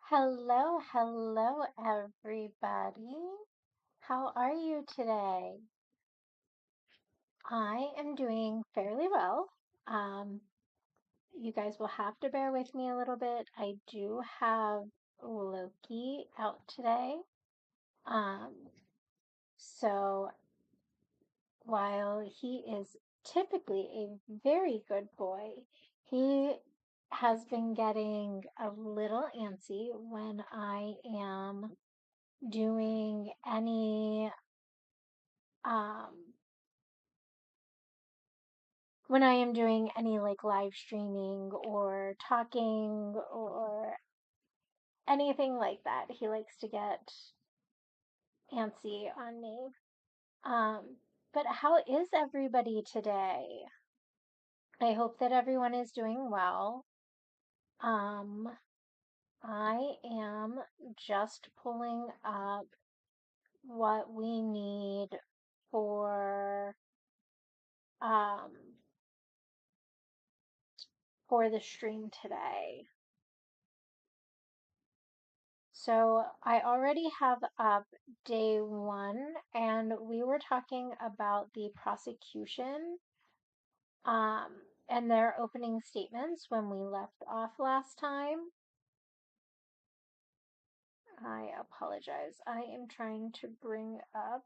Hello, hello, everybody. How are you today? I am doing fairly well. Um, you guys will have to bear with me a little bit. I do have Loki out today. Um, so while he is typically a very good boy, he has been getting a little antsy when I am doing any um when I am doing any like live streaming or talking or anything like that. He likes to get antsy on me. But how is everybody today? I hope that everyone is doing well. Um, I am just pulling up what we need for um for the stream today. So I already have up day one, and we were talking about the prosecution um, and their opening statements when we left off last time. I apologize. I am trying to bring up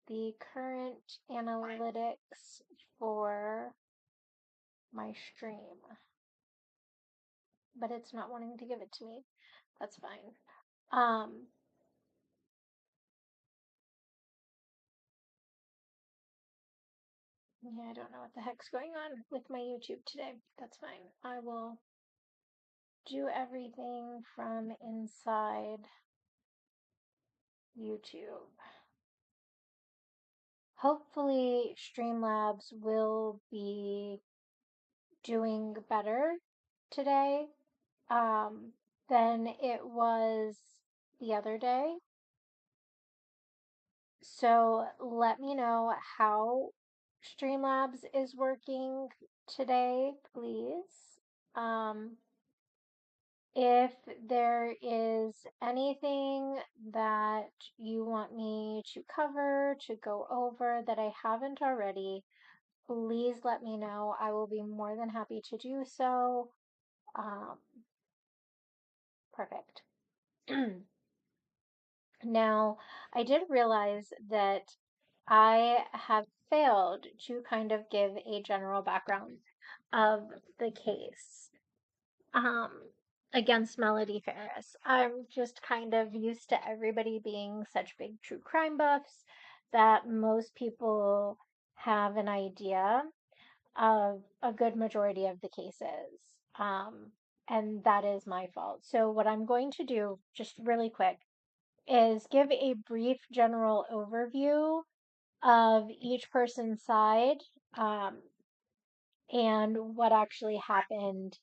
the current analytics for my stream, but it's not wanting to give it to me. That's fine. Um, yeah, I don't know what the heck's going on with my YouTube today. That's fine. I will do everything from inside YouTube. Hopefully, Streamlabs will be doing better today than it was the other day. So let me know how Streamlabs is working today, please. If there is anything that you want me to cover, to go over that I haven't already, please let me know. I will be more than happy to do so. Um, Perfect. Now, I did realize that I have failed to kind of give a general background of the case. um, against Melody Ferris. I'm just kind of used to everybody being such big true crime buffs that most people have an idea of a good majority of the cases. Um, and that is my fault. So, what I'm going to do, just really quick, is give a brief general overview of each person's side um, and what actually happened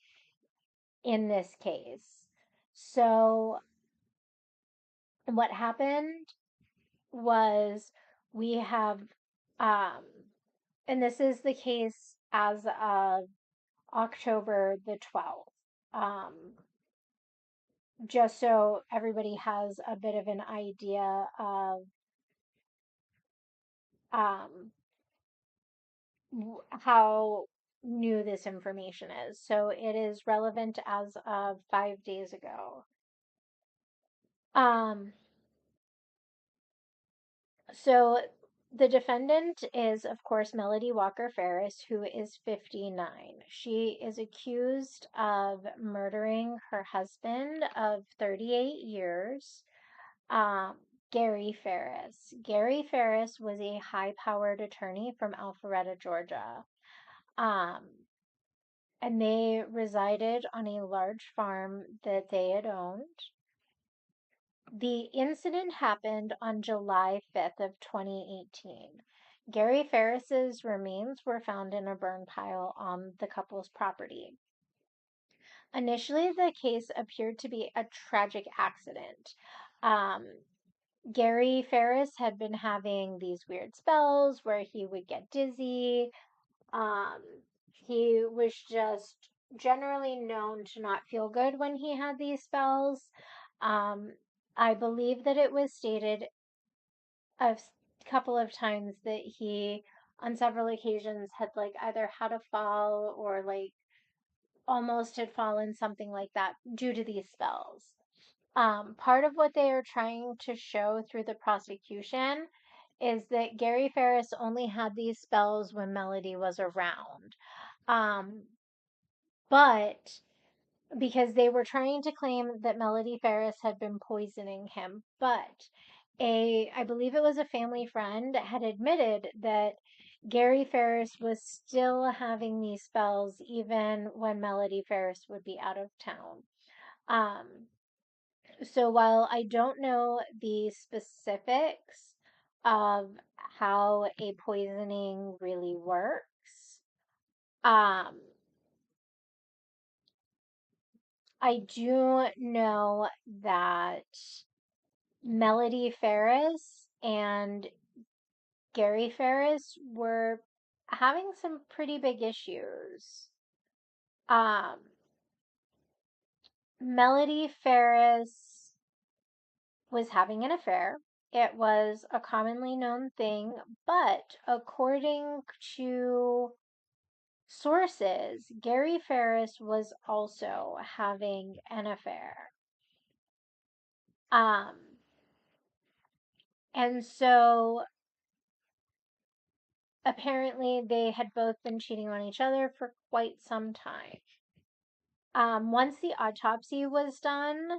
in this case. So, what happened was we have, um, and this is the case as of October the 12th, um, just so everybody has a bit of an idea of um, how new this information is. So, it is relevant as of 5 days ago. Um, So the defendant is, of course, Melody Walker Ferris, who is 59. She is accused of murdering her husband of 38 years, um, Gary Ferris. Gary Ferris was a high-powered attorney from Alpharetta, Georgia. Um, and they resided on a large farm that they had owned. The incident happened on July 5th of 2018. Gary Ferris's remains were found in a burn pile on the couple's property. Initially, the case appeared to be a tragic accident. Um, Gary Ferris had been having these weird spells where he would get dizzy. Um, he was just generally known to not feel good when he had these spells. I believe that it was stated a couple of times that he, on several occasions, had like either had a fall or like almost had fallen, something like that, due to these spells. Part of what they are trying to show through the prosecution is that Gary Ferris only had these spells when Melody was around. Um, but because they were trying to claim that Melody Ferris had been poisoning him, but I believe it was a family friend had admitted that Gary Ferris was still having these spells even when Melody Ferris would be out of town. Um, so while I don't know the specifics of how a poisoning really works, um, I do know that Melody Ferris and Gary Ferris were having some pretty big issues. Um, Melody Ferris was having an affair. It was a commonly known thing, but according to sources, Gary Ferris was also having an affair. Um, and so apparently they had both been cheating on each other for quite some time. Once the autopsy was done,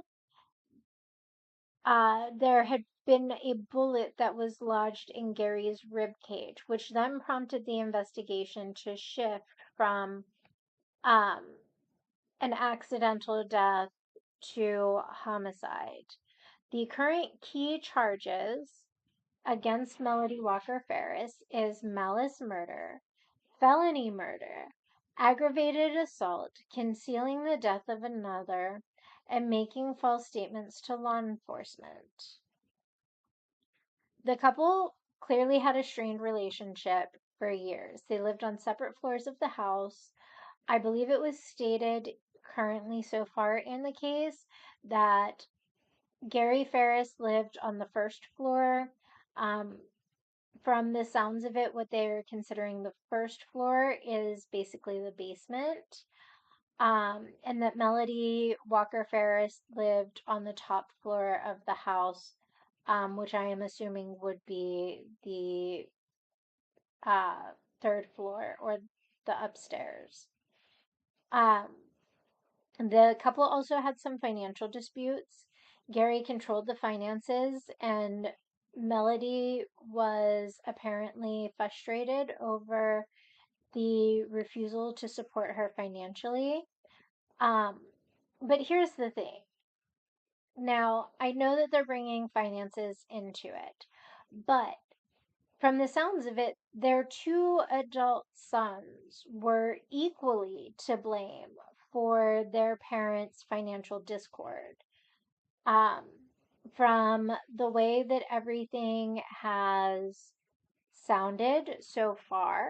there had been a bullet that was lodged in Gary's rib cage, which then prompted the investigation to shift from um, an accidental death to homicide. The current key charges against Melody Walker Ferris is malice murder, felony murder, aggravated assault, concealing the death of another, and making false statements to law enforcement. The couple clearly had a strained relationship for years. They lived on separate floors of the house. I believe it was stated currently so far in the case that Gary Ferris lived on the first floor. Um, from the sounds of it, what they're considering the first floor is basically the basement. And that Melody Walker Ferris lived on the top floor of the house, which I am assuming would be the uh, third floor or the upstairs. Um, the couple also had some financial disputes. Gary controlled the finances, and Melody was apparently frustrated over the refusal to support her financially. Um, but here's the thing. Now, I know that they're bringing finances into it, but from the sounds of it, their two adult sons were equally to blame for their parents' financial discord. Um, from the way that everything has sounded so far,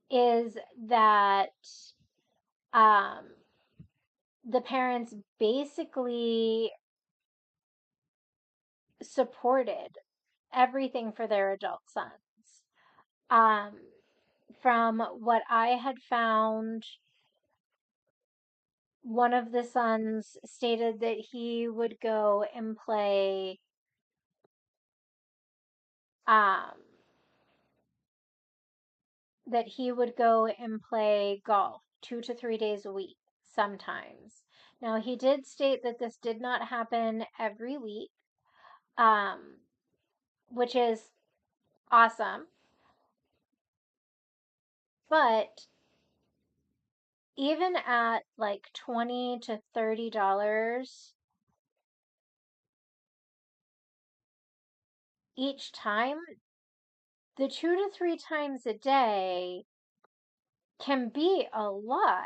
is that um, the parents basically supported everything for their adult sons. Um, from what I had found, one of the sons stated that he would go and play um, golf 2 to 3 days a week sometimes. Now he did state that this did not happen every week, um, which is awesome. But even at like $20 to $30 each time, the 2 to 3 times a day can be a lot.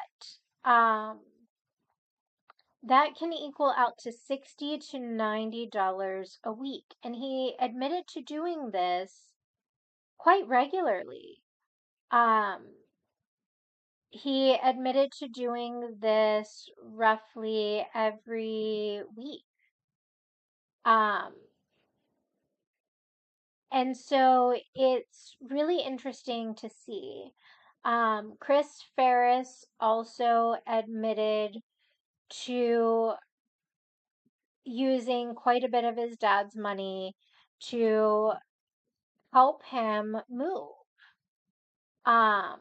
That can equal out to $60 to $90 a week. And he admitted to doing this quite regularly. Um, he admitted to doing this roughly every week. Um, and so it's really interesting to see. Chris Ferris also admitted to using quite a bit of his dad's money to help him move. Um,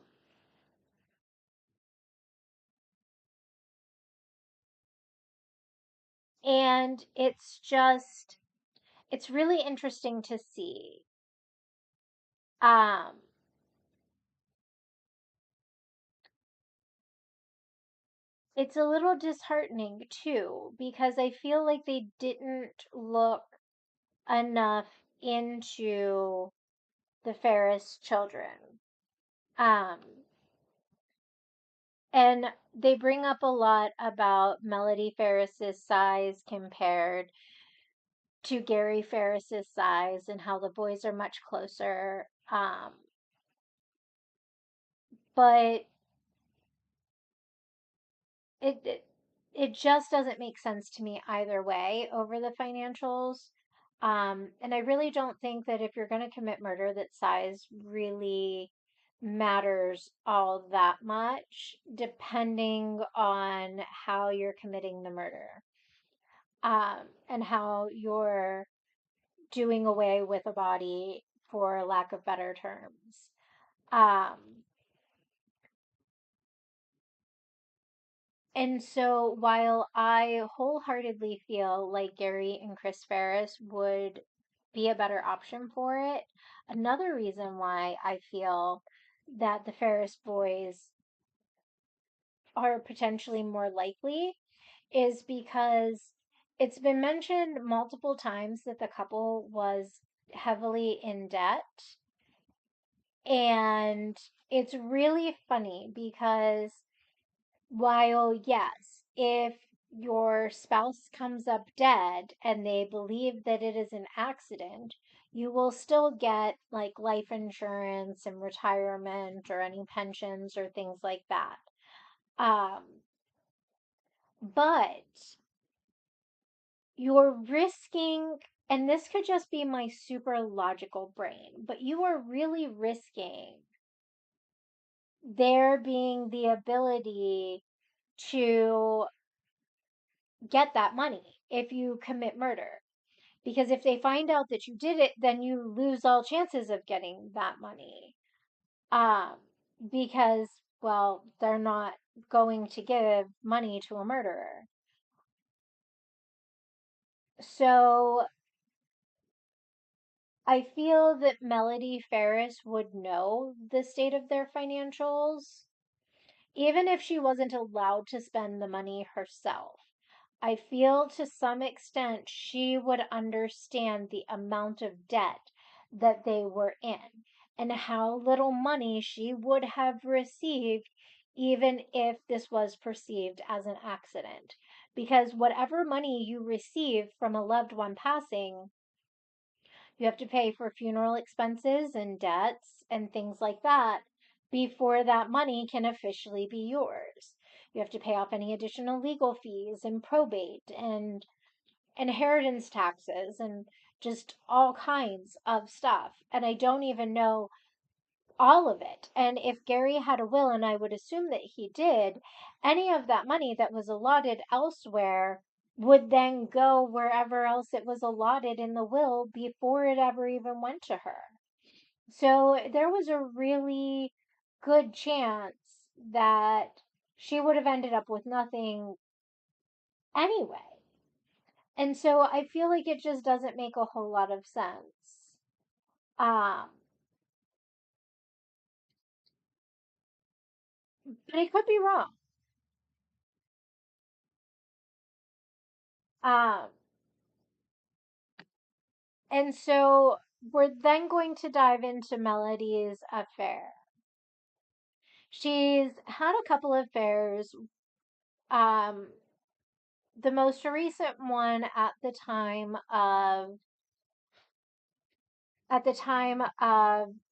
and it's really interesting to see. Um, it's a little disheartening too, because I feel like they didn't look enough into the Ferris children. Um, and they bring up a lot about Melody Ferris's size compared to Gary Ferris's size and how the boys are much closer. But it, it it just doesn't make sense to me either way over the financials. And I really don't think that if you're going to commit murder, that size really matters all that much, depending on how you're committing the murder, and how you're doing away with a body, for lack of better terms. Um, And so while I wholeheartedly feel like Gary and Chris Ferris would be a better option for it, another reason why I feel that the Ferris boys are potentially more likely is because it's been mentioned multiple times that the couple was heavily in debt. And it's really funny because while, yes, if your spouse comes up dead and they believe that it is an accident, you will still get like life insurance and retirement or any pensions or things like that. Um, but you're risking, and this could just be my super logical brain, but you are really risking there being the ability to get that money if you commit murder. Because if they find out that you did it, then you lose all chances of getting that money. Um, because, well, they're not going to give money to a murderer. So I feel that Melody Ferris would know the state of their financials, even if she wasn't allowed to spend the money herself. I feel to some extent she would understand the amount of debt that they were in and how little money she would have received even if this was perceived as an accident. Because whatever money you receive from a loved one passing, you have to pay for funeral expenses and debts and things like that before that money can officially be yours. You have to pay off any additional legal fees and probate and inheritance taxes and just all kinds of stuff. And I don't even know all of it. And if Gary had a will, and I would assume that he did, any of that money that was allotted elsewhere would then go wherever else it was allotted in the will before it ever even went to her. So there was a really good chance that she would have ended up with nothing anyway. And so I feel like it just doesn't make a whole lot of sense. Um, but I could be wrong. Um, And so we're then going to dive into Melody's affair. She's had a couple of affairs. Um, the most recent one at the time of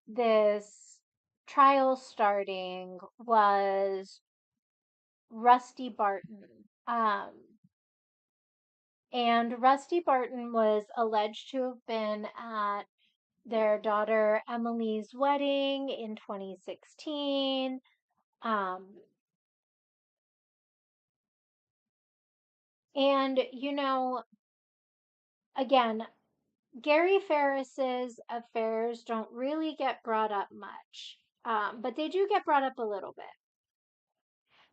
this trial starting was Rusty Barton. And Rusty Barton was alleged to have been at their daughter Emily's wedding in 2016. Um, and, again, Gary Ferris's affairs don't really get brought up much, but they do get brought up a little bit,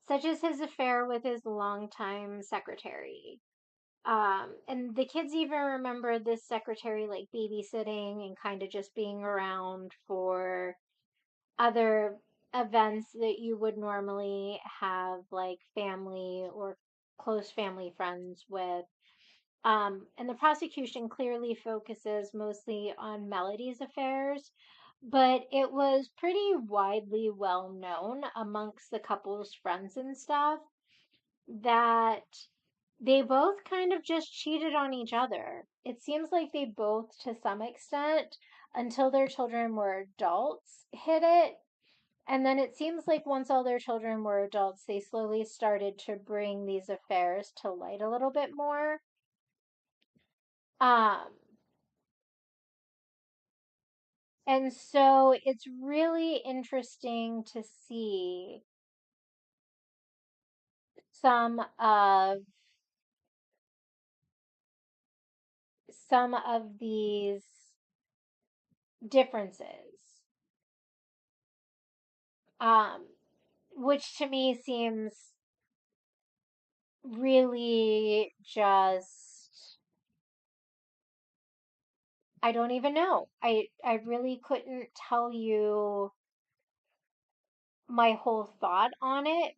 such as his affair with his longtime secretary. And the kids even remember this secretary like babysitting and kind of just being around for other events that you would normally have like family or close family friends with. And the prosecution clearly focuses mostly on Melody's affairs, but it was pretty widely well known amongst the couple's friends and stuff that they both kind of just cheated on each other. It seems like they both, to some extent, until their children were adults, hid it. And then it seems like once all their children were adults, they slowly started to bring these affairs to light a little bit more. Um, and so it's really interesting to see some of some of these differences. Um, which to me seems really just, I don't even know. I really couldn't tell you my whole thought on it,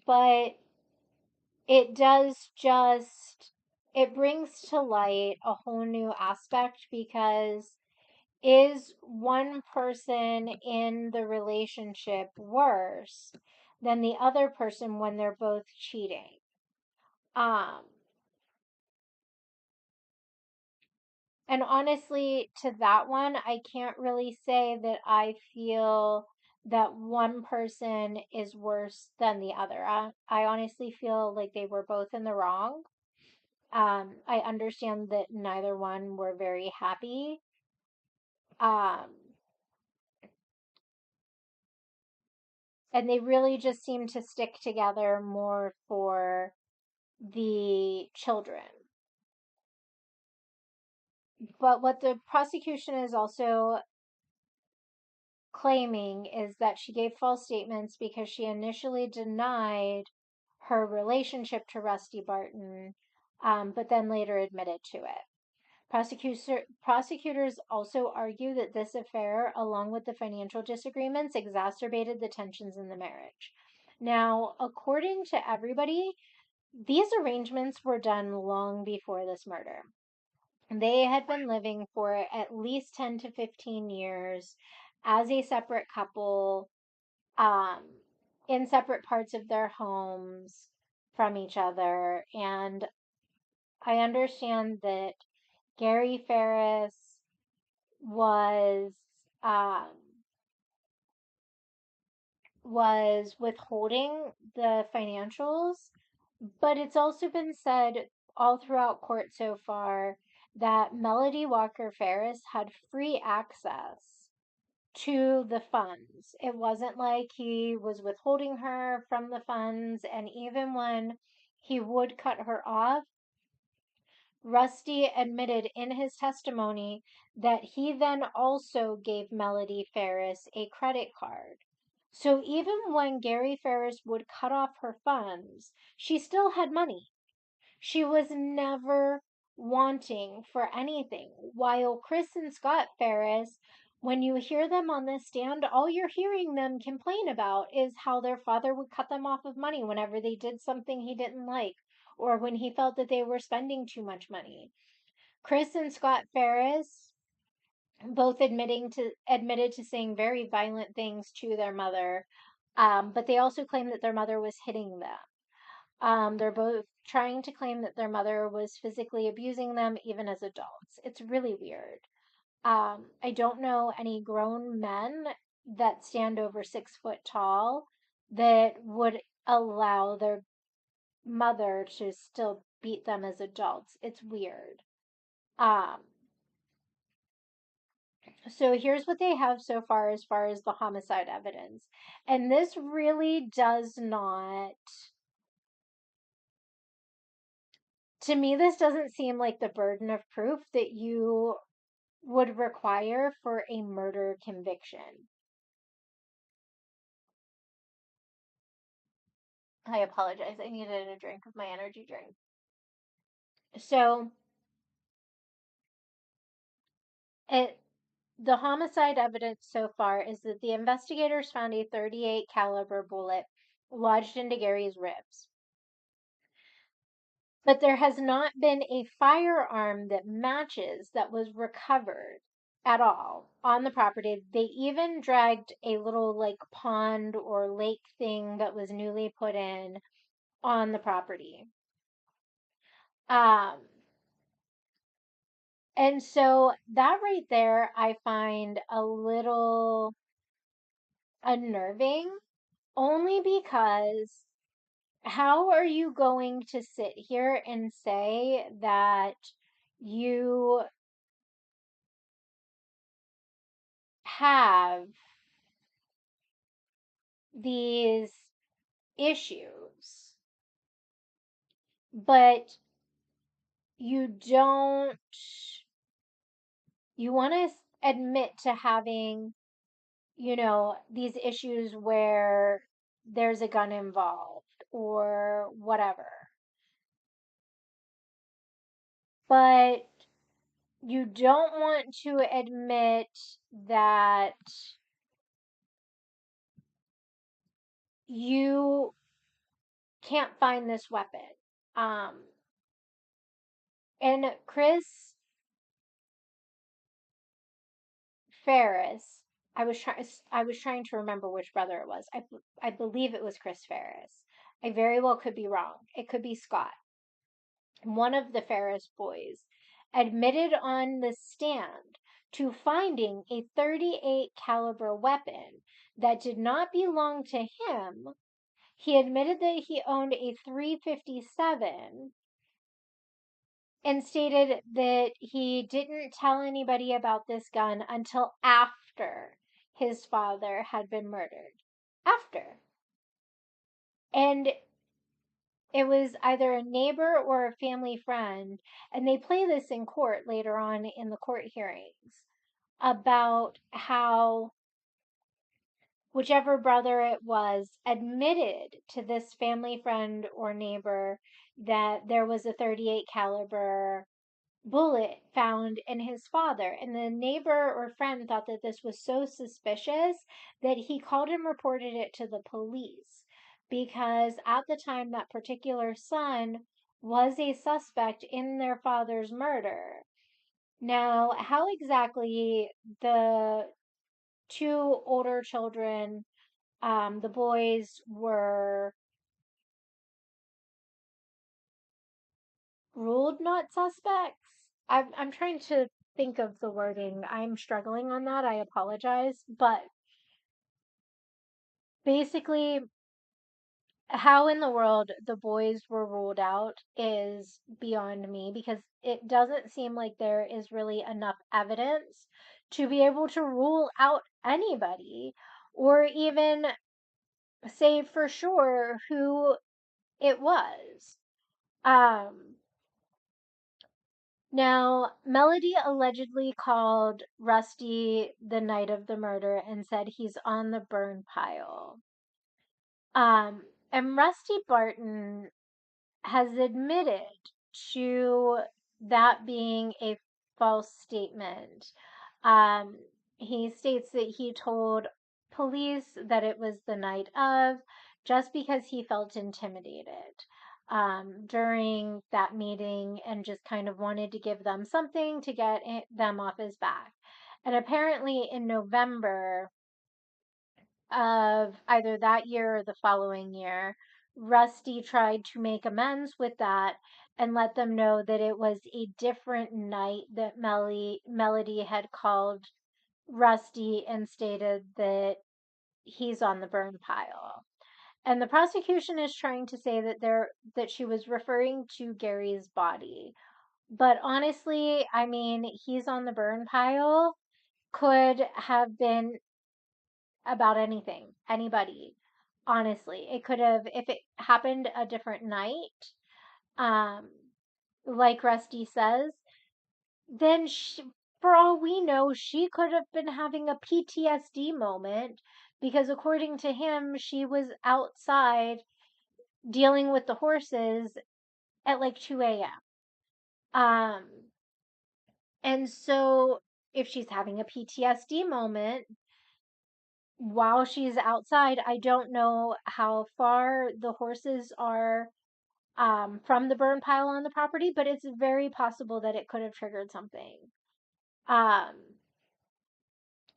but it does just, it brings to light a whole new aspect because is one person in the relationship worse than the other person when they're both cheating? Um, and honestly, to that one, I can't really say that I feel that one person is worse than the other. I honestly feel like they were both in the wrong. I understand that neither one were very happy. Um, and they really just seem to stick together more for the children. But what the prosecution is also claiming is that she gave false statements because she initially denied her relationship to Rusty Barton, but then later admitted to it. Prosecutors also argue that this affair, along with the financial disagreements, exacerbated the tensions in the marriage. Now, according to everybody, these arrangements were done long before this murder. They had been living for at least 10 to 15 years as a separate couple, um, in separate parts of their homes from each other. And I understand that Gary Ferris was um, was withholding the financials, but it's also been said all throughout court so far that Melody Walker Ferris had free access to the funds. It wasn't like he was withholding her from the funds, and even when he would cut her off, Rusty admitted in his testimony that he then also gave Melody Ferris a credit card. So even when Gary Ferris would cut off her funds, she still had money. She was never wanting for anything. While Chris and Scott Ferris, when you hear them on this stand, all you're hearing them complain about is how their father would cut them off of money whenever they did something he didn't like or when he felt that they were spending too much money. Chris and Scott Ferris both admitted to saying very violent things to their mother, but they also claim that their mother was hitting them. They're both trying to claim that their mother was physically abusing them even as adults. It's really weird. I don't know any grown men that stand over 6 foot tall that would allow their mother to still beat them as adults. It's weird. Um, so here's what they have so far as the homicide evidence. And this really does not, to me, this doesn't seem like the burden of proof that you would require for a murder conviction. I apologize. I needed a drink of my energy drink. So, it the homicide evidence so far is that the investigators found a 38 caliber bullet lodged into Gary's ribs. But there has not been a firearm that matches that was recovered at all on the property. They even dragged a little like pond or lake thing that was newly put in on the property. Um, and so that right there, I find a little unnerving only because how are you going to sit here and say that you have these issues, but you don't, you want to admit to having, these issues where there's a gun involved or whatever, but you don't want to admit that you can't find this weapon. Um, and Chris Ferris, I was trying to remember which brother it was. I believe it was Chris Ferris. I very well could be wrong. It could be Scott. One of the Ferris boys admitted on the stand to finding a 38 caliber weapon that did not belong to him. He admitted that he owned a 357 and stated that he didn't tell anybody about this gun until after his father had been murdered. After. And it was either a neighbor or a family friend, and they play this in court later on in the court hearings about how whichever brother it was admitted to this family friend or neighbor that there was a 38 caliber bullet found in his father. And the neighbor or friend thought that this was so suspicious that he called and reported it to the police because at the time that particular son was a suspect in their father's murder. Now, how exactly the two older children, the boys, were ruled not suspects. I'm trying to think of the wording. I'm struggling on that. I apologize. But basically, how in the world the boys were ruled out is beyond me because it doesn't seem like there is really enough evidence to be able to rule out anybody or even say for sure who it was. Um, Now, Melody allegedly called Rusty the night of the murder and said he's on the burn pile. And Rusty Barton has admitted to that being a false statement. Um, he states that he told police that it was the night of just because he felt intimidated during that meeting and just kind of wanted to give them something to get them off his back. And apparently, in November of either that year or the following year, Rusty tried to make amends with that and let them know that it was a different night that Melody had called Rusty and stated that he's on the burn pile. And the prosecution is trying to say that she was referring to Gary's body. But honestly, I mean, he's on the burn pile could have been about anything, anybody. Honestly, it could have, if it happened a different night, um, like Rusty says, then for all we know, she could have been having a PTSD moment because according to him, she was outside dealing with the horses at like 2 a.m. Um, and so if she's having a PTSD moment while she's outside, I don't know how far the horses are from the burn pile on the property, but it's very possible that it could have triggered something. Um,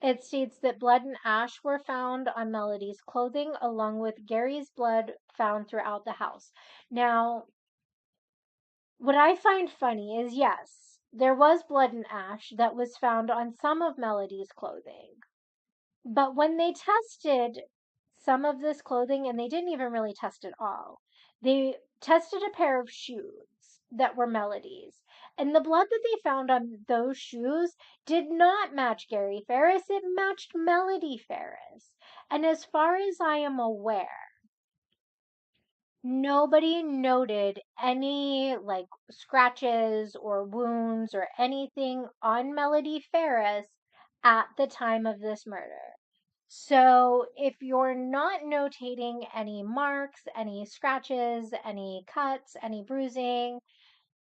it states that blood and ash were found on Melody's clothing, along with Gary's blood found throughout the house. Now, what I find funny is yes, there was blood and ash that was found on some of Melody's clothing. But when they tested some of this clothing, and they didn't even really test it all, they tested a pair of shoes that were Melody's. And the blood that they found on those shoes did not match Gary Ferris, it matched Melody Ferris. And as far as I am aware, nobody noted any like scratches or wounds or anything on Melody Ferris at the time of this murder. So if you're not notating any marks, any scratches, any cuts, any bruising,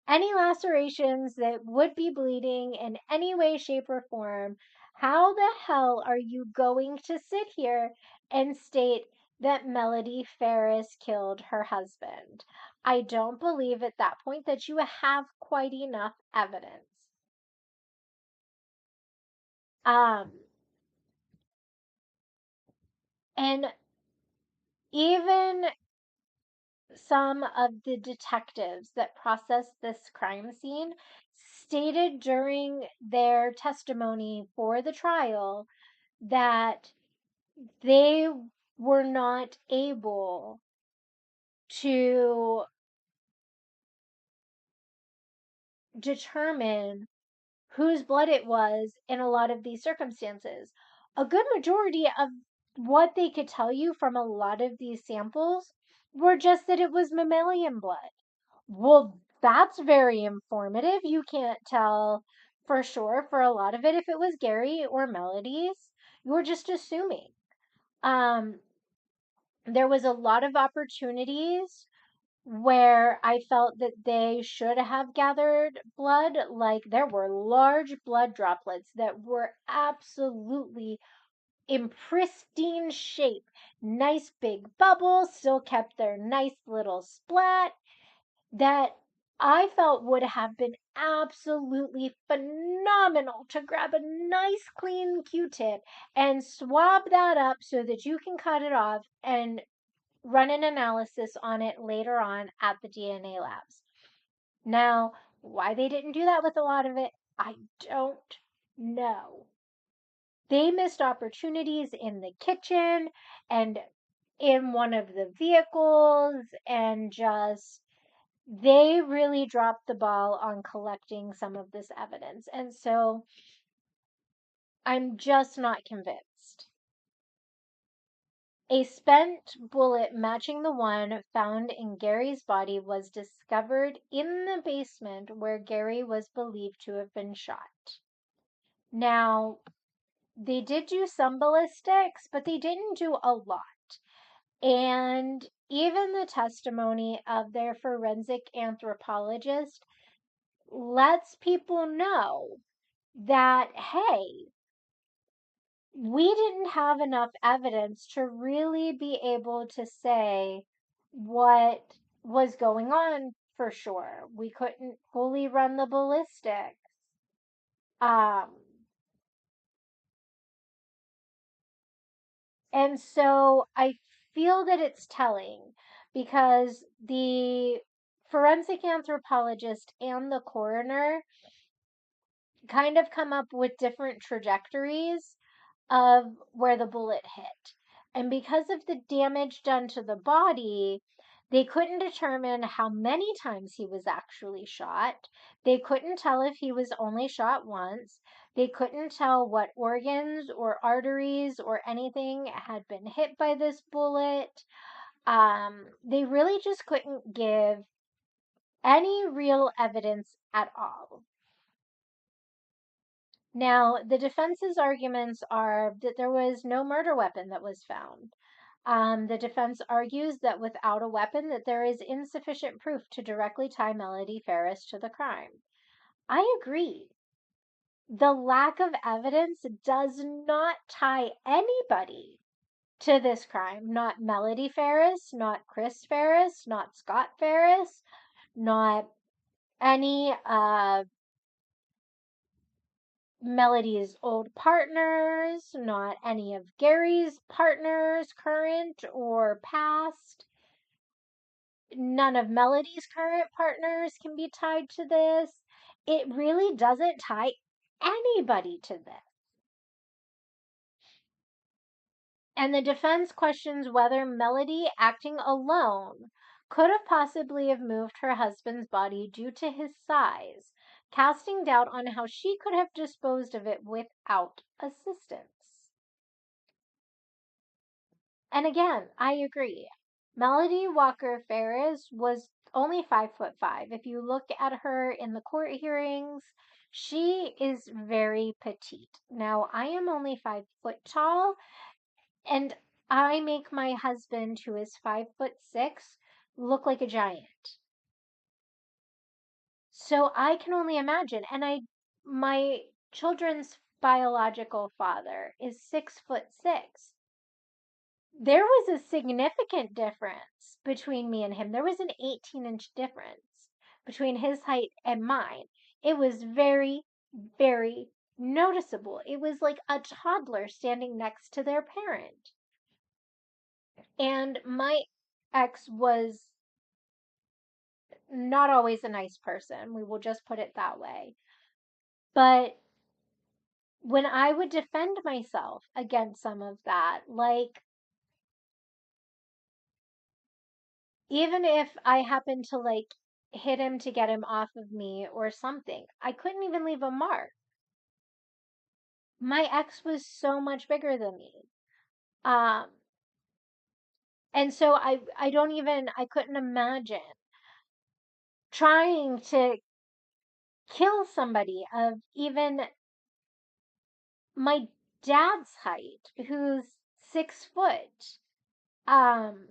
any lacerations that would be bleeding in any way, shape, or form, how the hell are you going to sit here and state that Melody Ferris killed her husband? I don't believe at that point that you have quite enough evidence. Um, and even some of the detectives that processed this crime scene stated during their testimony for the trial that they were not able to determine whose blood it was in a lot of these circumstances. A good majority of what they could tell you from a lot of these samples were just that it was mammalian blood. Well, that's very informative. You can't tell for sure for a lot of it if it was Gary or Melody's. You're just assuming. Um, there was a lot of opportunities where I felt that they should have gathered blood. Like there were large blood droplets that were absolutely in pristine shape. Nice big bubbles, still kept their nice little splat that I felt would have been absolutely phenomenal to grab a nice clean Q-tip and swab that up so that you can cut it off and run an analysis on it later on at the DNA labs. Now, why they didn't do that with a lot of it, I don't know. They missed opportunities in the kitchen and in one of the vehicles and just they really dropped the ball on collecting some of this evidence. And so I'm just not convinced. A spent bullet matching the one found in Gary's body was discovered in the basement where Gary was believed to have been shot. Now, they did do some ballistics, but they didn't do a lot. And even the testimony of their forensic anthropologist lets people know that, hey, we didn't have enough evidence to really be able to say what was going on for sure. We couldn't fully run the ballistics. Um, and so I feel that it's telling because the forensic anthropologist and the coroner kind of come up with different trajectories of where the bullet hit. And because of the damage done to the body, they couldn't determine how many times he was actually shot. They couldn't tell if he was only shot once. They couldn't tell what organs or arteries or anything had been hit by this bullet. They really just couldn't give any real evidence at all. Now, the defense's arguments are that there was no murder weapon that was found. The defense argues that without a weapon, that there is insufficient proof to directly tie Melody Ferris to the crime. I agree. The lack of evidence does not tie anybody to this crime. Not Melody Ferris, not Chris Ferris, not Scott Ferris, not any Melody's old partners, not any of Gary's partners, current or past. None of Melody's current partners can be tied to this. It really doesn't tie anybody to this. And the defense questions whether Melody, acting alone, could have possibly have moved her husband's body due to his size, casting doubt on how she could have disposed of it without assistance. And again, I agree. Melody Walker Ferris was only 5'5". If you look at her in the court hearings, she is very petite. Now, I am only 5 foot tall, and I make my husband, who is 5'6", look like a giant. So I can only imagine. And my children's biological father is 6'6". There was a significant difference between me and him. There was an 18-inch difference between his height and mine. It was very, very noticeable. It was like a toddler standing next to their parent. And my ex was not always a nice person. We will just put it that way. But when I would defend myself against some of that, like, even if I happened to like hit him to get him off of me or something, I couldn't even leave a mark. My ex was so much bigger than me. Um, and so I couldn't imagine trying to kill somebody of even my dad's height, who's 6 foot. Um,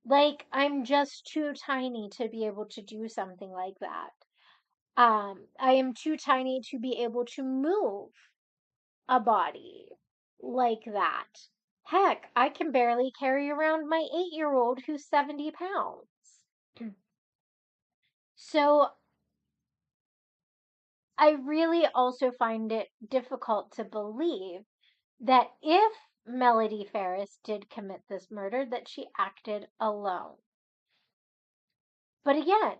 like, I'm just too tiny to be able to do something like that. I am too tiny to be able to move a body like that. Heck, I can barely carry around my 8-year-old who's 70 pounds. So I really also find it difficult to believe that if Melody Ferris did commit this murder, that she acted alone. But again,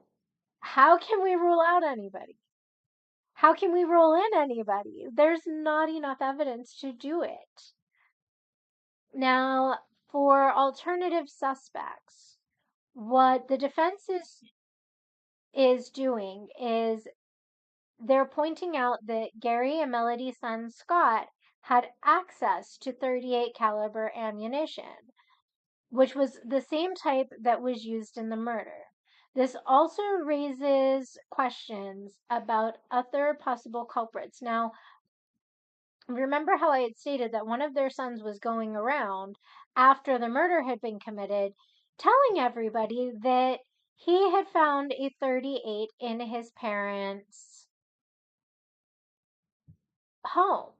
how can we rule out anybody? How can we rule in anybody? There's not enough evidence to do it. Now, for alternative suspects, what the defense is doing is they're pointing out that Gary and Melody's son Scott had access to .38 caliber ammunition, which was the same type that was used in the murder. This also raises questions about other possible culprits. Now, remember how I had stated that one of their sons was going around after the murder had been committed, telling everybody that he had found a .38 in his parents' home.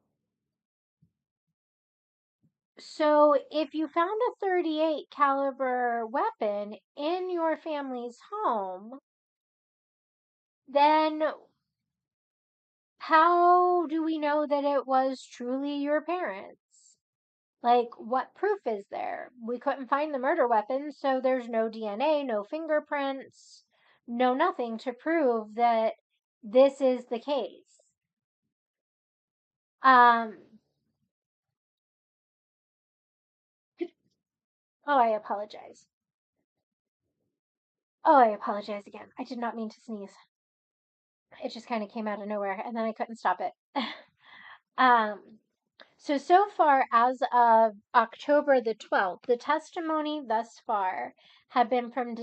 So if you found a .38 caliber weapon in your family's home, then how do we know that it was truly your parents? Like, what proof is there? We couldn't find the murder weapon, so there's no DNA, no fingerprints, no nothing to prove that this is the case. Um, oh, I apologize. Oh, I apologize again. I did not mean to sneeze. It just kind of came out of nowhere, and then I couldn't stop it. um, so far, as of October the 12th, the testimony thus far had been from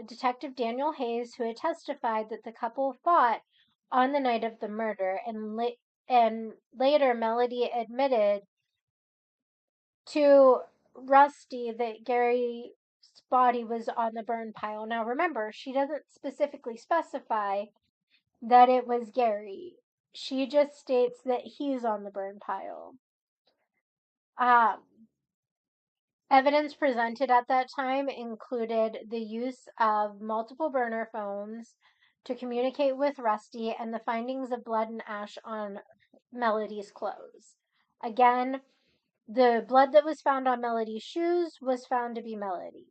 Detective Daniel Hayes, who had testified that the couple fought on the night of the murder, and later Melody admitted to Rusty that Gary's body was on the burn pile. Now remember, she doesn't specifically specify that it was Gary. She just states that he's on the burn pile. Um, Evidence presented at that time included the use of multiple burner phones to communicate with Rusty and the findings of blood and ash on Melody's clothes. Again, the blood that was found on Melody's shoes was found to be Melody's.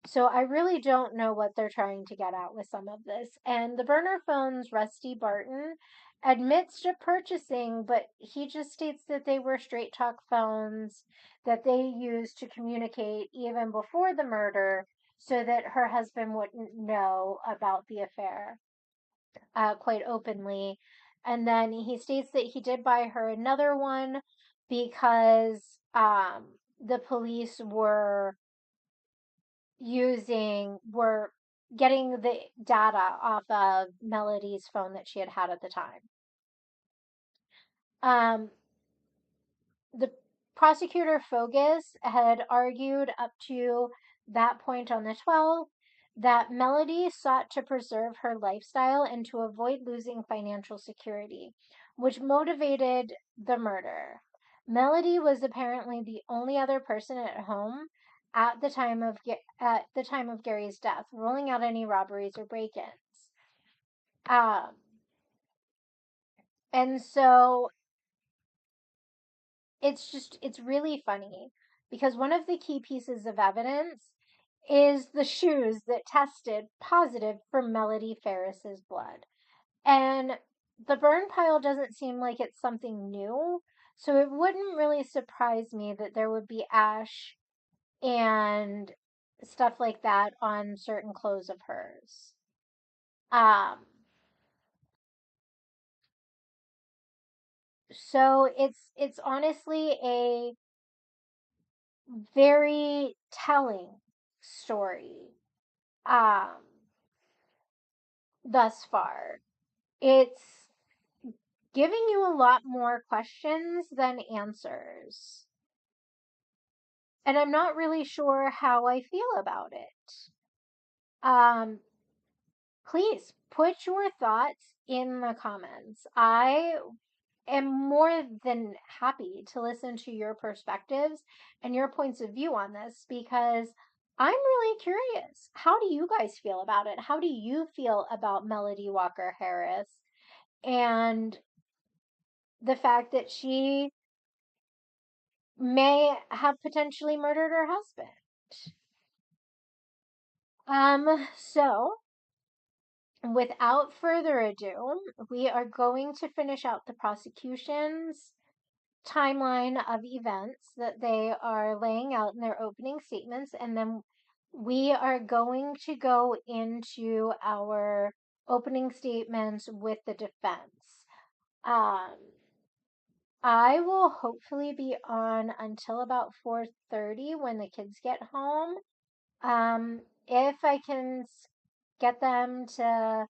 So I really don't know what they're trying to get at with some of this. And the burner phones, Rusty Barton admits to purchasing, but he just states that they were straight talk phones that they used to communicate even before the murder so that her husband wouldn't know about the affair quite openly. And then he states that he did buy her another one because the police were getting the data off of Melody's phone that she had had at the time. Um, the prosecutor Fogus had argued up to that point on the 12th that Melody sought to preserve her lifestyle and to avoid losing financial security, which motivated the murder. Melody was apparently the only other person at home at the time of Gary's death, ruling out any robberies or break-ins. Um, and so it's really funny because one of the key pieces of evidence is the shoes that tested positive for Melody Ferris's blood. And the burn pile doesn't seem like it's something new, so it wouldn't really surprise me that there would be ash and stuff like that on certain clothes of hers. Um, so it's honestly a very telling story um, thus far. It's giving you a lot more questions than answers. And I'm not really sure how I feel about it. Um, Please put your thoughts in the comments. I am more than happy to listen to your perspectives and your points of view on this because I'm really curious. How do you guys feel about it? How do you feel about Melody Walker Harris and the fact that she may have potentially murdered her husband? So without further ado, we are going to finish out the prosecution's timeline of events that they are laying out in their opening statements, and then we are going to go into our opening statements with the defense. Um, I will hopefully be on until about 4:30 when the kids get home. If I can get them to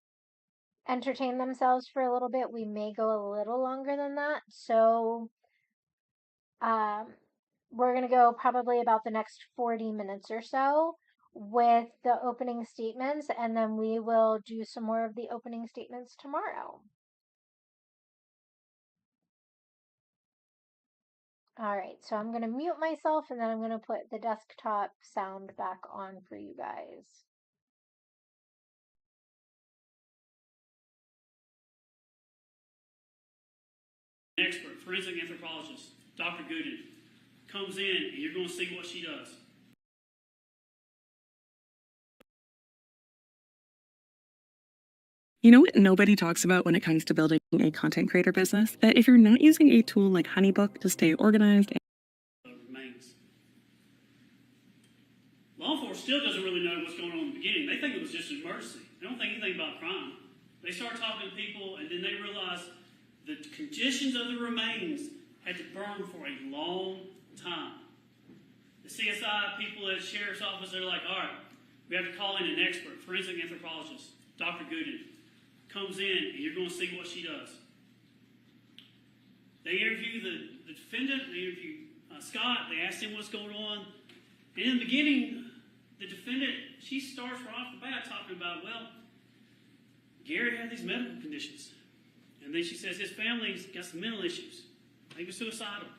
entertain themselves for a little bit, we may go a little longer than that. So um, we're going to go probably about the next 40 minutes or so with the opening statements, and then we will do some more of the opening statements tomorrow. All right, so I'm going to mute myself and then I'm going to put the desktop sound back on for you guys. Expert forensic anthropologist, Dr. Gooden. comes in, and you're going to see what she does. You know what nobody talks about when it comes to building a content creator business? That if you're not using a tool like HoneyBook to stay organized Remains. Law enforcement still doesn't really know what's going on in the beginning. They think it was just an emergency. They don't think anything about crime. They start talking to people, and then they realize the conditions of the remains had to burn for a long time. The CSI people at the sheriff's office, they're like, all right, we have to call in an expert, forensic anthropologist, Dr. Gooden. Comes in, and you're going to see what she does. They interview the defendant, they interview Scott, they ask him what's going on. And in the beginning, the defendant, she starts right off the bat talking about, well, Gary had these medical conditions. And then she says his family's got some mental issues. He was suicidal.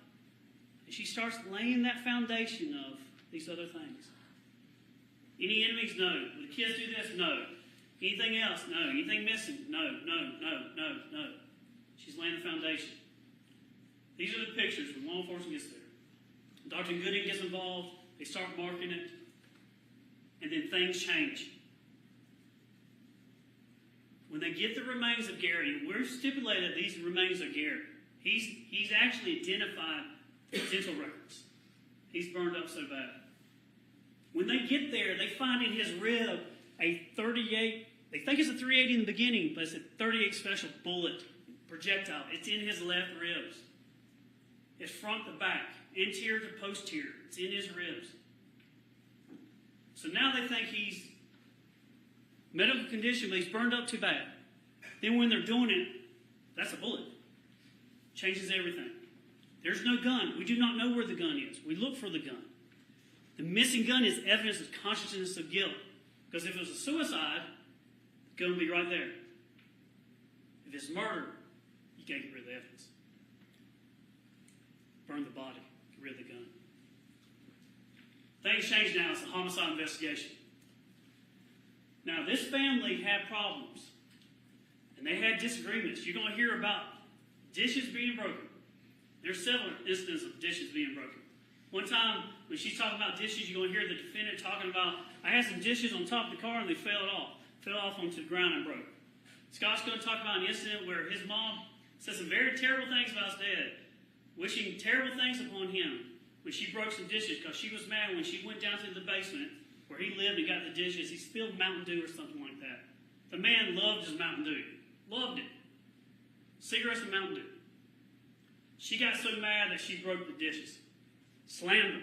And she starts laying that foundation of these other things. Any enemies? No. Will the kids do this? No. Anything else? No. Anything missing? No. She's laying the foundation. These are the pictures when law enforcement gets there. Dr. Gooding gets involved. They start marking it. And then things change. When they get the remains of Gary, we're stipulated that these remains are Gary. He's actually identified the dental records. He's burned up so bad. When they get there, they find in his rib a 38, they think it's a 380 in the beginning, but it's a 38 special bullet projectile. It's in his left ribs. It's front to back, anterior to posterior. It's in his ribs. So now they think he's medical condition, but he's burned up too bad. Then when they're doing it, that's a bullet. Changes everything. There's no gun. We do not know where the gun is. We look for the gun. The missing gun is evidence of consciousness of guilt. Because if it was a suicide, the gun would be right there. If it's murder, you can't get rid of the evidence. Burn the body, get rid of the gun. Things change now. It's a homicide investigation. Now, this family had problems. And they had disagreements. You're going to hear about dishes being broken. There's several instances of dishes being broken. One time, when she's talking about dishes, you're going to hear the defendant talking about, I had some dishes on top of the car and they fell off onto the ground and broke. Scott's going to talk about an incident where his mom said some very terrible things about his dad, wishing terrible things upon him when she broke some dishes because she was mad when she went down to the basement where he lived and got the dishes. He spilled Mountain Dew or something like that. The man loved his Mountain Dew. Loved it. Cigarettes and Mountain Dew. She got so mad that she broke the dishes. Slammed them.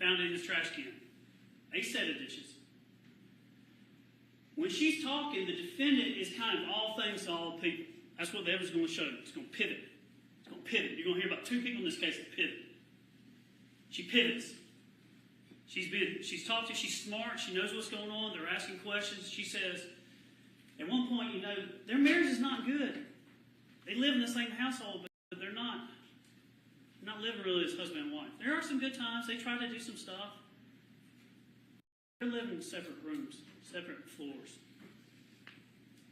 Found it in his trash can. A set of dishes. When she's talking, the defendant is kind of all things to all people. That's what the evidence is going to show. It's going to pivot. It's going to pivot. You're going to hear about two people in this case that pivot. She pivots. She's talked to, she's smart, she knows what's going on, they're asking questions. She says, at one point, their marriage is not good. They live in the same household, but they're not living really as husband and wife. There are some good times. They try to do some stuff. They're living in separate rooms, separate floors.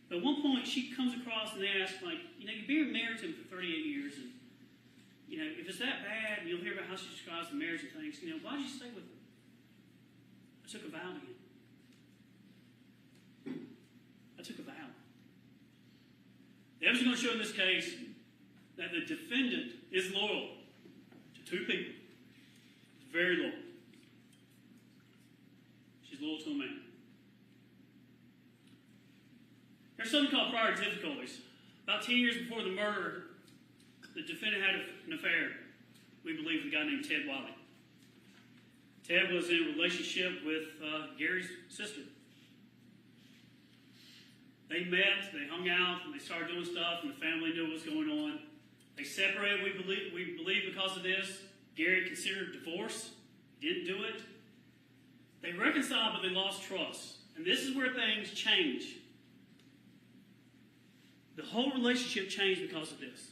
But at one point, she comes across and they ask, you've been married to him for 38 years, and, if it's that bad, and you'll hear about how she describes the marriage and things, why did you stay with him? I took a vow to him. I took a vow. The evidence is going to show in this case that the defendant is loyal to two people. Very loyal. She's loyal to a man. There's something called prior difficulties. About 10 years before the murder, the defendant had an affair, we believe, with a guy named Ted Wiley. Ted was in a relationship with Gary's sister. They met, they hung out, and they started doing stuff, and the family knew what was going on. They separated, we believe because of this. Gary considered divorce, didn't do it. They reconciled, but they lost trust. And this is where things change. The whole relationship changed because of this.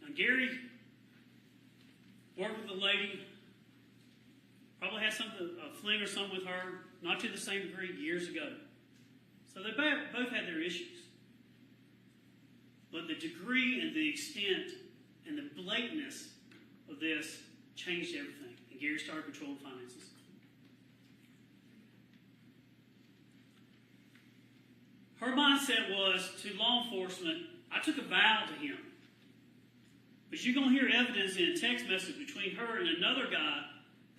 Now, Gary worked with a lady, probably had a fling or something with her, not to the same degree, years ago. So they both had their issues. But the degree and the extent and the blatantness of this changed everything. And Gary started controlling finances. Her mindset was, to law enforcement, I took a vow to him. But you're going to hear evidence in a text message between her and another guy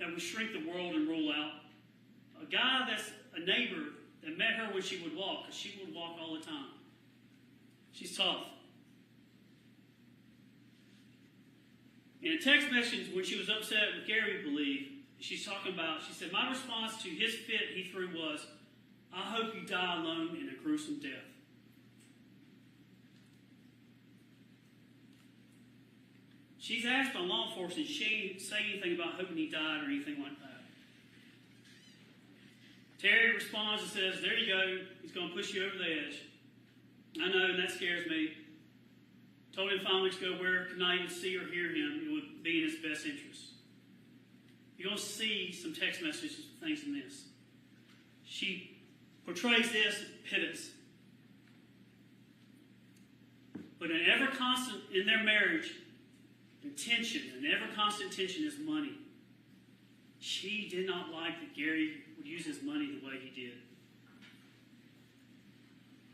that would shrink the world and rule out. A guy that's a neighbor that met her when she would walk, because she would walk all the time. She's tough. In a text message, when she was upset with Gary, we believe, she's talking about, she said, my response to his fit he threw was, I hope you die alone in a gruesome death. She's asked by law enforcement, she didn't say anything about hoping he died or anything like that. Terry responds and says, there you go, he's going to push you over the edge. I know, and that scares me. Told him 5 weeks ago where could I even see or hear him, it would be in his best interest. You're going to see some text messages and things in this. She portrays this, pivots. But an ever constant in their marriage, tension, an ever constant tension is money. She did not like that Gary would use his money the way he did.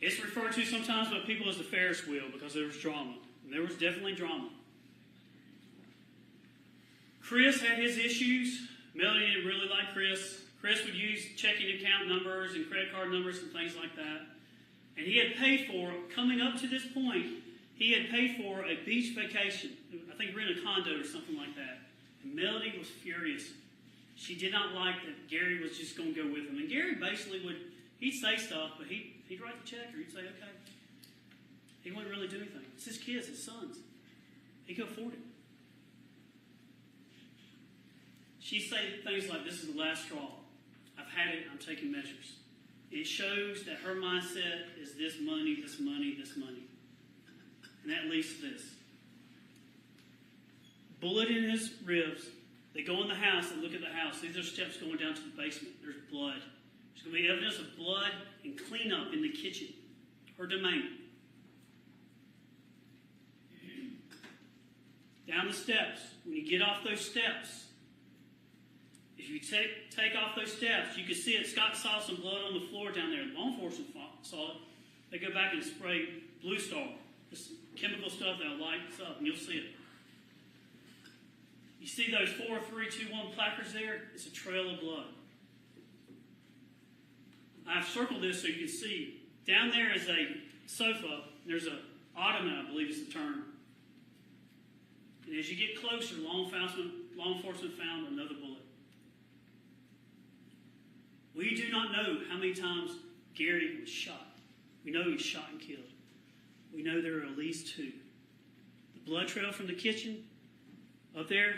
It's referred to sometimes by people as the Ferris wheel because there was drama. And there was definitely drama. Chris had his issues. Melody didn't really like Chris. Chris would use checking account numbers and credit card numbers and things like that. And he had paid for, coming up to this point, he had paid for a beach vacation. I think rent a condo or something like that. And Melody was furious. She did not like that Gary was just going to go with him. And Gary basically would, he'd say stuff, but he'd write the check or he'd say, okay. He wouldn't really do anything. It's his kids, his sons. He could afford it. She'd say things like, this is the last straw. I've had it, I'm taking measures. It shows that her mindset is this money, this money, this money. And that leads to this. Bullet in his ribs. They go in the house and look at the house. These are steps going down to the basement. There's blood. There's going to be evidence of blood and cleanup in the kitchen. Her domain. Down the steps. When you get off those steps, if you take off those steps, you can see it. Scott saw some blood on the floor down there. Law enforcement saw it. They go back and spray Blue Star. This chemical stuff that'll light us up, and you'll see it. You see those 4, 3, 2, 1 placards there? It's a trail of blood. I've circled this so you can see. Down there is a sofa. There's an ottoman, I believe is the term. And as you get closer, law enforcement found another bullet. We do not know how many times Gary was shot. We know he was shot and killed. We know there are at least 2. The blood trail from the kitchen, up there,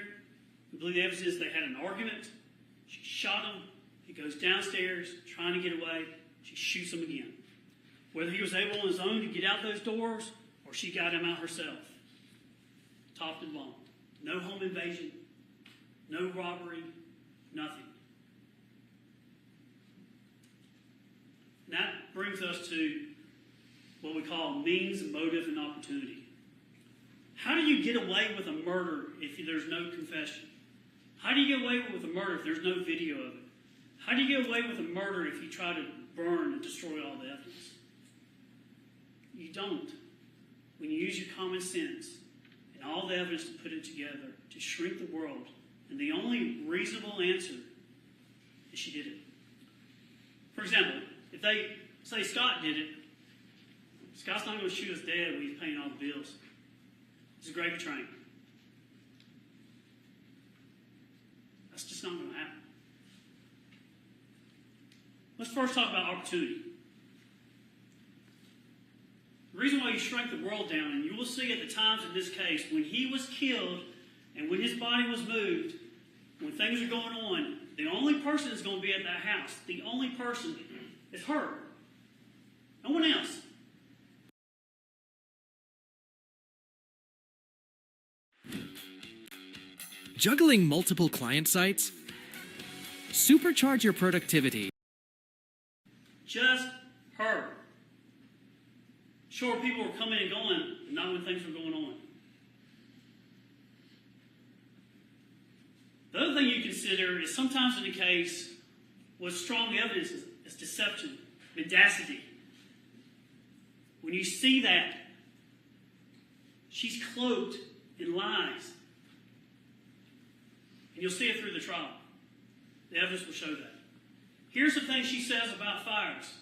we believe the evidence is they had an argument. She shot him. He goes downstairs, trying to get away. She shoots him again. Whether he was able on his own to get out those doors, or she got him out herself. Top and bottom. No home invasion, no robbery, nothing. And that brings us to what we call means, motive, and opportunity. How do you get away with a murder if there's no confession? How do you get away with a murder if there's no video of it? How do you get away with a murder if you try to burn and destroy all the evidence? You don't. When you use your common sense and all the evidence to put it together to shrink the world, and the only reasonable answer is she did it. For example, if they say Scott did it, Scott's not going to shoot us dead when he's paying all the bills. It's a gravy train. That's just not going to happen. Let's first talk about opportunity. The reason why you shrank the world down, and you will see at the times in this case, when he was killed and when his body was moved, when things are going on, the only person that's going to be at that house, the only person is her. No one else. Juggling multiple client sites? Supercharge your productivity. Just her. Sure, people were coming and going, but not when things were going on. The other thing you consider is sometimes in a case, what's strong evidence is deception, mendacity. When you see that, she's cloaked in lies. And you'll see it through the trial. The evidence will show that. Here's some things she says about fires.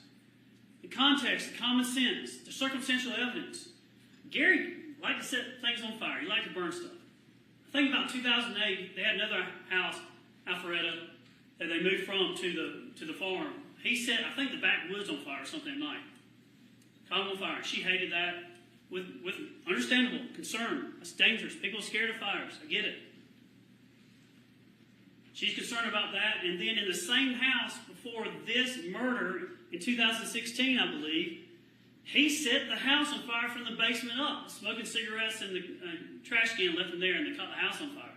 The context, the common sense, the circumstantial evidence. Gary liked to set things on fire. He liked to burn stuff. I think about 2008, they had another house, Alpharetta, that they moved from to the farm. He set, I think, the backwoods on fire or something at night. Caught him on fire. She hated that with understandable concern. That's dangerous. People are scared of fires. I get it. She's concerned about that. And then in the same house before this murder in 2016, I believe, he set the house on fire from the basement up, smoking cigarettes in the trash can, left them there, and they caught the house on fire.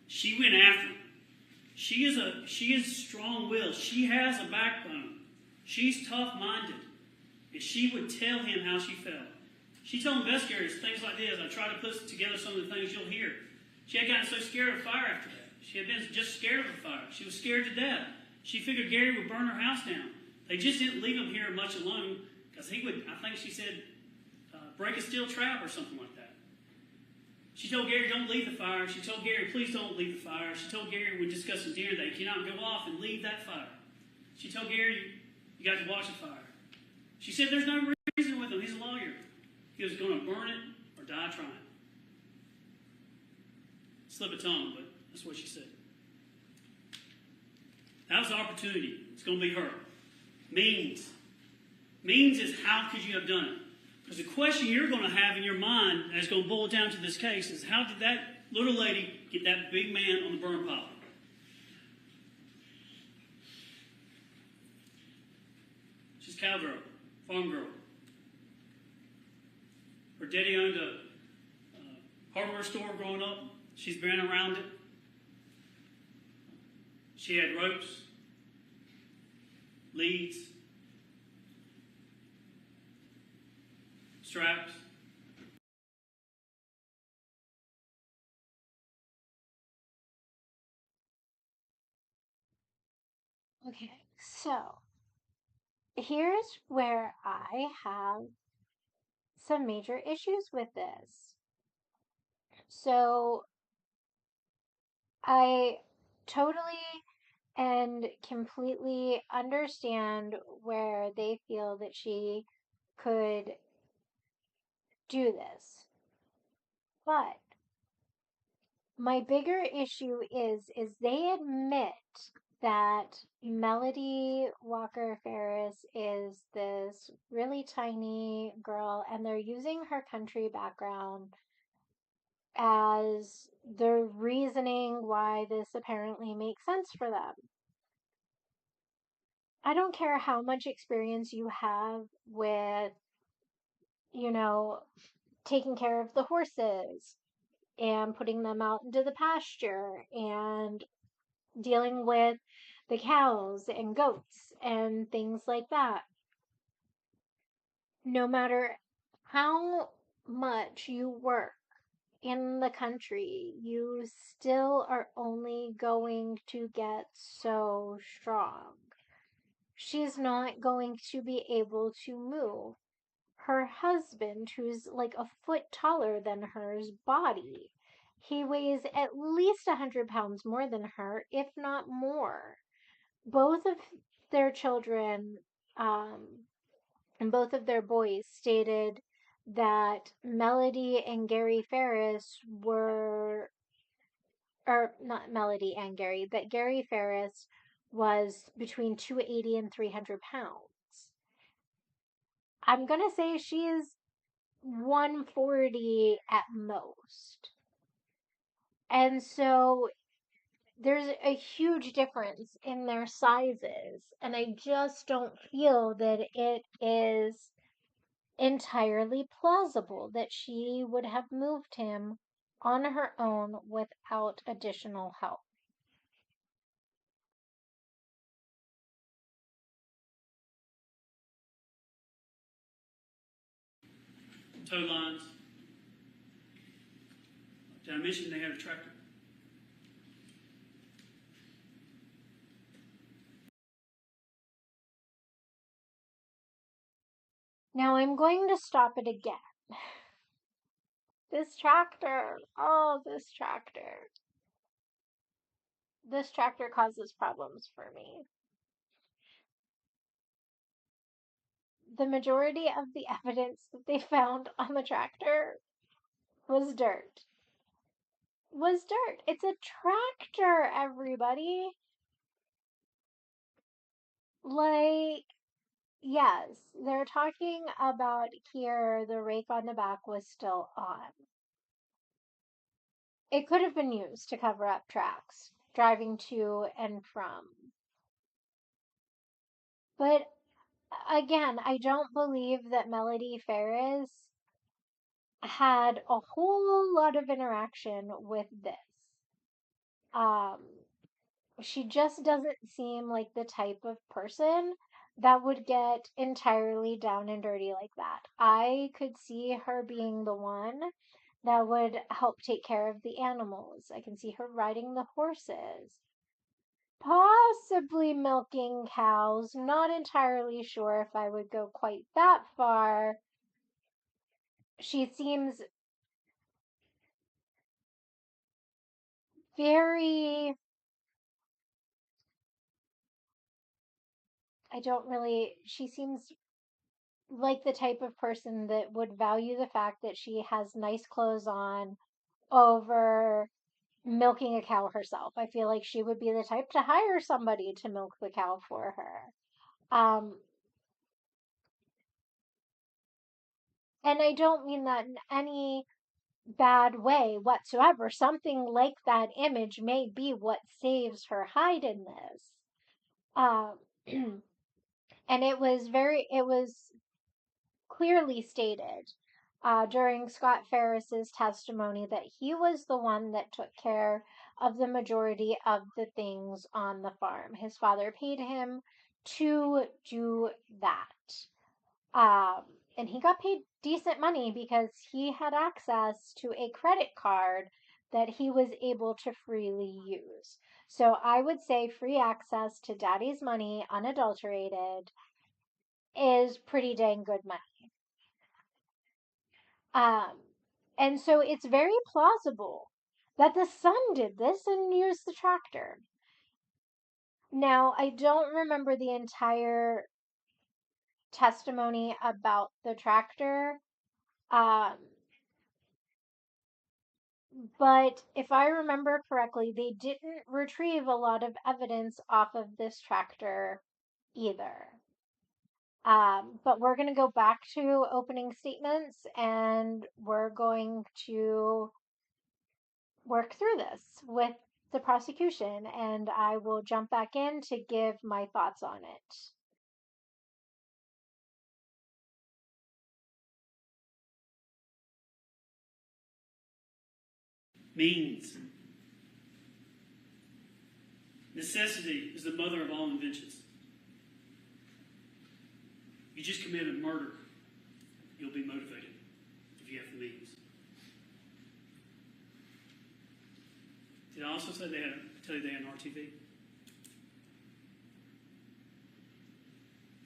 She went after him. She is strong-willed. She has a backbone. She's tough-minded. And she would tell him how she felt. She told investigators things like this. I try to put together some of the things you'll hear. She had gotten so scared of fire after that. She had been just scared of the fire. She was scared to death. She figured Gary would burn her house down. They just didn't leave him here much alone because he would, I think she said, break a steel trap or something like that. She told Gary, don't leave the fire. She told Gary, please don't leave the fire. She told Gary, when discussing dinner, that he cannot go off and leave that fire. She told Gary, you got to watch the fire. She said there's no reason with him. He's a lawyer. He was going to burn it or die trying. Slip of tongue, but that's what she said. That was the opportunity. It's going to be her. Means. Means is how could you have done it? Because the question you're going to have in your mind, and it's going to boil down to this case, is how did that little lady get that big man on the burn pile? She's a cowgirl, farm girl. Her daddy owned a hardware store growing up. She's been around it. She had ropes, leads, straps. Okay, so here's where I have some major issues with this. So I totally and completely understand where they feel that she could do this. But my bigger issue is they admit that Melody Walker Ferris is this really tiny girl, and they're using her country background as the reasoning why this apparently makes sense for them. I don't care how much experience you have with, you know, taking care of the horses and putting them out into the pasture and dealing with the cows and goats and things like that. No matter how much you work in the country, you still are only going to get so strong. She's not going to be able to move. Her husband, who's like a foot taller than her's body, he weighs at least 100 pounds more than her, if not more. Both of their children, and both of their boys stated that Melody and Gary Ferris were, or not Melody and Gary, that Gary Ferris was between 280 and 300 pounds. I'm going to say she is 140 at most. And so there's a huge difference in their sizes, and I just don't feel that it is entirely plausible that she would have moved him on her own without additional help. tow lines. Did I mention they had a tractor? Now I'm going to stop it again. This tractor. Oh, this tractor. This tractor causes problems for me. The majority of the evidence that they found on the tractor was dirt. Was dirt. It's a tractor, everybody. Like, yes, they're talking about here the rake on the back was still on. It could have been used to cover up tracks, driving to and from. But again, I don't believe that Melody Ferris had a whole lot of interaction with this. Um, she just doesn't seem like the type of person that would get entirely down and dirty like that. I could see her being the one that would help take care of the animals. I can see her riding the horses, possibly milking cows. Not entirely sure if I would go quite that far. She seems very, she seems like the type of person that would value the fact that she has nice clothes on over milking a cow herself. I feel like she would be the type to hire somebody to milk the cow for her. And I don't mean that in any bad way whatsoever. Something like that image may be what saves her hide in this. Um, and it was clearly stated during Scott Ferris's testimony that he was the one that took care of the majority of the things on the farm. His father paid him to do that. Um, and he got paid decent money because he had access to a credit card that he was able to freely use. So I would say free access to daddy's money, unadulterated, is pretty dang good money. Um, and so it's very plausible that the son did this and used the tractor. Now, I don't remember the entire testimony about the tractor. Um, but if I remember correctly, they didn't retrieve a lot of evidence off of this tractor either. But we're going to go back to opening statements and we're going to work through this with the prosecution, and I will jump back in to give my thoughts on it. Means. Necessity is the mother of all inventions. You just committed murder, you'll be motivated if you have the means. Did I also say tell you they had an RTV?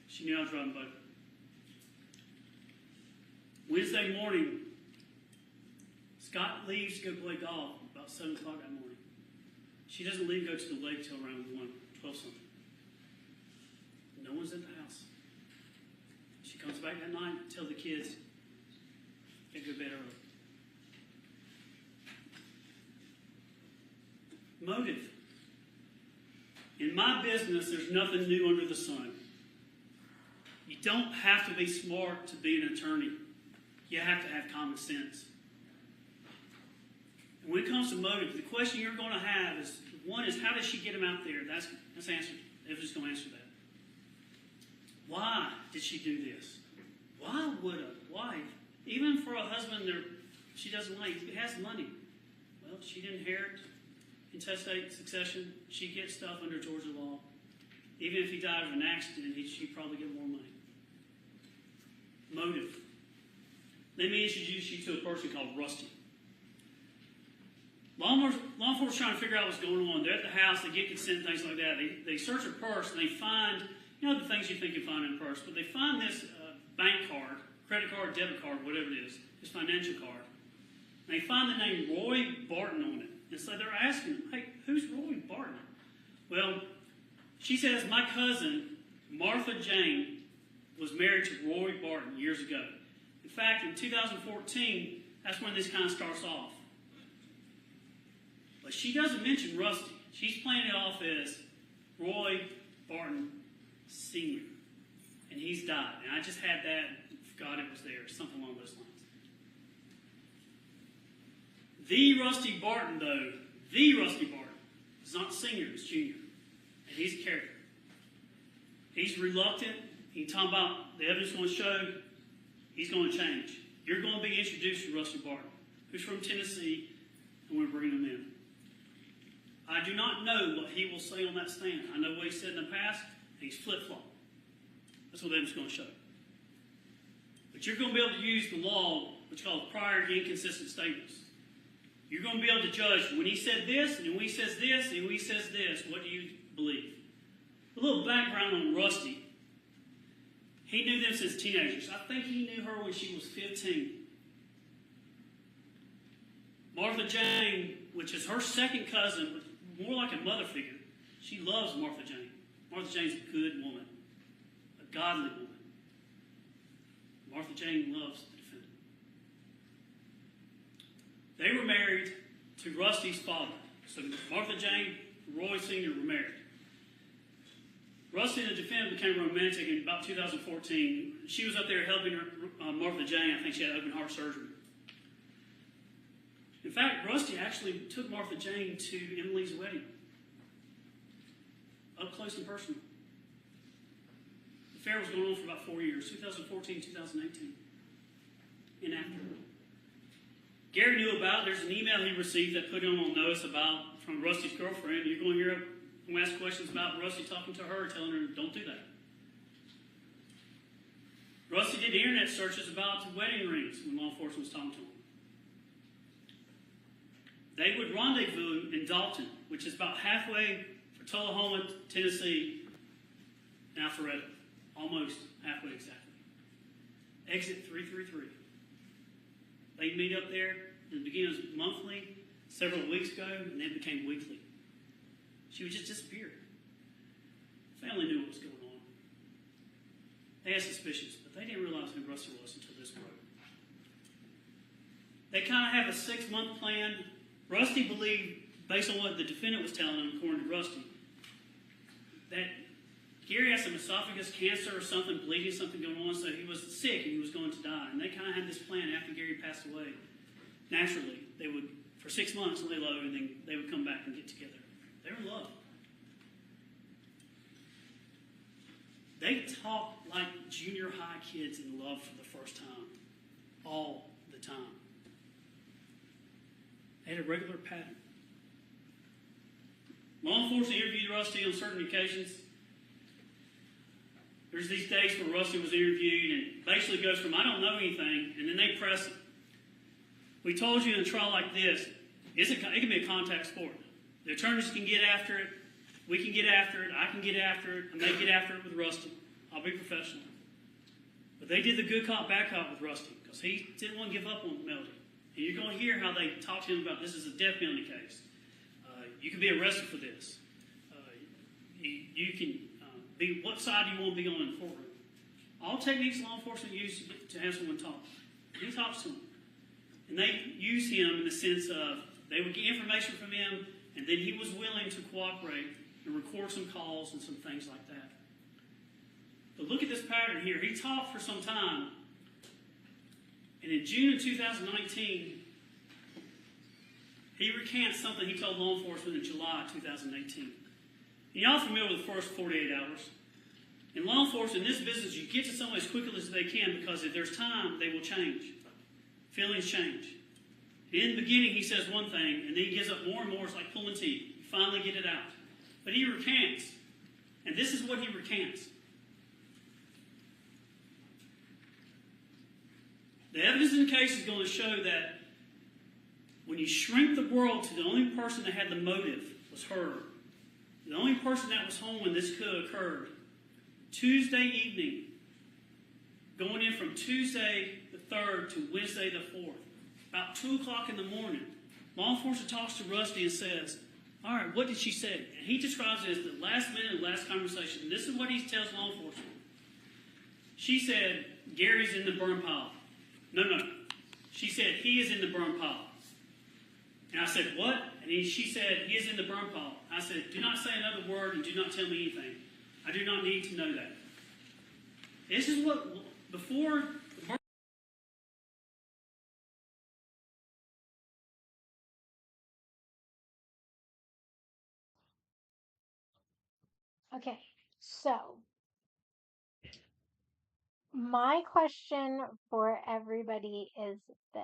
She knew I was driving a boat. Wednesday morning, Scott leaves to go play golf about 7 o'clock that morning. She doesn't leave, go to the lake till around 12 something. No one's at the house. She comes back that night and tells the kids they go to bed early. Motive. In my business, there's nothing new under the sun. You don't have to be smart to be an attorney. You have to have common sense. And when it comes to motive, the question you're going to have is, one is, how does she get him out there? That's answered. Evan's going to answer that. Why did she do this? Why would a wife, even for a husband she doesn't like, he has money? Well, she didn't inherit, intestate succession. She gets stuff under Georgia law. Even if he died of an accident, she'd probably get more money. Motive. let me introduce you to a person called Rusty. Law enforcement trying to figure out what's going on. They're at the house, they get consent, things like that. They search her purse, and they find, the things you think you find in a purse, but they find this bank card, credit card, debit card, whatever it is, this financial card. And they find the name Roy Barton on it. And so they're asking him, hey, who's Roy Barton? Well, she says, my cousin, Martha Jane, was married to Roy Barton years ago. In fact, in 2014, that's when this kind of starts off. But she doesn't mention Rusty. She's playing it off as Roy Barton Sr. And he's died. And I just had that, forgot it was there, something along those lines. The Rusty Barton, though, the Rusty Barton, is not Senior, it's Junior. And he's a character. He's reluctant. He's talking about the evidence going to show he's going to change. You're going to be introduced to Rusty Barton, who's from Tennessee, and we're bringing him in. I do not know what he will say on that stand. I know what he said in the past, and he's flip-flop. That's what the evidence is going to show. But you're going to be able to use the law, which is called prior inconsistent statements. You're going to be able to judge when he said this, and when he says this, and when he says this, what do you believe? A little background on Rusty. He knew them since teenagers. I think he knew her when she was 15. Martha Jane, which is her second cousin, more like a mother figure. She loves Martha Jane. Martha Jane's a good woman, a godly woman. Martha Jane loves the defendant. They were married to Rusty's father. So Martha Jane and Roy Sr. were married. Rusty and the defendant became romantic in about 2014. She was up there helping her, Martha Jane. I think she had open heart surgery. In fact, Rusty actually took Martha Jane to Emily's wedding. Up close and personal. The affair was going on for about 4 years, 2014, 2018. And after. Gary knew about it. There's an email he received that put him on notice about from Rusty's girlfriend. You're going to hear him ask questions about Rusty talking to her, telling her, don't do that. Rusty did internet searches about the wedding rings when law enforcement was talking to him. They would rendezvous in Dalton, which is about halfway from Tullahoma, Tennessee, and Alpharetta. Almost halfway exactly. Exit 333. They'd meet up there. In the beginning, it was monthly, several weeks ago, and then it became weekly. She would just disappear. Family knew what was going on. They had suspicions, but they didn't realize who Rusty was until this broke. They kind of have a 6-month plan. Rusty believed, based on what the defendant was telling him, according to Rusty, that Gary had some esophagus cancer or something, bleeding, something going on, so he was sick and he was going to die. And they kind of had this plan after Gary passed away. Naturally, they would, for 6 months, lay low, and then they would come back and get together. They were in love. They talked like junior high kids in love for the first time. All the time. They had a regular pattern. Law enforcement interviewed Rusty on certain occasions. There's these days where Rusty was interviewed and basically goes from, I don't know anything, and then they press him. We told you in a trial like this, it can be a contact sport. The attorneys can get after it, we can get after it, I can get after it, and they get after it with Rusty. I'll be professional. But they did the good cop, bad cop with Rusty, because he didn't want to give up on Melody. And you're going to hear how they talk to him about this is a death penalty case. You can be arrested for this. You can be, what side do you want to be on in the courtroom? All techniques law enforcement use to have someone talk. He talks to them. And they use him in the sense of they would get information from him, and then he was willing to cooperate and record some calls and some things like that. But look at this pattern here. He talked for some time, and in June of 2019, he recants something he told law enforcement in July 2018. And y'all familiar with the first 48 hours? In law enforcement, in this business, you get to someone as quickly as they can because if there's time, they will change. Feelings change. In the beginning, he says one thing, and then he gives up more and more. It's like pulling teeth. You finally get it out. But he recants. And this is what he recants. The evidence in the case is going to show that when you shrink the world to the only person that had the motive was her, the only person that was home when this could have occurred, Tuesday evening, going in from Tuesday the 3rd to Wednesday the 4th, about 2 o'clock in the morning, law enforcement talks to Rusty and says, all right, what did she say? And he describes it as the last minute of the last conversation. This is what he tells law enforcement. She said, Gary's in the burn pile. No. She said, he is in the burn pile. And I said, what? And she said, he is in the burn pile. I said, do not say another word and do not tell me anything. I do not need to know that. This is what, before the burn. Okay, so my question for everybody is this.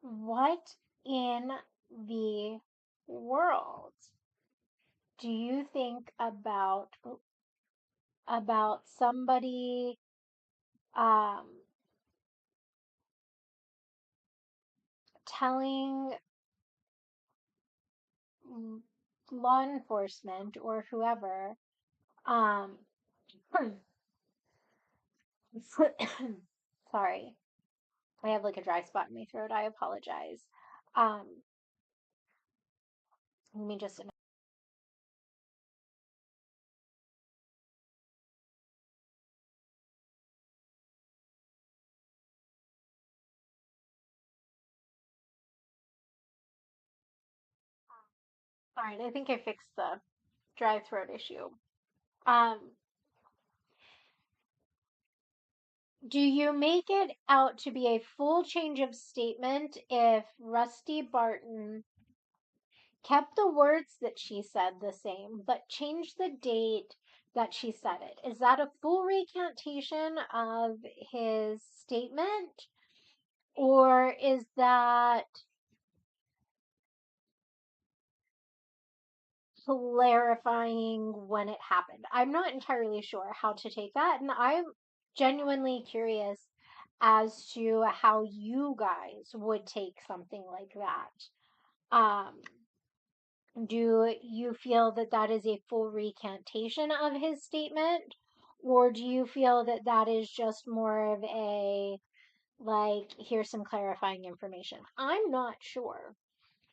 What in the world do you think about somebody um, telling law enforcement or whoever, um, sorry, I have like a dry spot in my throat. I apologize. Um, Let me just. All right, I think I fixed the dry throat issue. Um, do you make it out to be a full change of statement if Rusty Barton kept the words that she said the same, but changed the date that she said it? Is that a full recantation of his statement? Or is that clarifying when it happened? I'm not entirely sure how to take that, and I'm genuinely curious as to how you guys would take something like that. Do you feel that that is a full recantation of his statement? Or do you feel that that is just more of a, like, here's some clarifying information? I'm not sure.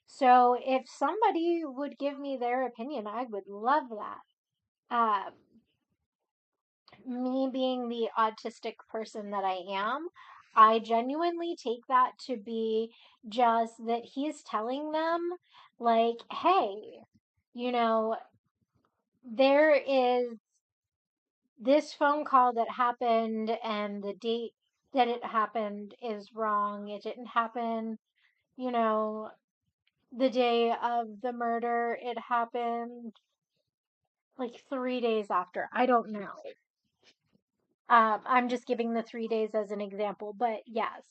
So if somebody would give me their opinion, I would love that. Me being the autistic person that I am, I genuinely take that to be just that he's telling them, like, hey, you know, there is this phone call that happened, and the date that it happened is wrong. It didn't happen, you know, the day of the murder. It happened like 3 days after. I don't know. I'm just giving the 3 days as an example, but yes.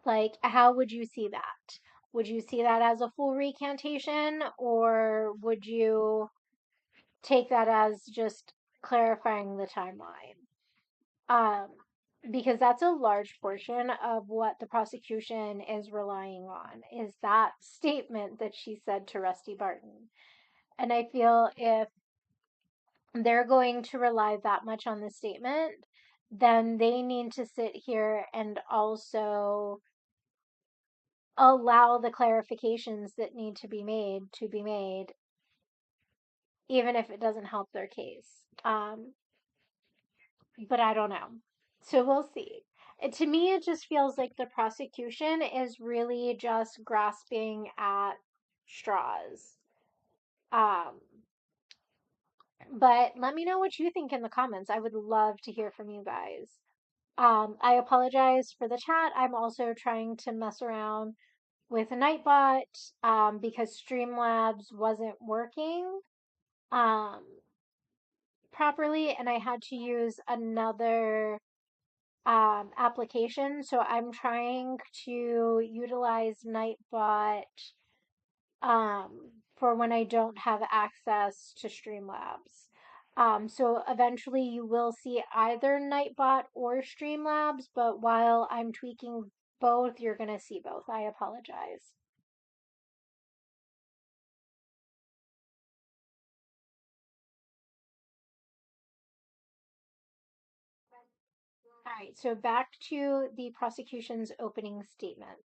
Like, how would you see that? Would you see that as a full recantation, or would you take that as just clarifying the timeline? Um, because that's a large portion of what the prosecution is relying on, is that statement that she said to Rusty Barton. And I feel if they're going to rely that much on the statement, then they need to sit here and also allow the clarifications that need to be made, even if it doesn't help their case. But I don't know. So we'll see. To me, it just feels like the prosecution is really just grasping at straws. Um, but let me know what you think in the comments. I would love to hear from you guys. I apologize for the chat. I'm also trying to mess around with Nightbot because Streamlabs wasn't working um, properly, and I had to use another application. So I'm trying to utilize Nightbot um, for when I don't have access to Streamlabs. So eventually you will see either Nightbot or Streamlabs, but while I'm tweaking both, you're going to see both. I apologize. All right, so back to the prosecution's opening statements.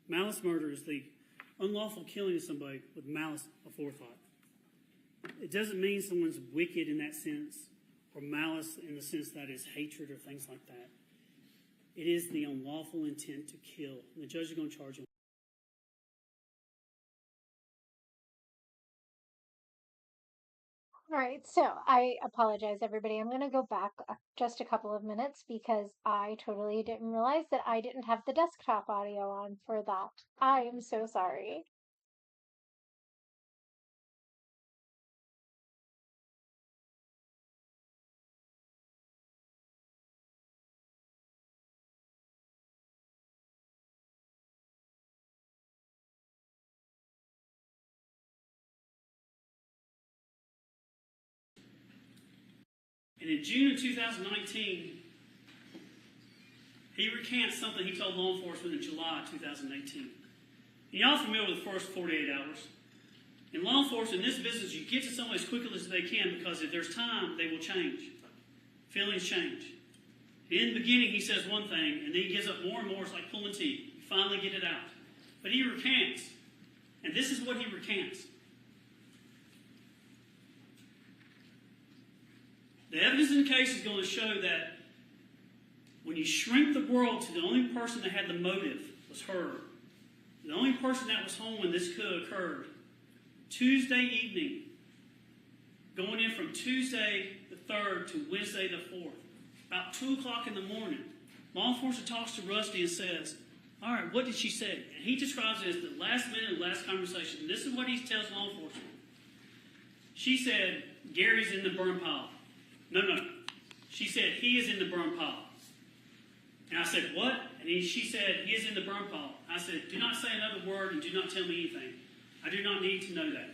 Malice murder is the unlawful killing of somebody with malice aforethought. It doesn't mean someone's wicked in that sense, or malice in the sense that is hatred or things like that. It is the unlawful intent to kill. And the judge is going to charge him. All right, so I apologize, everybody. I'm going to go back just a couple of minutes because I totally didn't realize that I didn't have the desktop audio on for that. I am so sorry. And in June of 2019, he recants something he told law enforcement in July 2018. And y'all familiar with the first 48 hours? In law enforcement, in this business, you get to someone as quickly as they can because if there's time, they will change. Feelings change. In the beginning, he says one thing, and then he gives up more and more. It's like pulling teeth. You finally get it out. But he recants. And this is what he recants. The evidence in the case is going to show that when you shrink the world to the only person that had the motive was her, The only person that was home when this could have occurred, Tuesday evening, going in from Tuesday the 3rd to Wednesday the 4th, about 2 o'clock in the morning, law enforcement talks to Rusty and says, all right, what did she say? And he describes it as the last minute, last conversation. And this is what he tells law enforcement. She said, Gary's in the burn pile. No. She said, he is in the burn pile. And I said, what? And she said, he is in the burn pile. I said, do not say another word and do not tell me anything. I do not need to know that.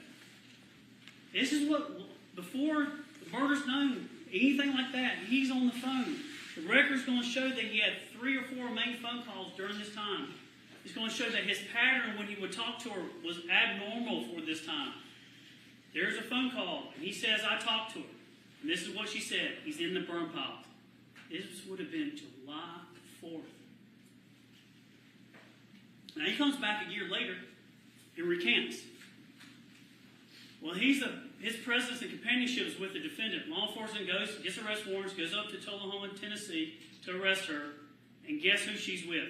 This is what, before the murder's known, anything like that, he's on the phone. The record's going to show that he had 3 or 4 main phone calls during this time. It's going to show that his pattern when he would talk to her was abnormal for this time. There's a phone call, and he says, I talked to her. And this is what she said. He's in the burn pile. This would have been July 4th. Now he comes back a year later and recants. Well, his presence and companionship is with the defendant. Law enforcement gets arrest warrants, goes up to Tullahoma, Tennessee to arrest her, and guess who she's with?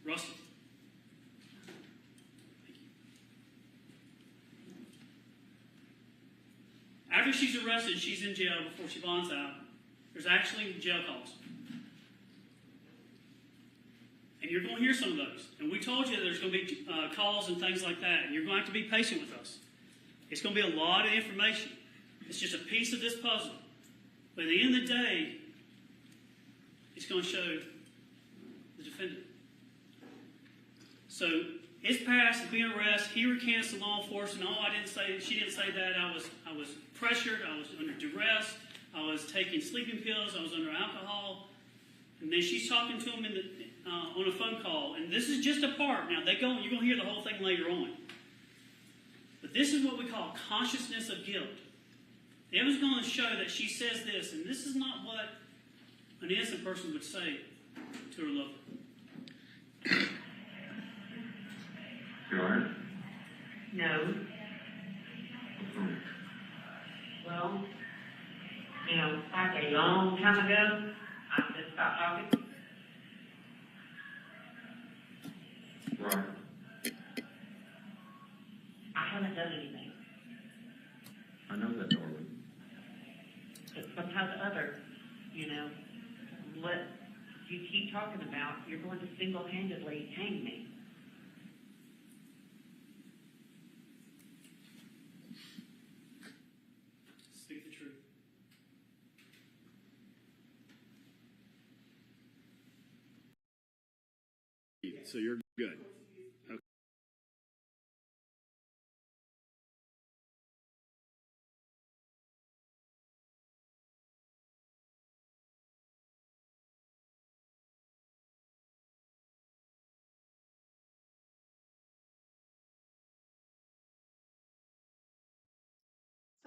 Rusty. After she's arrested, she's in jail before she bonds out. There's actually jail calls. And you're going to hear some of those. And we told you that there's going to be calls and things like that. And you're going to have to be patient with us. It's going to be a lot of information. It's just a piece of this puzzle. But at the end of the day, it's going to show the defendant. So it's past, it's being arrested. He recants to law enforcement. No, she didn't say that. I was pressured. I was under duress. I was taking sleeping pills. I was under alcohol. And then she's talking to him on a phone call. And this is just a part. Now, you're going to hear the whole thing later on. But this is what we call consciousness of guilt. The evidence is going to show that she says this, and this is not what an innocent person would say to her lover. Sure. No. Well, like a long time ago, I just stopped talking. Right. I haven't done anything. I know that, Norman. But sometimes what you keep talking about, you're going to single-handedly hang me. Speak the truth. So you're good. Okay.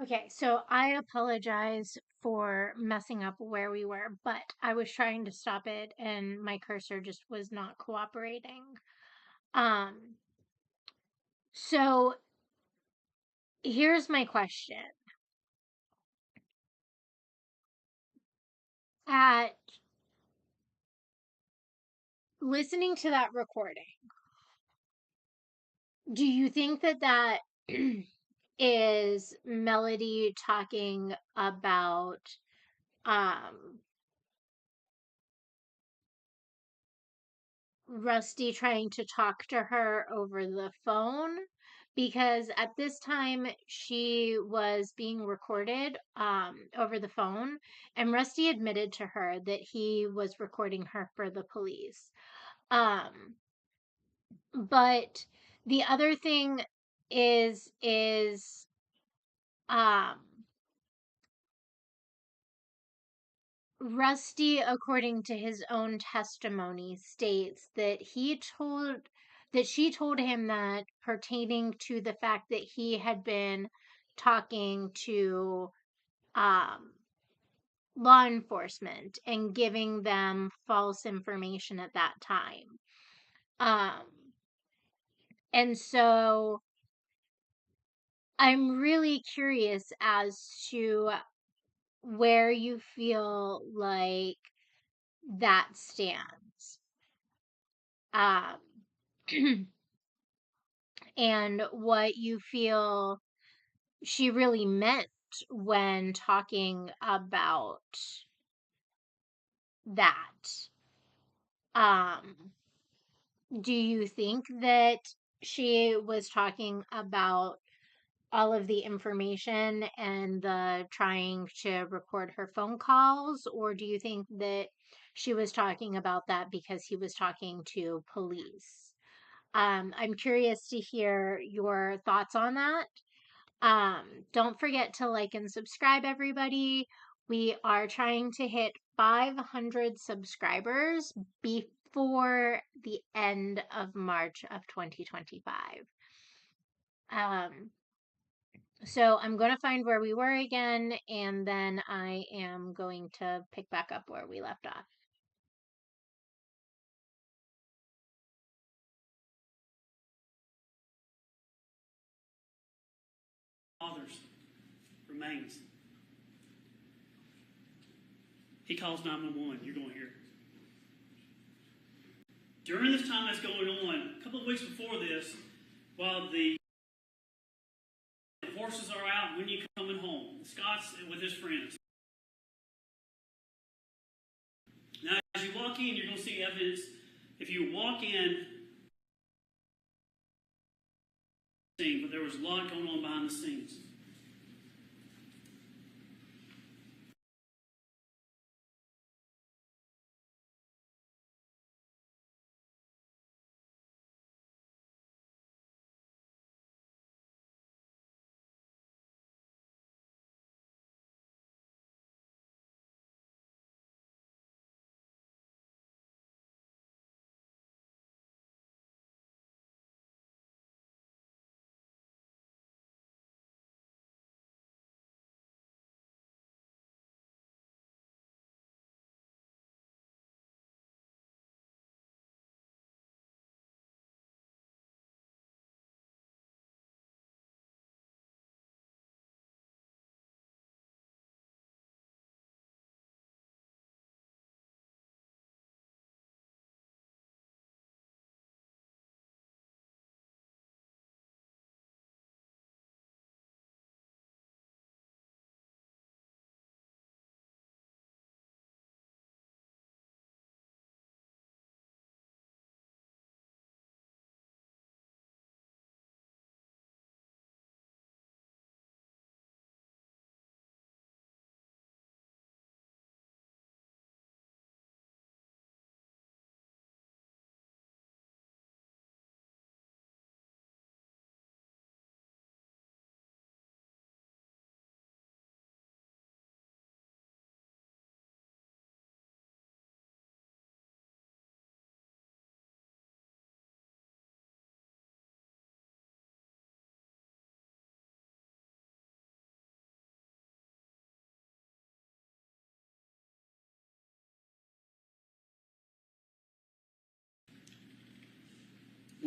Okay, so I apologize for messing up where we were, but I was trying to stop it and my cursor just was not cooperating. So here's my question. At listening to that recording, do you think that is Melody talking about Rusty trying to talk to her over the phone? Because at this time she was being recorded over the phone, and Rusty admitted to her that he was recording her for the police. But the other thing is Rusty, according to his own testimony, states that she told him that pertaining to the fact that he had been talking to law enforcement and giving them false information at that time. And so I'm really curious as to where you feel like that stands. and what you feel she really meant when talking about that. Um, do you think that she was talking about all of the information and the trying to record her phone calls, or do you think that she was talking about that because he was talking to police? I'm curious to hear your thoughts on that. Don't forget to like and subscribe, everybody. We are trying to hit 500 subscribers before the end of March of 2025. Um, so I'm going to find where we were again, and then I am going to pick back up where we left off. Father's remains. He calls 911. You're going to hear it. During this time that's going on, a couple of weeks before this, while the horses are out, when you coming home, Scott's with his friends. Now, as you walk in, you're going to see evidence. If you walk in, but there was a lot going on behind the scenes.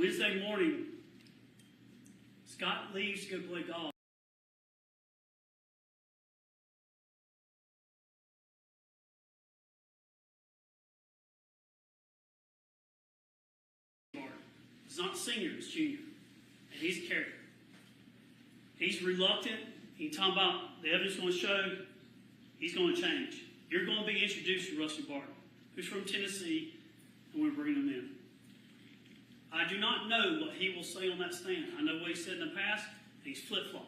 Wednesday morning, Scott leaves to go play golf. It's not senior, it's junior. And he's a character. He's reluctant. He's talking about the evidence going to show he's going to change. You're going to be introduced to Rusty Barton, who's from Tennessee, and we're bringing him in. I do not know what he will say on that stand. I know what he said in the past, and he's flip-flop.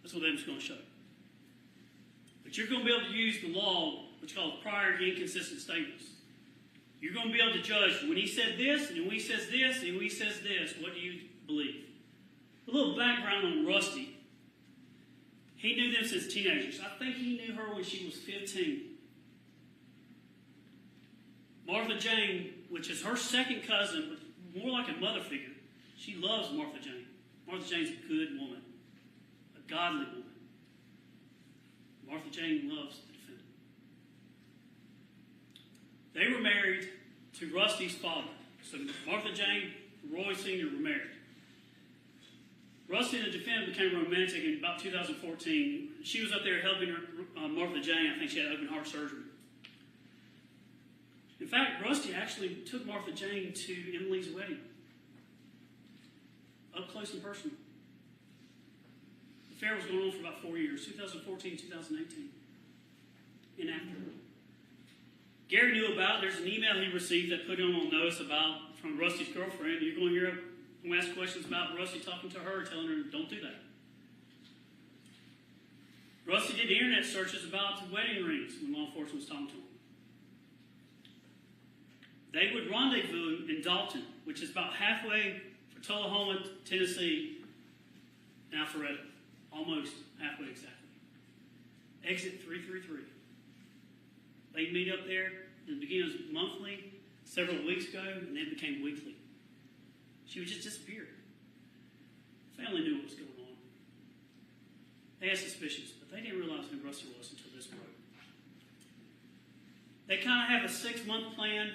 That's what the evidence is going to show. But you're going to be able to use the law, which is called prior inconsistent statements. You're going to be able to judge when he said this, and when he says this, and when he says this, what do you believe? A little background on Rusty. He knew them since teenagers. I think he knew her when she was 15. Martha Jane, which is her second cousin, but more like a mother figure. She loves Martha Jane. Martha Jane's a good woman, a godly woman. Martha Jane loves the defendant. They were married to Rusty's father. So Martha Jane and Roy Sr. were married. Rusty and the defendant became romantic in about 2014. She was up there helping her, Martha Jane. I think she had open heart surgery. In fact, Rusty actually took Martha Jane to Emily's wedding. up close and personal. The affair was going on for about 4 years, 2014, 2018, and after. Gary knew about it. There's an email he received that put him on notice from Rusty's girlfriend. You're going to hear him ask questions about Rusty talking to her, telling her, don't do that. Rusty did internet searches about wedding rings when law enforcement was talking to him. They would rendezvous in Dalton, which is about halfway from Tullahoma, Tennessee, and Alpharetta. Almost halfway exactly. Exit 333. They'd meet up there. In the beginning, it was monthly, several weeks ago, and then it became weekly. She would just disappear. Family knew what was going on. They had suspicions, but they didn't realize who Rusty was until this broke. They kind of have a 6-month plan.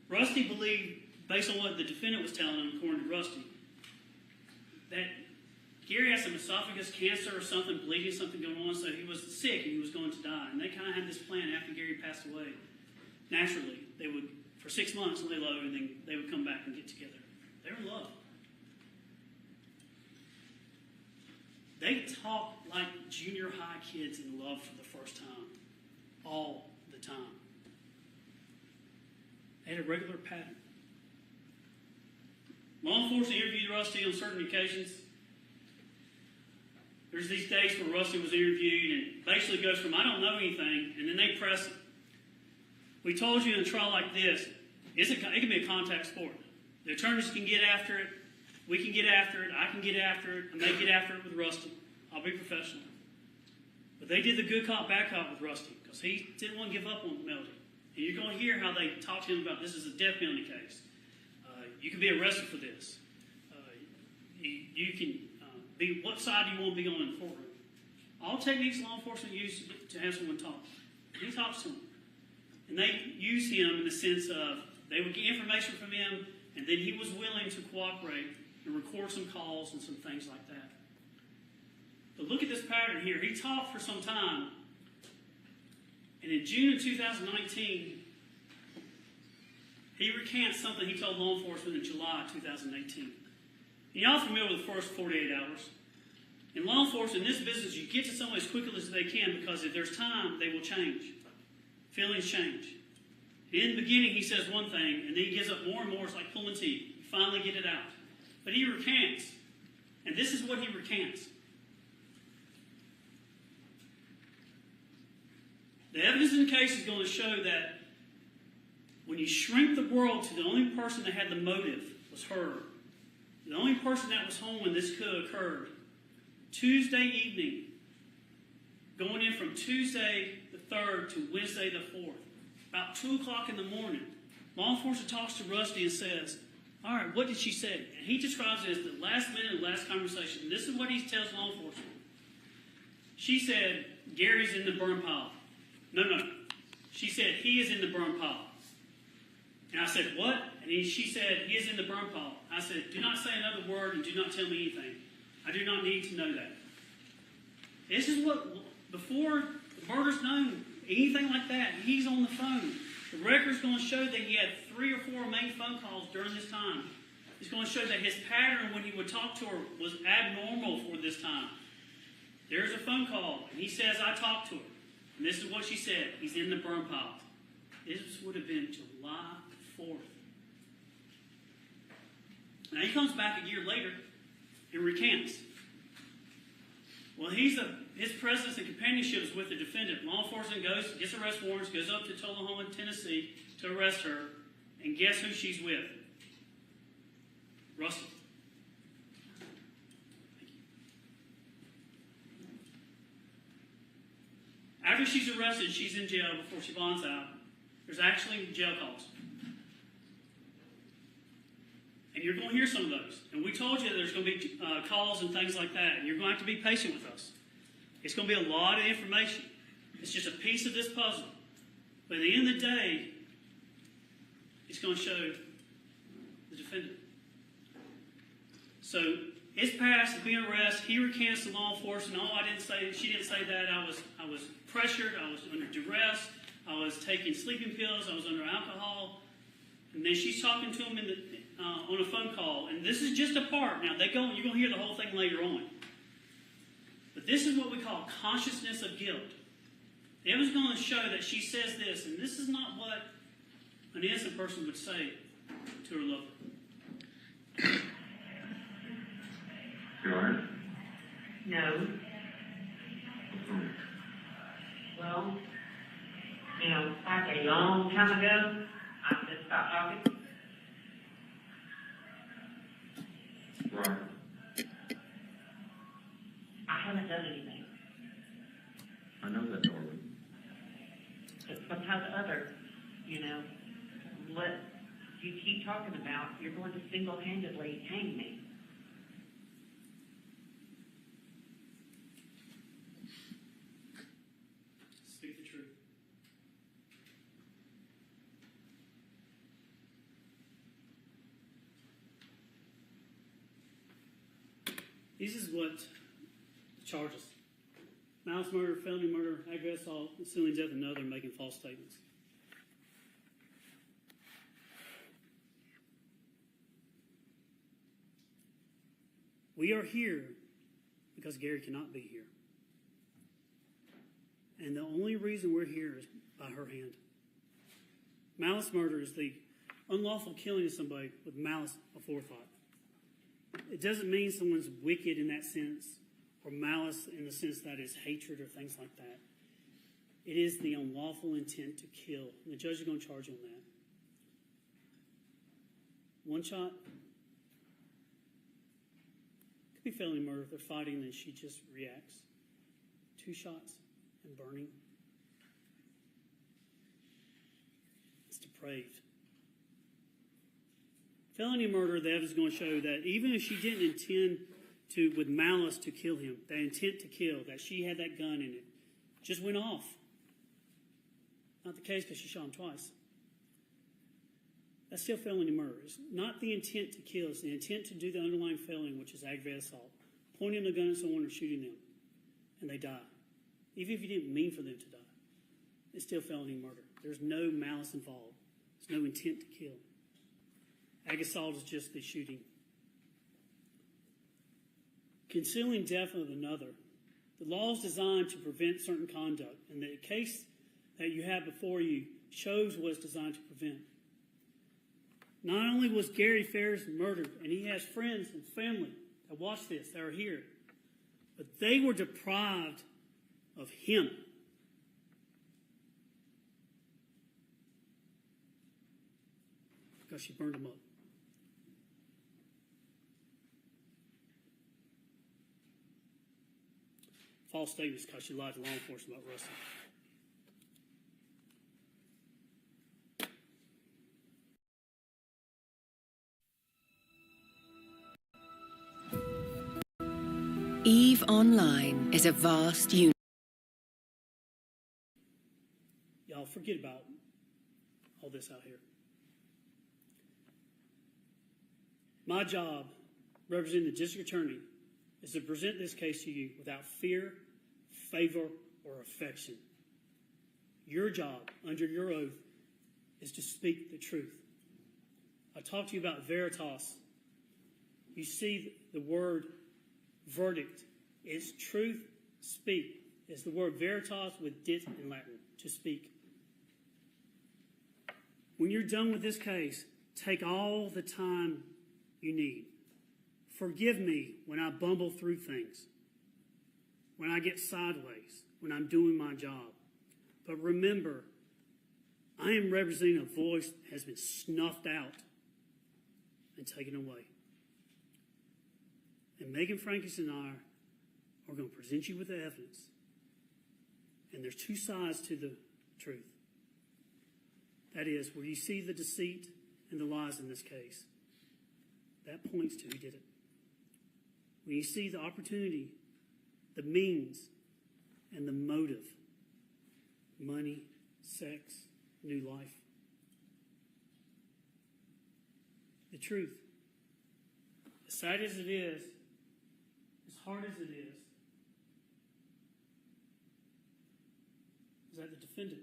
Rusty believed, based on what the defendant was telling him, according to Rusty, that Gary had some esophagus cancer or something, bleeding, something going on, so he was sick and he was going to die. And they kind of had this plan after Gary passed away. Naturally, they would, for 6 months, lay low, and then they would come back and get together. They were in love. They talked like junior high kids in love for the first time. All the time. They had a regular pattern. Law enforcement interviewed Rusty on certain occasions. There's these days where Rusty was interviewed and basically goes from, I don't know anything, and then they press it. We told you in a trial like this, it can be a contact sport. The attorneys can get after it. We can get after it. I can get after it. And they get after it with Rusty. I'll be professional. But they did the good cop, bad cop with Rusty because he didn't want to give up on Melody. And you're going to hear how they talk to him about this is a death penalty case. You can be arrested for this. You can be, what side do you want to be on in the courtroom? All techniques law enforcement use to have someone talk. He talks to them. And they use him in the sense of they would get information from him, and then he was willing to cooperate and record some calls and some things like that. But look at this pattern here. He talked for some time, and in June of 2019, he recants something he told law enforcement in July of 2018. And y'all familiar with the first 48 hours? In law enforcement, in this business, you get to someone as quickly as they can because if there's time, they will change. Feelings change. In the beginning, he says one thing, and then he gives up more and more. It's like pulling teeth. You finally get it out. But he recants. And this is what he recants. The evidence in the case is going to show that when you shrink the world to the only person that had the motive was her, the only person that was home when this could have occurred, Tuesday evening, going in from Tuesday the 3rd to Wednesday the 4th, about 2 o'clock in the morning, law enforcement talks to Rusty and says, all right, what did she say? And he describes it as the last minute and last conversation. This is what he tells law enforcement. She said, Gary's in the burn pile. No. She said, he is in the burn pile. And I said, what? And she said, he is in the burn pile. I said, do not say another word and do not tell me anything. I do not need to know that. This is what, before the murder's known, anything like that, he's on the phone. The record's going to show that he had 3 or 4 main phone calls during this time. It's going to show that his pattern when he would talk to her was abnormal for this time. There's a phone call, and he says, I talked to her. And this is what she said. He's in the burn pile. This would have been July 4th. Now he comes back a year later and recants. Well, his presence and companionship is with the defendant. Law enforcement goes, gets arrest warrants, goes up to Tullahoma, Tennessee to arrest her, and guess who she's with? Rusty. After she's arrested, she's in jail before she bonds out. There's actually jail calls. And you're going to hear some of those. And we told you that there's going to be calls and things like that. And you're going to have to be patient with us. It's going to be a lot of information. It's just a piece of this puzzle. But at the end of the day, it's going to show the defendant. So it's past, it's being arrested. He recants to law enforcement. No, she didn't say that. I was pressured. I was under duress. I was taking sleeping pills. I was under alcohol. And then she's talking to him on a phone call, and this is just a part. Now, you're going to hear the whole thing later on. But this is what we call consciousness of guilt. Evan's going to show that she says this, and this is not what an innocent person would say to her lover. You all right? No. Well, like a long time ago, I just stopped talking. Right. I haven't done anything. I know that, Norman. It's because what you keep talking about, you're going to single-handedly hang me. Speak the truth. This is what the charges: malice murder, felony murder, aggravated assault, concealing death of another, and making false statements. We are here because Gary cannot be here. And the only reason we're here is by her hand. Malice murder is the unlawful killing of somebody with malice aforethought. It doesn't mean someone's wicked in that sense, or malice in the sense that is hatred or things like that. It is the unlawful intent to kill. And the judge is going to charge you on that. One shot. Could be felony murder if they're fighting and she just reacts. 2 shots and burning. It's depraved. Felony murder, the evidence is going to show that even if she didn't intend to, with malice, to kill him, that intent to kill, that she had that gun in it, just went off. Not the case because she shot him twice. That's still felony murder. It's not the intent to kill, it's the intent to do the underlying felony, which is aggravated assault. Pointing the gun at someone or shooting them, and they die. Even if you didn't mean for them to die, it's still felony murder. There's no malice involved. There's no intent to kill. Aggravated assault is just the shooting. Concealing death of another. The law is designed to prevent certain conduct, and the case that you have before you shows what it's designed to prevent. Not only was Gary Ferris murdered, and he has friends and family that watch this, that are here, but they were deprived of him. Because she burned him up. False statements because she lied to law enforcement about Russell. EVE Online is a vast universe. Y'all forget about all this out here. My job, representing the district attorney, is to present this case to you without fear, favor, or affection. Your job, under your oath, is to speak the truth. I talked to you about veritas. You see the word verdict. It's truth, speak. It's the word veritas with dit in Latin, to speak. When you're done with this case, take all the time you need. Forgive me when I bumble through things, when I get sideways, when I'm doing my job. But remember, I am representing a voice that has been snuffed out and taken away. And Megan Frankis and I are going to present you with the evidence. And there's 2 sides to the truth. That is, where you see the deceit and the lies in this case, that points to who did it. When you see the opportunity, the means, and the motive, money, sex, new life, the truth, as sad as it is, as hard as it is that the defendant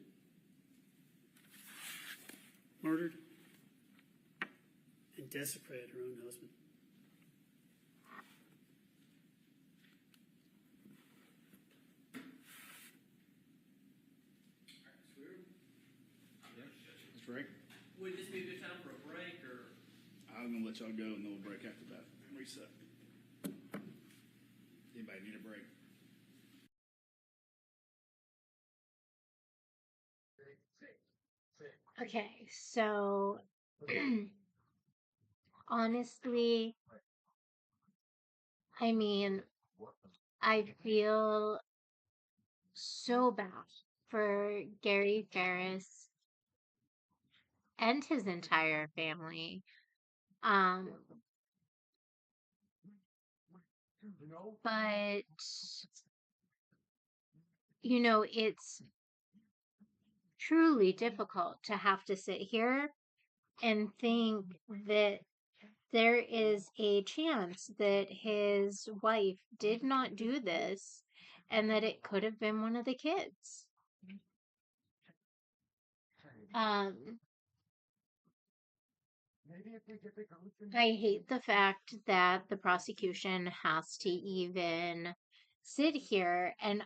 murdered and desecrated her own husband. That's right. Would this be a good time for a break, or? I'm gonna let y'all go, and then we'll break after that. Reset. Anybody need a break? Okay, so honestly, I mean, I feel so bad for Gary Ferris and his entire family. Um, but it's truly difficult to have to sit here and think that there is a chance that his wife did not do this and that it could have been one of the kids. Um, I hate the fact that the prosecution has to even sit here and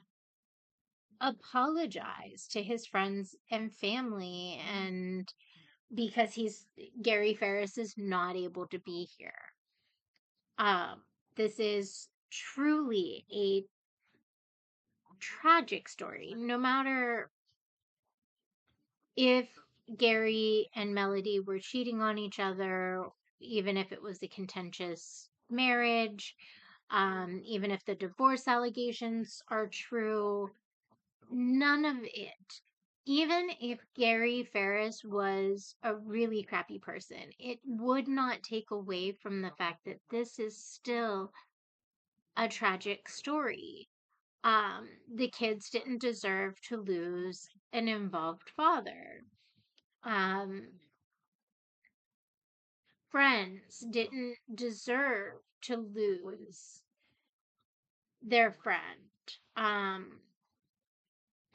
apologize to his friends and family, and because Gary Ferris is not able to be here. This is truly a tragic story. No matter if Gary and Melody were cheating on each other, even if it was a contentious marriage, even if the divorce allegations are true, none of it, even if Gary Ferris was a really crappy person, it would not take away from the fact that this is still a tragic story. The kids didn't deserve to lose an involved father. Um, Friends didn't deserve to lose their friend.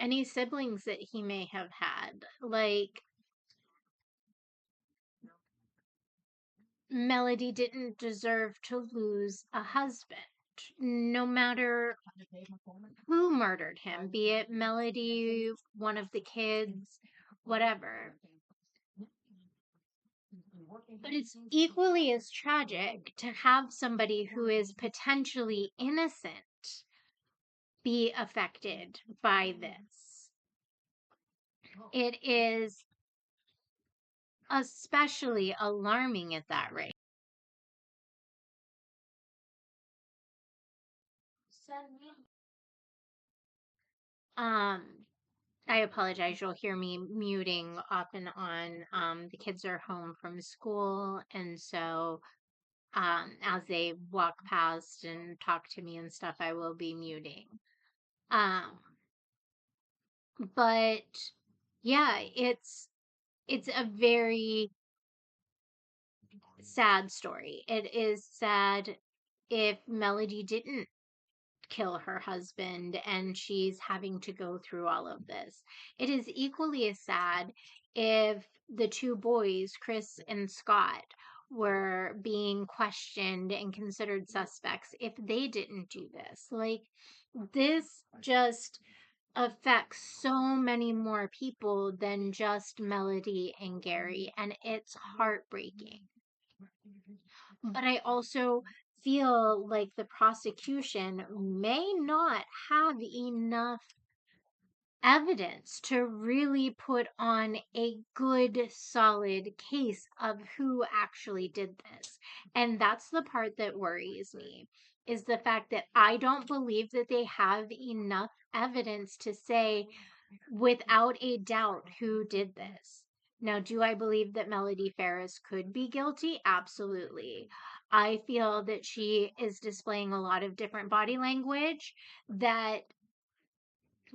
Any siblings that he may have had. Like, Melody didn't deserve to lose a husband. No matter who murdered him, be it Melody, one of the kids, whatever. But it's equally as tragic to have somebody who is potentially innocent be affected by this. It is especially alarming at that rate. Um, I apologize. You'll hear me muting off and on. The kids are home from school, and so as they walk past and talk to me and stuff, I will be muting. Um, but yeah, it's a very sad story. It is sad if Melody didn't kill her husband and she's having to go through all of this. It is equally as sad if the two boys, Chris and Scott, were being questioned and considered suspects if they didn't do this. Like, this just affects so many more people than just Melody and Gary, and it's heartbreaking. But I also feel like the prosecution may not have enough evidence to really put on a good, solid case of who actually did this. And that's the part that worries me, is the fact that I don't believe that they have enough evidence to say without a doubt who did this. Now, do I believe that Melody Ferris could be guilty? Absolutely. I feel that she is displaying a lot of different body language that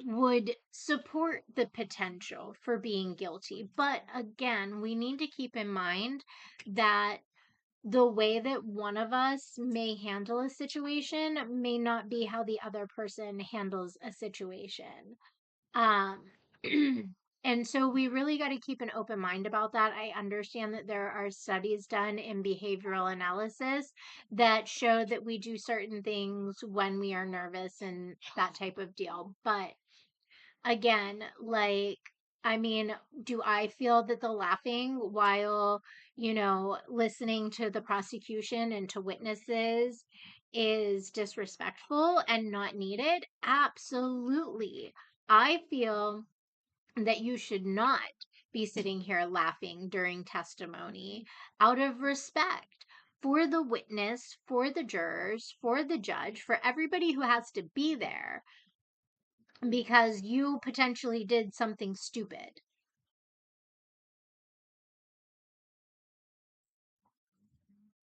would support the potential for being guilty. But again, we need to keep in mind that the way that one of us may handle a situation may not be how the other person handles a situation. Um, And so we really got to keep an open mind about that. I understand that there are studies done in behavioral analysis that show that we do certain things when we are nervous and that type of deal. But again, like, I mean, do I feel that the laughing while, listening to the prosecution and to witnesses is disrespectful and not needed? Absolutely. I feel that you should not be sitting here laughing during testimony out of respect for the witness, for the jurors, for the judge, for everybody who has to be there because you potentially did something stupid.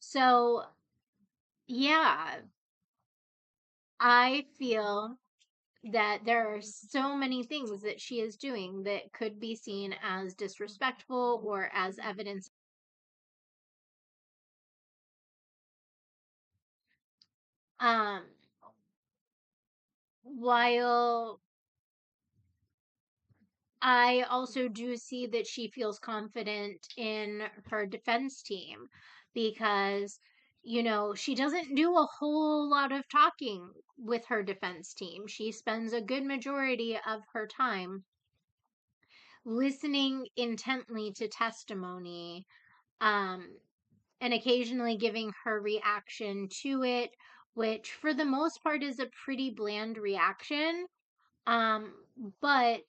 So, yeah, I feel that there are so many things that she is doing that could be seen as disrespectful or as evidence. Um, while I also do see that she feels confident in her defense team because, she doesn't do a whole lot of talking with her defense team. She spends a good majority of her time listening intently to testimony, um, and occasionally giving her reaction to it, which for the most part is a pretty bland reaction. Um, but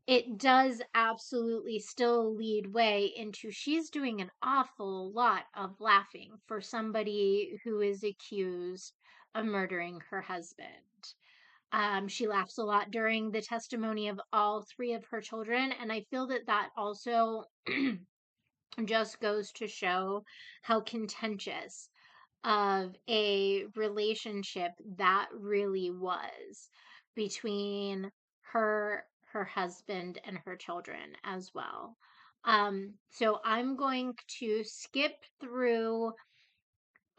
it does absolutely still lead way into she's doing an awful lot of laughing for somebody who is accused of murdering her husband. She laughs a lot during the testimony of all three of her children, and I feel that that also just goes to show how contentious of a relationship that really was between her husband and her children as well. So I'm going to skip through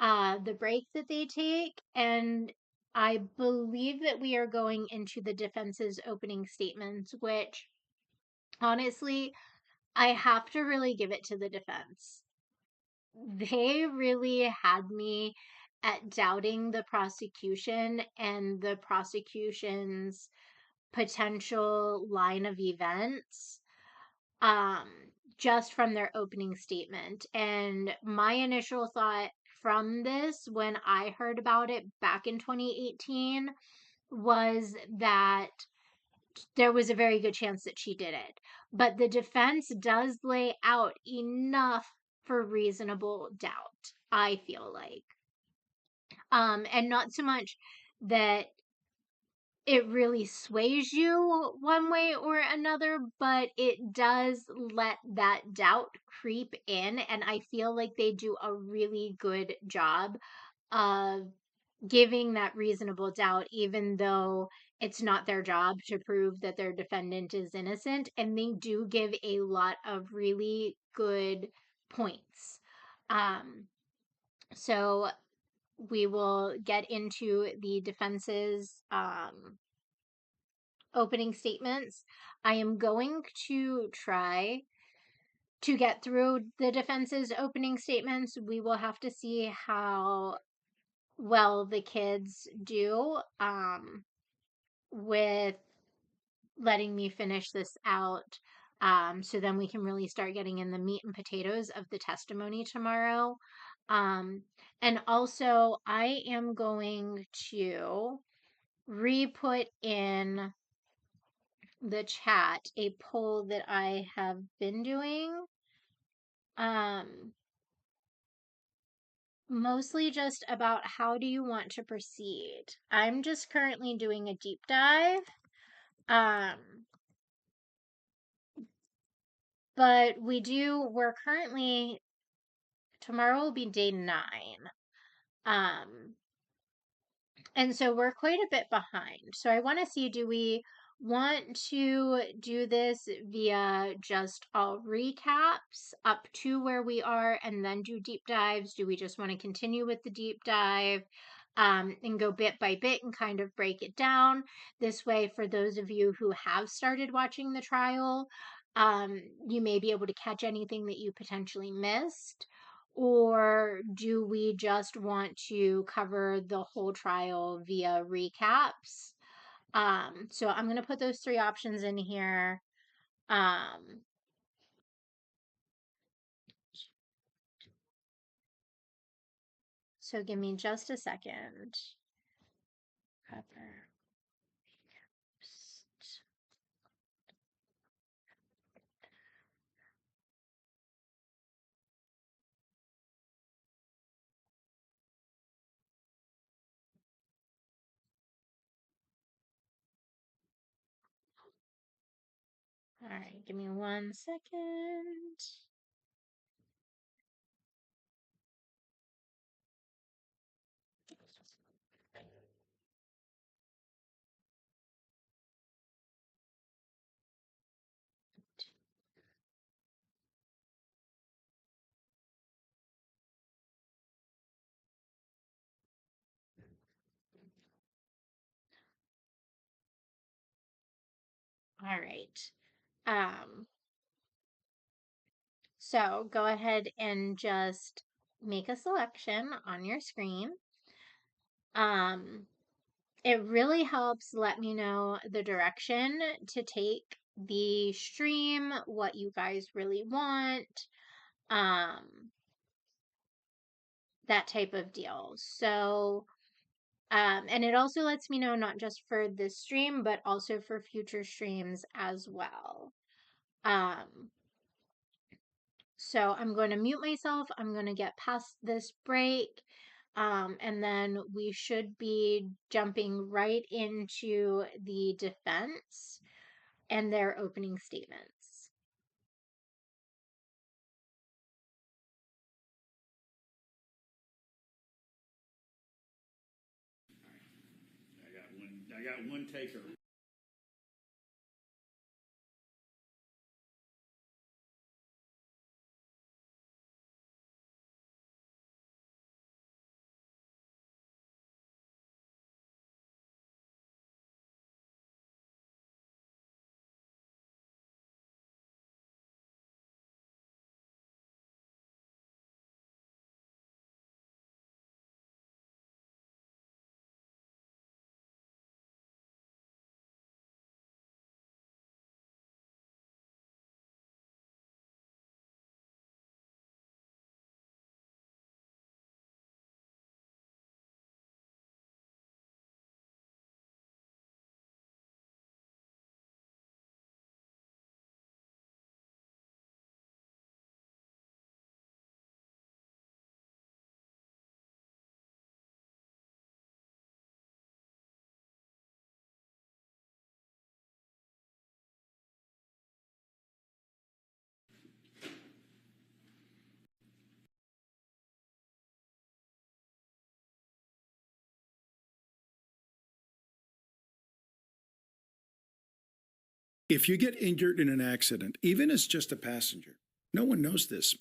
the break that they take, and I believe that we are going into the defense's opening statements, which honestly I have to really give it to the defense. They really had me at doubting the prosecution and the prosecution's potential line of events, um just from their opening statement. And my initial thought from this when I heard about it back in 2018 was that there was a very good chance that she did it. But the defense does lay out enough for reasonable doubt, I feel like. And not so much that it really sways you one way or another, but it does let that doubt creep in. And I feel like they do a really good job of giving that reasonable doubt, even though it's not their job to prove that their defendant is innocent. And they do give a lot of really good points. Um, so we will get into the defense's opening statements. I am going to try to get through the defense's opening statements. We will have to see how well the kids do with letting me finish this out. So then we can really start getting in the meat and potatoes of the testimony tomorrow. And also, I am going to re-put in the chat a poll that I have been doing. Mostly just about how do you want to proceed. I'm just currently doing a deep dive. But we're currently, tomorrow will be day 9. And so we're quite a bit behind. So I want to see, do we want to do this via just all recaps up to where we are and then do deep dives? Do we just want to continue with the deep dive? and go bit by bit and kind of break it down. This way, for those of you who have started watching the trial, you may be able to catch anything that you potentially missed. Or do we just want to cover the whole trial via recaps? So I'm going to put those 3 options in here. So give me just a second. Cover. All right, give me 1 second. All right. So go ahead and just make a selection on your screen. It really helps let me know the direction to take the stream, what you guys really want, that type of deal. So, and it also lets me know not just for this stream, but also for future streams as well. So I'm going to mute myself. I'm going to get past this break. And then we should be jumping right into the defense and their opening statements. I got one taker. If you get injured in an accident, even as just a passenger, no one knows this,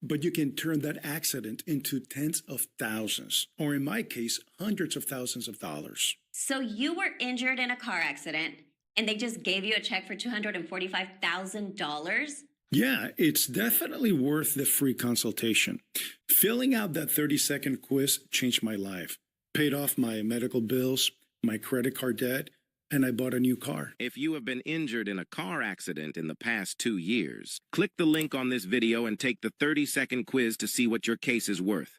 but you can turn that accident into tens of thousands, or in my case, hundreds of thousands of dollars. So you were injured in a car accident and they just gave you a check for $245,000? Yeah, it's definitely worth the free consultation. Filling out that 30-second quiz changed my life. Paid off my medical bills, my credit card debt, and I bought a new car. If you have been injured in a car accident in the past 2 years, click the link on this video and take the 30-second quiz to see what your case is worth.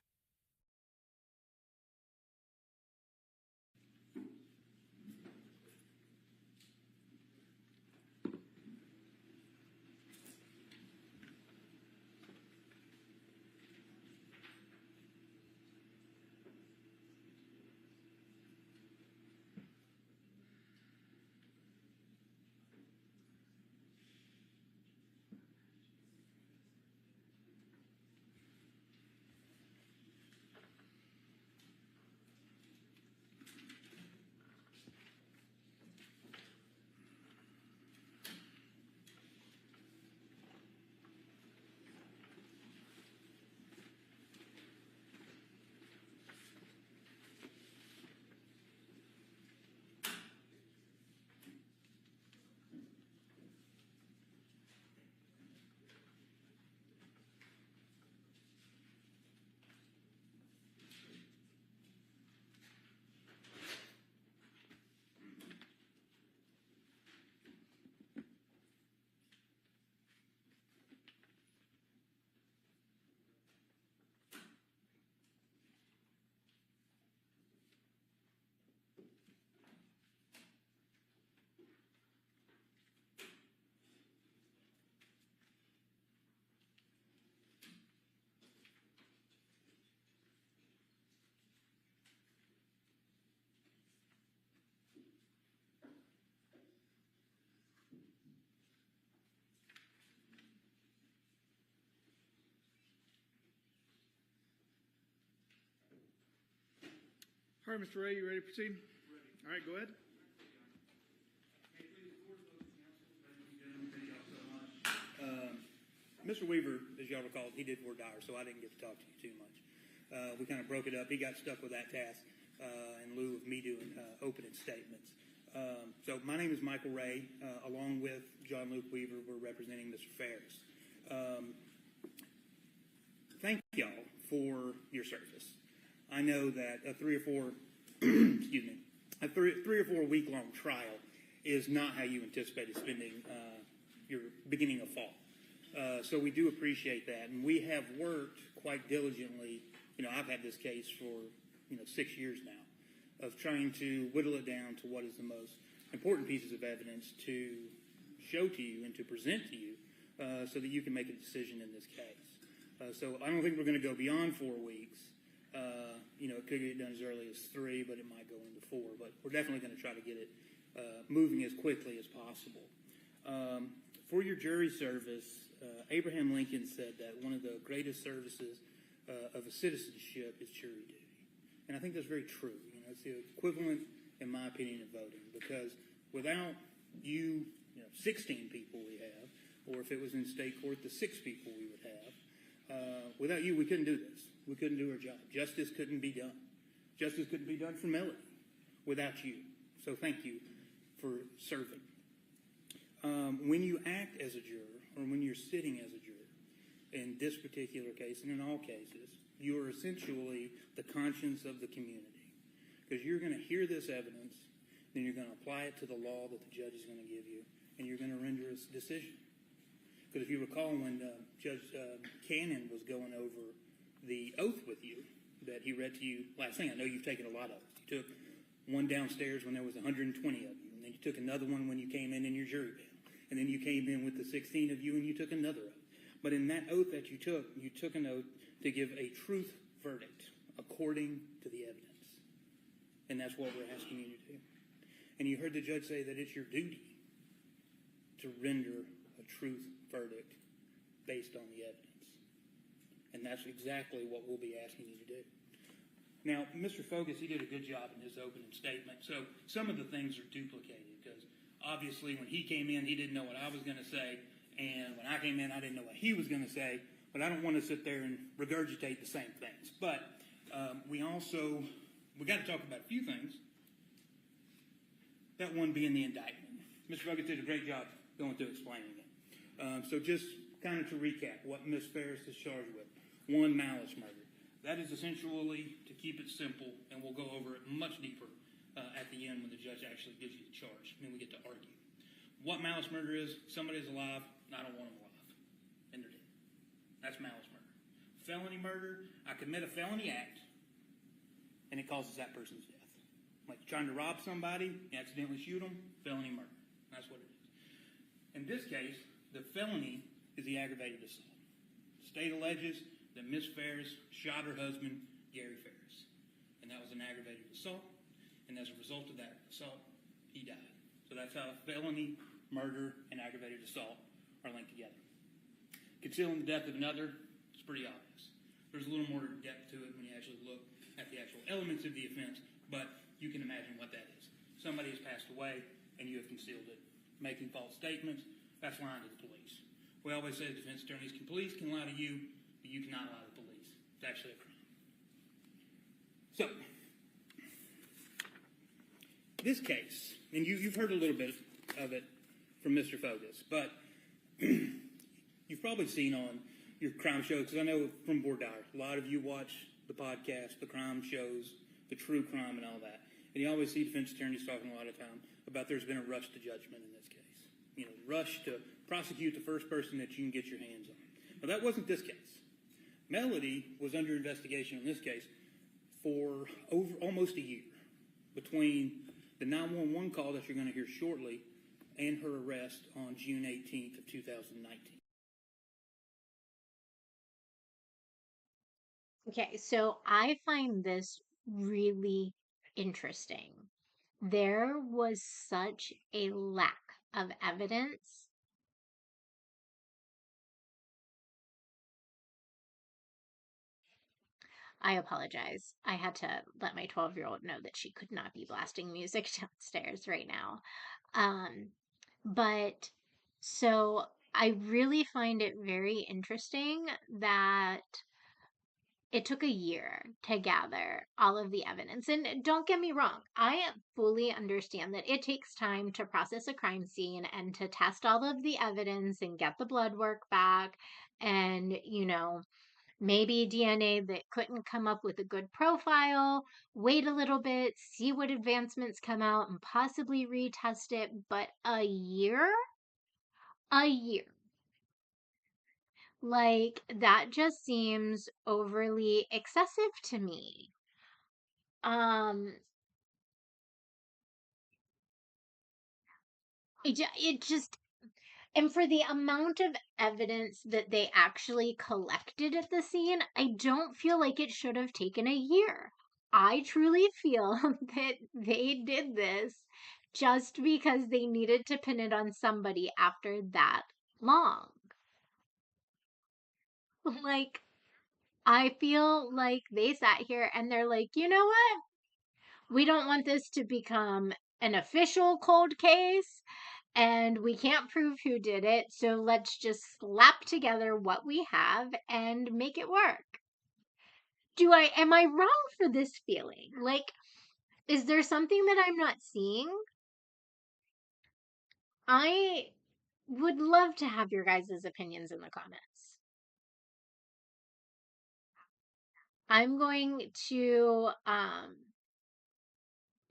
All right, Mr. Ray, you ready to proceed? Ready. All right, go ahead. Mr. Weaver, as y'all recall, he did voir dire, so I didn't get to talk to you too much. We kind of broke it up. He got stuck with that task in lieu of me doing opening statements. So my name is Michael Ray. Along with John Luke Weaver, we're representing Mr. Ferris. Thank y'all for your service. I know that a 3 or 4, excuse me, a 3 or 4 week long trial is not how you anticipated spending your beginning of fall. So we do appreciate that, and we have worked quite diligently. You know, I've had this case for 6 years now, of trying to whittle it down to what is the most important pieces of evidence to show to you and to present to you, so that you can make a decision in this case. So I don't think we're going to go beyond 4 weeks. It could get done as early as 3, but it might go into 4. But we're definitely going to try to get it moving as quickly as possible. For your jury service, Abraham Lincoln said that one of the greatest services of a citizenship is jury duty. And I think that's very true. It's the equivalent, in my opinion, of voting, because without you, 16 people we have, or if it was in state court, the 6 people we would have, without you, we couldn't do this. We couldn't do our job. Justice couldn't be done. Justice couldn't be done for Melody without you. So thank you for serving. When you act as a juror, or when you're sitting as a juror, in this particular case, and in all cases, you are essentially the conscience of the community. Because you're going to hear this evidence, then you're going to apply it to the law that the judge is going to give you, and you're going to render a decision. Because if you recall, when Judge Cannon was going over the oath with you that he read to you last thing, I know you've taken a lot of oaths. You took one downstairs when there was 120 of you, and then you took another one when you came in your jury bill. And then you came in with the 16 of you and you took another oath. But in that oath that you took an oath to give a truth verdict according to the evidence. And that's what we're asking you to do. And you heard the judge say that it's your duty to render a truth verdict based on the evidence. And that's exactly what we'll be asking you to do. Now, Mr. Fogus, he did a good job in his opening statement. So some of the things are duplicated because obviously, when he came in, he didn't know what I was going to say, and when I came in, I didn't know what he was going to say, but I don't want to sit there and regurgitate the same things. But we got to talk about a few things, that one being the indictment. Mr. Fogus did a great job going through explaining it. So just kind of to recap what Ms. Ferris is charged with. 1, malice murder. That is essentially, to keep it simple, and we'll go over it much deeper at the end when the judge actually gives you the charge, and then we get to argue. What malice murder is, somebody's alive, and I don't want them alive, and they're dead. That's malice murder. Felony murder, I commit a felony act, and it causes that person's death. Like trying to rob somebody, you accidentally shoot them, felony murder. That's what it is. In this case, the felony is the aggravated assault. The state alleges that Ms. Ferris shot her husband, Gary Ferris, and that was an aggravated assault. And as a result of that assault, he died. So that's how felony, murder, and aggravated assault are linked together. Concealing the death of another, it's pretty obvious. There's a little more depth to it when you actually look at the actual elements of the offense, but you can imagine what that is. Somebody has passed away, and you have concealed it. Making false statements, that's lying to the police. We always say defense attorneys can lie to you, but you cannot lie to the police. It's actually a crime. So, this case, and you've heard a little bit of it from Mr. Fogus, but you've probably seen on your crime shows, because I know from voir dire, a lot of you watch the podcast, the crime shows, the true crime and all that. And you always see defense attorneys talking a lot of time about there's been a rush to judgment in this case. Rush to prosecute the first person that you can get your hands on. Now, that wasn't this case. Melody was under investigation in this case for almost a year, between the 911 call that you're going to hear shortly and her arrest on June 18th of 2019. Okay, so I find this really interesting. There was such a lack of evidence. I apologize. I had to let my 12-year-old know that she could not be blasting music downstairs right now. Um, but so I really find it very interesting that it took a year to gather all of the evidence. And don't get me wrong, I fully understand that it takes time to process a crime scene and to test all of the evidence and get the blood work back. And, maybe DNA that couldn't come up with a good profile, wait a little bit, see what advancements come out, and possibly retest it. But a year? A year. Like, that just seems overly excessive to me. Um, it just, and for the amount of evidence that they actually collected at the scene, I don't feel like it should have taken a year. I truly feel that they did this just because they needed to pin it on somebody after that long. Like, I feel like they sat here and they're like, you know what? We don't want this to become an official cold case and we can't prove who did it, so let's just slap together what we have and make it work. Am I wrong for this feeling? Like, is there something that I'm not seeing? I would love to have your guys' opinions in the comments. I'm going to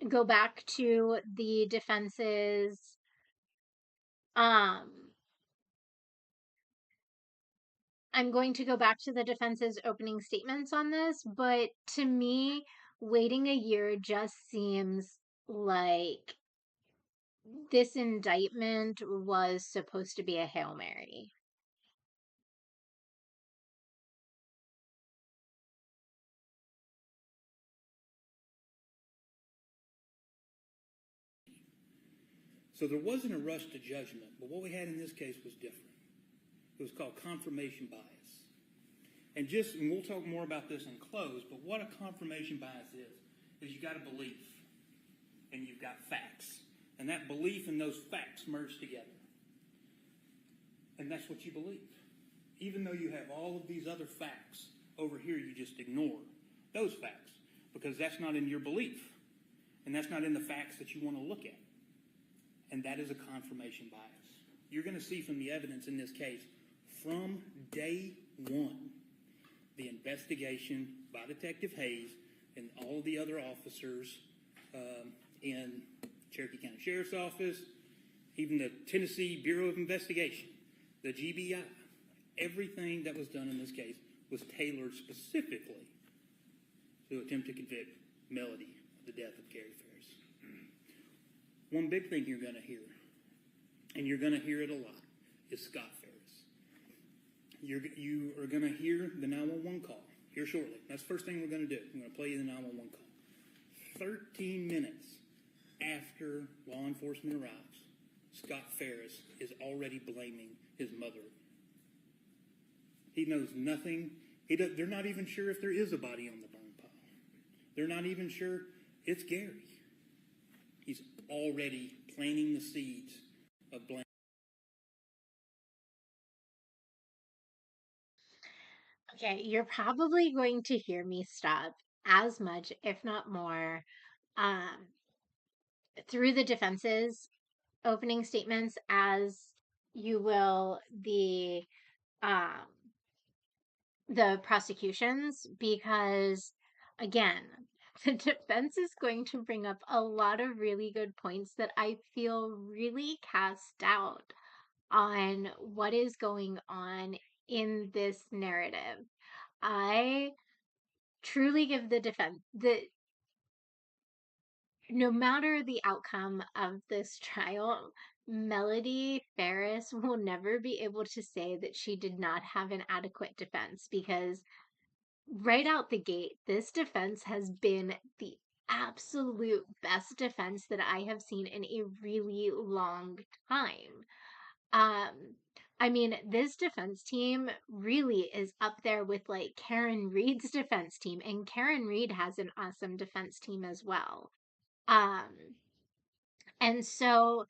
go back to the defense's um I'm going to go back to the defense's opening statements on this, but to me, waiting a year just seems like this indictment was supposed to be a Hail Mary. So there wasn't a rush to judgment, but what we had in this case was different. It was called confirmation bias. And we'll talk more about this in close, but what a confirmation bias is you got a belief and you've got facts. And that belief and those facts merge together. And that's what you believe. Even though you have all of these other facts over here, you just ignore those facts because that's not in your belief. And that's not in the facts that you want to look at. And that is a confirmation bias. You're going to see from the evidence in this case, from day one, the investigation by Detective Hayes and all the other officers in Cherokee County Sheriff's Office, even the Tennessee Bureau of Investigation, the GBI, everything that was done in this case was tailored specifically to attempt to convict Melody of the death of Gary Ferris. One big thing you're going to hear, and you're going to hear it a lot, is Scott Ferris. You are going to hear the 911 call here shortly. That's the first thing we're going to do. I'm going to play you the 911 call. 13 minutes after law enforcement arrives, Scott Ferris is already blaming his mother. He knows nothing. They're not even sure if there is a body on the burn pile. They're not even sure it's Gary. He's already planting the seeds of blame. Okay, you're probably going to hear me stop as much, if not more, um, through the defense's opening statements as you will um, the prosecution's, because again, the defense is going to bring up a lot of really good points that I feel really cast doubt on what is going on in this narrative. I truly give the defense no matter the outcome of this trial, Melody Ferris will never be able to say that she did not have an adequate defense, because right out the gate, this defense has been the absolute best defense that I have seen in a really long time. Um, I mean, this defense team really is up there with like Karen Reed's defense team, and Karen Reed has an awesome defense team as well. Um, and so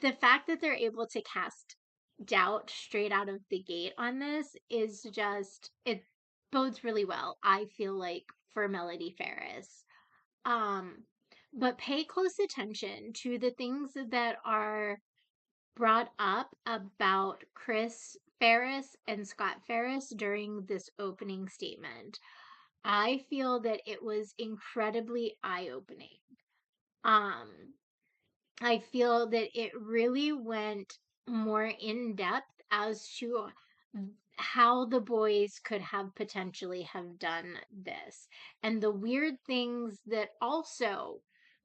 the fact that they're able to cast doubt straight out of the gate on this is just, it bodes really well, I feel like, for Melody Ferris. Um, but pay close attention to the things that are brought up about Chris Ferris and Scott Ferris during this opening statement. I feel that it was incredibly eye-opening. Um, I feel that it really went more in depth as to how the boys could have potentially have done this, and the weird things that also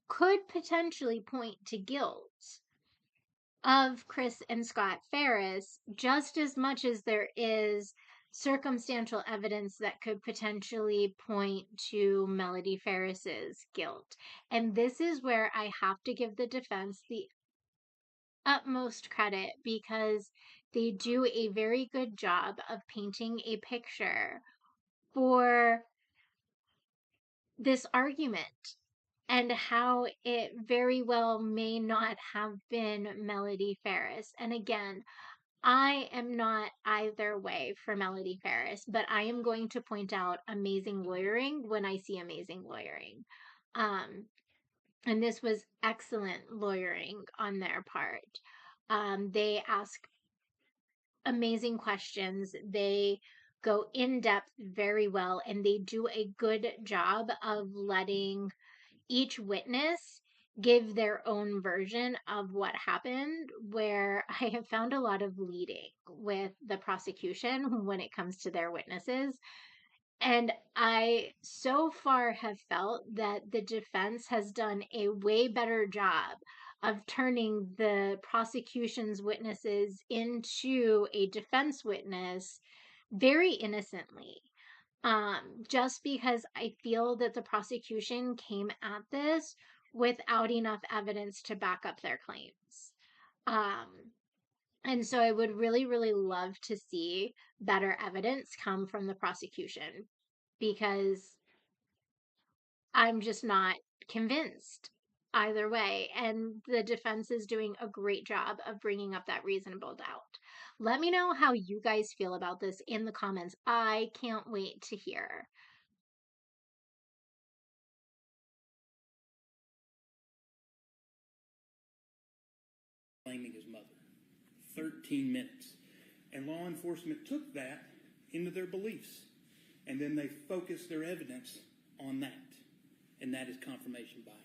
could potentially point to guilt of Chris and Scott Ferris, just as much as there is circumstantial evidence that could potentially point to Melody Ferris's guilt. And this is where I have to give the defense the utmost credit, because they do a very good job of painting a picture for this argument and how it very well may not have been Melody Ferris. And again, I am not either way for Melody Ferris, but I am going to point out amazing lawyering when I see amazing lawyering. And this was excellent lawyering on their part. They ask amazing questions. They go in depth very well, and they do a good job of letting each witness give their own version of what happened, where I have found a lot of leading with the prosecution when it comes to their witnesses. And I so far have felt that the defense has done a way better job of turning the prosecution's witnesses into a defense witness very innocently. Just because I feel that the prosecution came at this without enough evidence to back up their claims. And so I would really, really love to see better evidence come from the prosecution, because I'm just not convinced either way. And the defense is doing a great job of bringing up that reasonable doubt. Let me know how you guys feel about this in the comments. I can't wait to hear. Blaming his mother. 13 minutes. And law enforcement took that into their beliefs. And then they focused their evidence on that. And that is confirmation bias.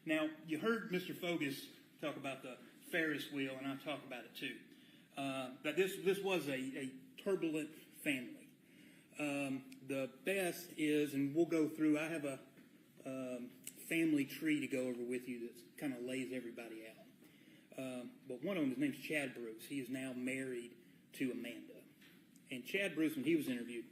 Now, you heard Mr. Fogus talk about the Ferris wheel, and I talk about it too. That this was a turbulent family. The best is, and we'll go through, I have a family tree to go over with you that kind of lays everybody out. But one of them, his name's Chad Bruce. He is now married to Amanda. And Chad Bruce, when he was interviewed,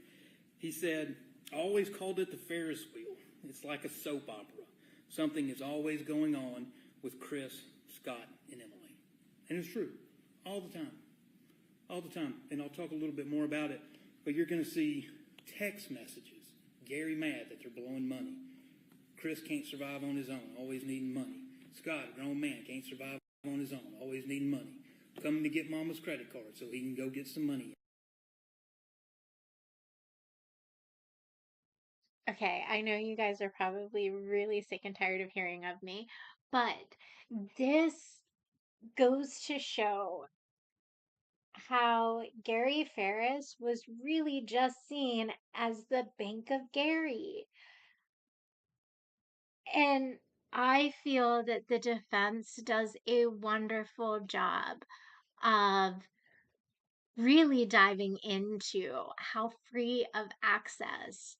he said, I always called it the Ferris wheel. It's like a soap opera. Something is always going on with Chris, Scott, and Emily. And it's true. All the time. All the time. And I'll talk a little bit more about it. But you're going to see text messages. Gary mad that they're blowing money. Chris can't survive on his own, always needing money. Scott, a grown man, can't survive on his own, always needing money. Coming to get mama's credit card so he can go get some money. Okay, I know you guys are probably really sick and tired of hearing of me, but this goes to show how Gary Ferris was really just seen as the Bank of Gary. And I feel that the defense does a wonderful job of really diving into how free of access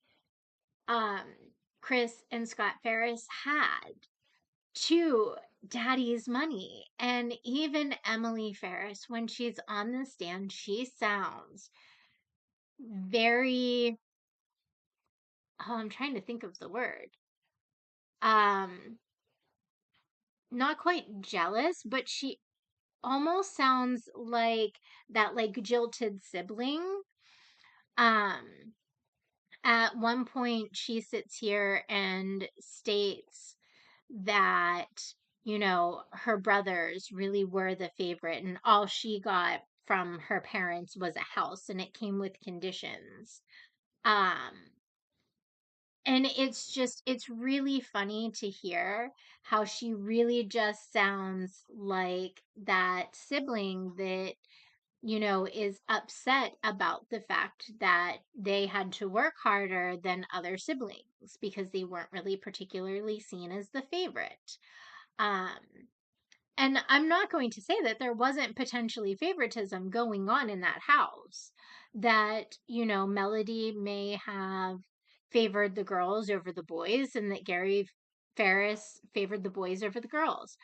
Chris and Scott Ferris had to daddy's money. And even Emily Ferris, when she's on the stand, she sounds very, oh, I'm trying to think of the word. Not quite jealous, but almost sounds like that like jilted sibling. Um, at one point she sits here and states that, you know, her brothers really were the favorite and all she got from her parents was a house and it came with conditions. Um, and it's really funny to hear how she really just sounds like that sibling that, you know, is upset about the fact that they had to work harder than other siblings because they weren't really particularly seen as the favorite. Um, and I'm not going to say that there wasn't potentially favoritism going on in that house. That, you know, Melody may have favored the girls over the boys, and that Gary Ferris favored the boys over the girls.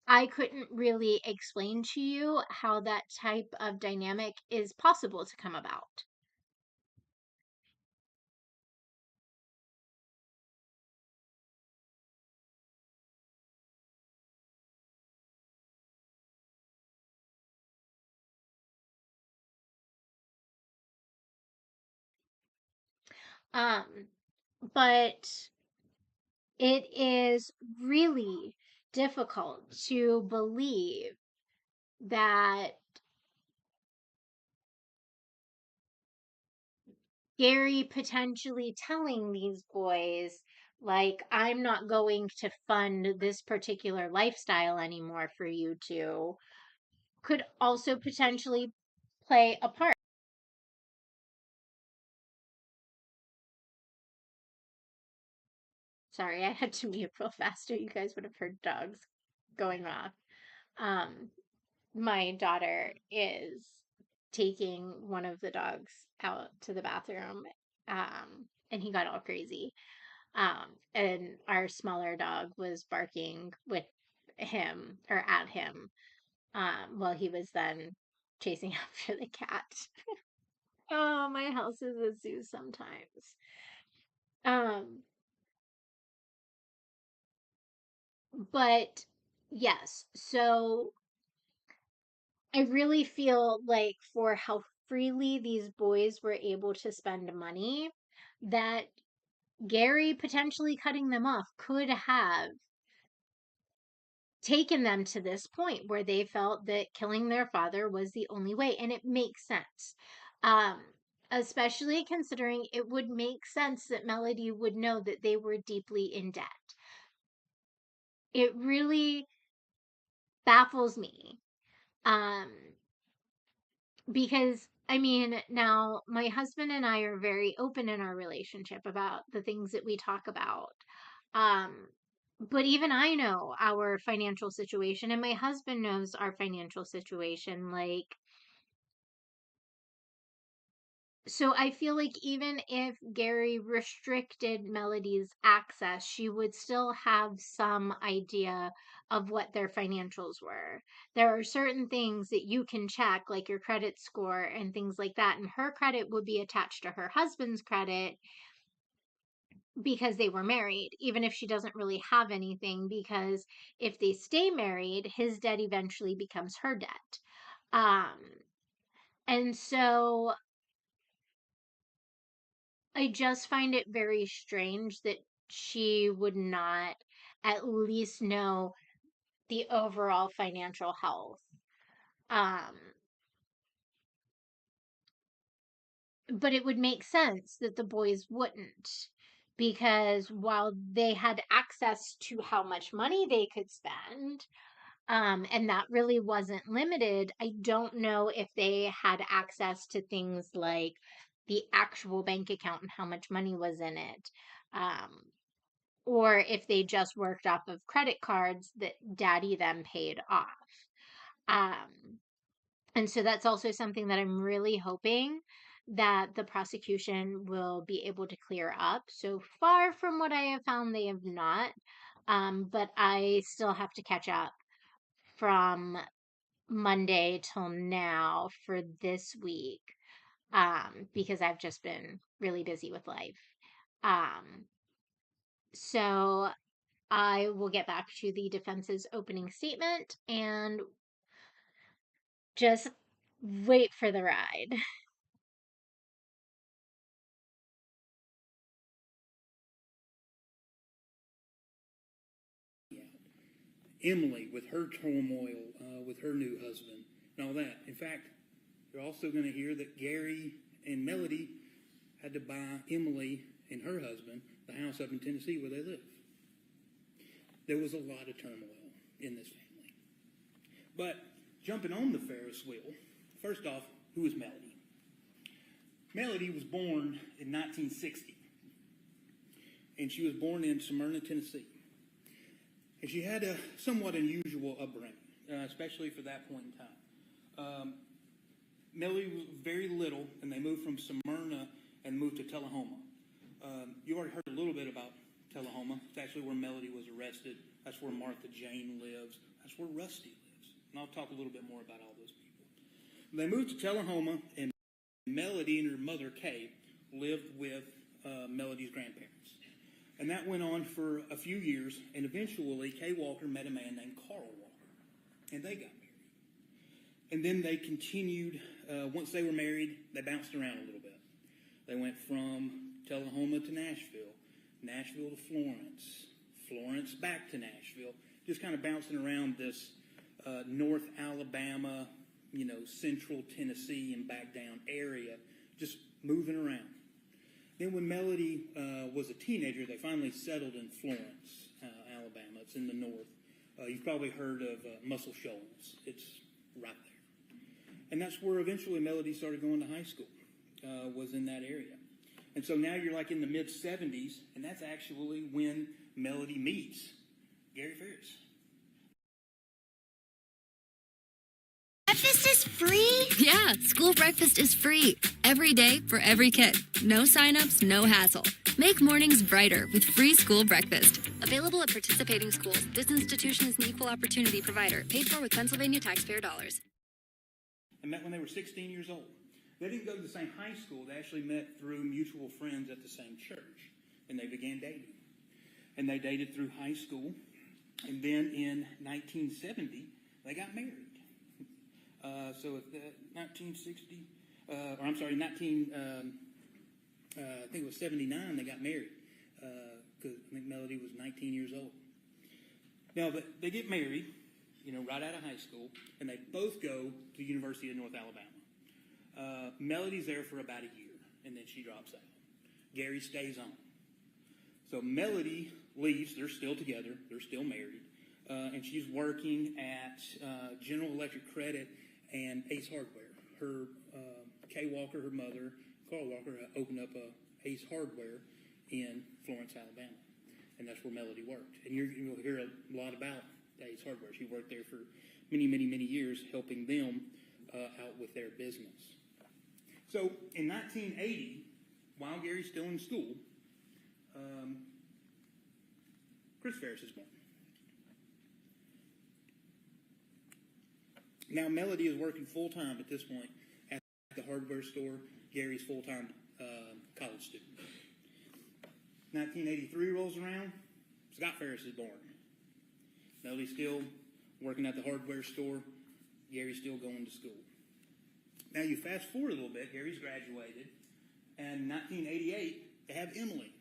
I couldn't really explain to you how that type of dynamic is possible to come about. Um, but it is really difficult to believe that Gary potentially telling these boys, like, I'm not going to fund this particular lifestyle anymore for you two, could also potentially play a part. Sorry, I had to mute real fast, or you guys would have heard dogs going off. Um, my daughter is taking one of the dogs out to the bathroom, and he got all crazy. And our smaller dog was barking with him or at him, while he was then chasing after the cat. Oh, my house is a zoo sometimes. Um, but yes, so I really feel like for how freely these boys were able to spend money, that Gary potentially cutting them off could have taken them to this point where they felt that killing their father was the only way. And it makes sense. Um, Especially considering it would make sense that Melody would know that they were deeply in debt. It really baffles me. Um, because I mean, now my husband and I are very open in our relationship about the things that we talk about. Um, but even I know our financial situation, and my husband knows our financial situation. Like, so I feel like even if Gary restricted Melody's access, she would still have some idea of what their financials were. There are certain things that you can check, like your credit score and things like that, and her credit would be attached to her husband's credit because they were married, even if she doesn't really have anything, because if they stay married, his debt eventually becomes her debt. Um, and so I just find it very strange that she would not at least know the overall financial health. Um, but it would make sense that the boys wouldn't, because while they had access to how much money they could spend, and that really wasn't limited, I don't know if they had access to things like the actual bank account and how much money was in it. Um, or if they just worked off of credit cards that daddy then paid off. Um, and so that's also something that I'm really hoping that the prosecution will be able to clear up. So far from what I have found, they have not. But I still have to catch up from Monday till now for this week, because I've just been really busy with life. Um, so I will get back to the defense's opening statement and just wait for the ride. Emily with her turmoil with her new husband and all that. In fact, you're also going to hear that Gary and Melody had to buy Emily and her husband the house up in Tennessee where they live. There was a lot of turmoil in this family. But jumping on the Ferris wheel, first off, who is Melody? Melody was born in 1960, and she was born in Smyrna, Tennessee. And she had a somewhat unusual upbringing, especially for that point in time. Melody was very little, and they moved from Smyrna and moved to Tullahoma. You already heard a little bit about Tullahoma. It's actually where Melody was arrested. That's where Martha Jane lives. That's where Rusty lives. And I'll talk a little bit more about all those people. They moved to Tullahoma, and Melody and her mother, Kay, lived with Melody's grandparents. And that went on for a few years, and eventually Kay Walker met a man named Carl Walker, and they got married. And then they continued, once they were married, they bounced around a little bit. They went from Tullahoma to Nashville, Nashville to Florence, Florence back to Nashville, just kind of bouncing around this North Alabama, Central Tennessee and back down area, just moving around. Then when Melody was a teenager, they finally settled in Florence, Alabama. It's in the north. You've probably heard of Muscle Shoals. It's right there. And that's where eventually Melody started going to high school, was in that area. And so now you're like in the mid-70s, and that's actually when Melody meets Gary Ferris. Breakfast is free? Yeah, school breakfast is free. Every day for every kid. No sign-ups, no hassle. Make mornings brighter with free school breakfast. Available at participating schools. This institution is an equal opportunity provider. Paid for with Pennsylvania taxpayer dollars. And met when they were 16 years old. They didn't go to the same high school. They actually met through mutual friends at the same church. And they began dating. And they dated through high school. And then in 1970, they got married. So at 1960, I think it was 79, they got married. Because I think Melody was 19 years old. Now, but they get married, right out of high school, and they both go to the University of North Alabama. Melody's there for about a year, and then she drops out. Gary stays on. So Melody leaves. They're still together. They're still married. And she's working at General Electric Credit and Ace Hardware. Her, Kay Walker, her mother, Carl Walker, opened up Ace Hardware in Florence, Alabama. And that's where Melody worked. And you'll hear a lot about Ace Hardware. She worked there for many, many, many years, helping them out with their business. So in 1980, while Gary's still in school, Chris Ferris is born. Now, Melody is working full-time at this point at the hardware store. Gary's full-time college student. 1983 rolls around. Scott Ferris is born. Melody's still working at the hardware store. Gary's still going to school. Now, you fast forward a little bit. Gary's graduated. And in 1988, they have Emily.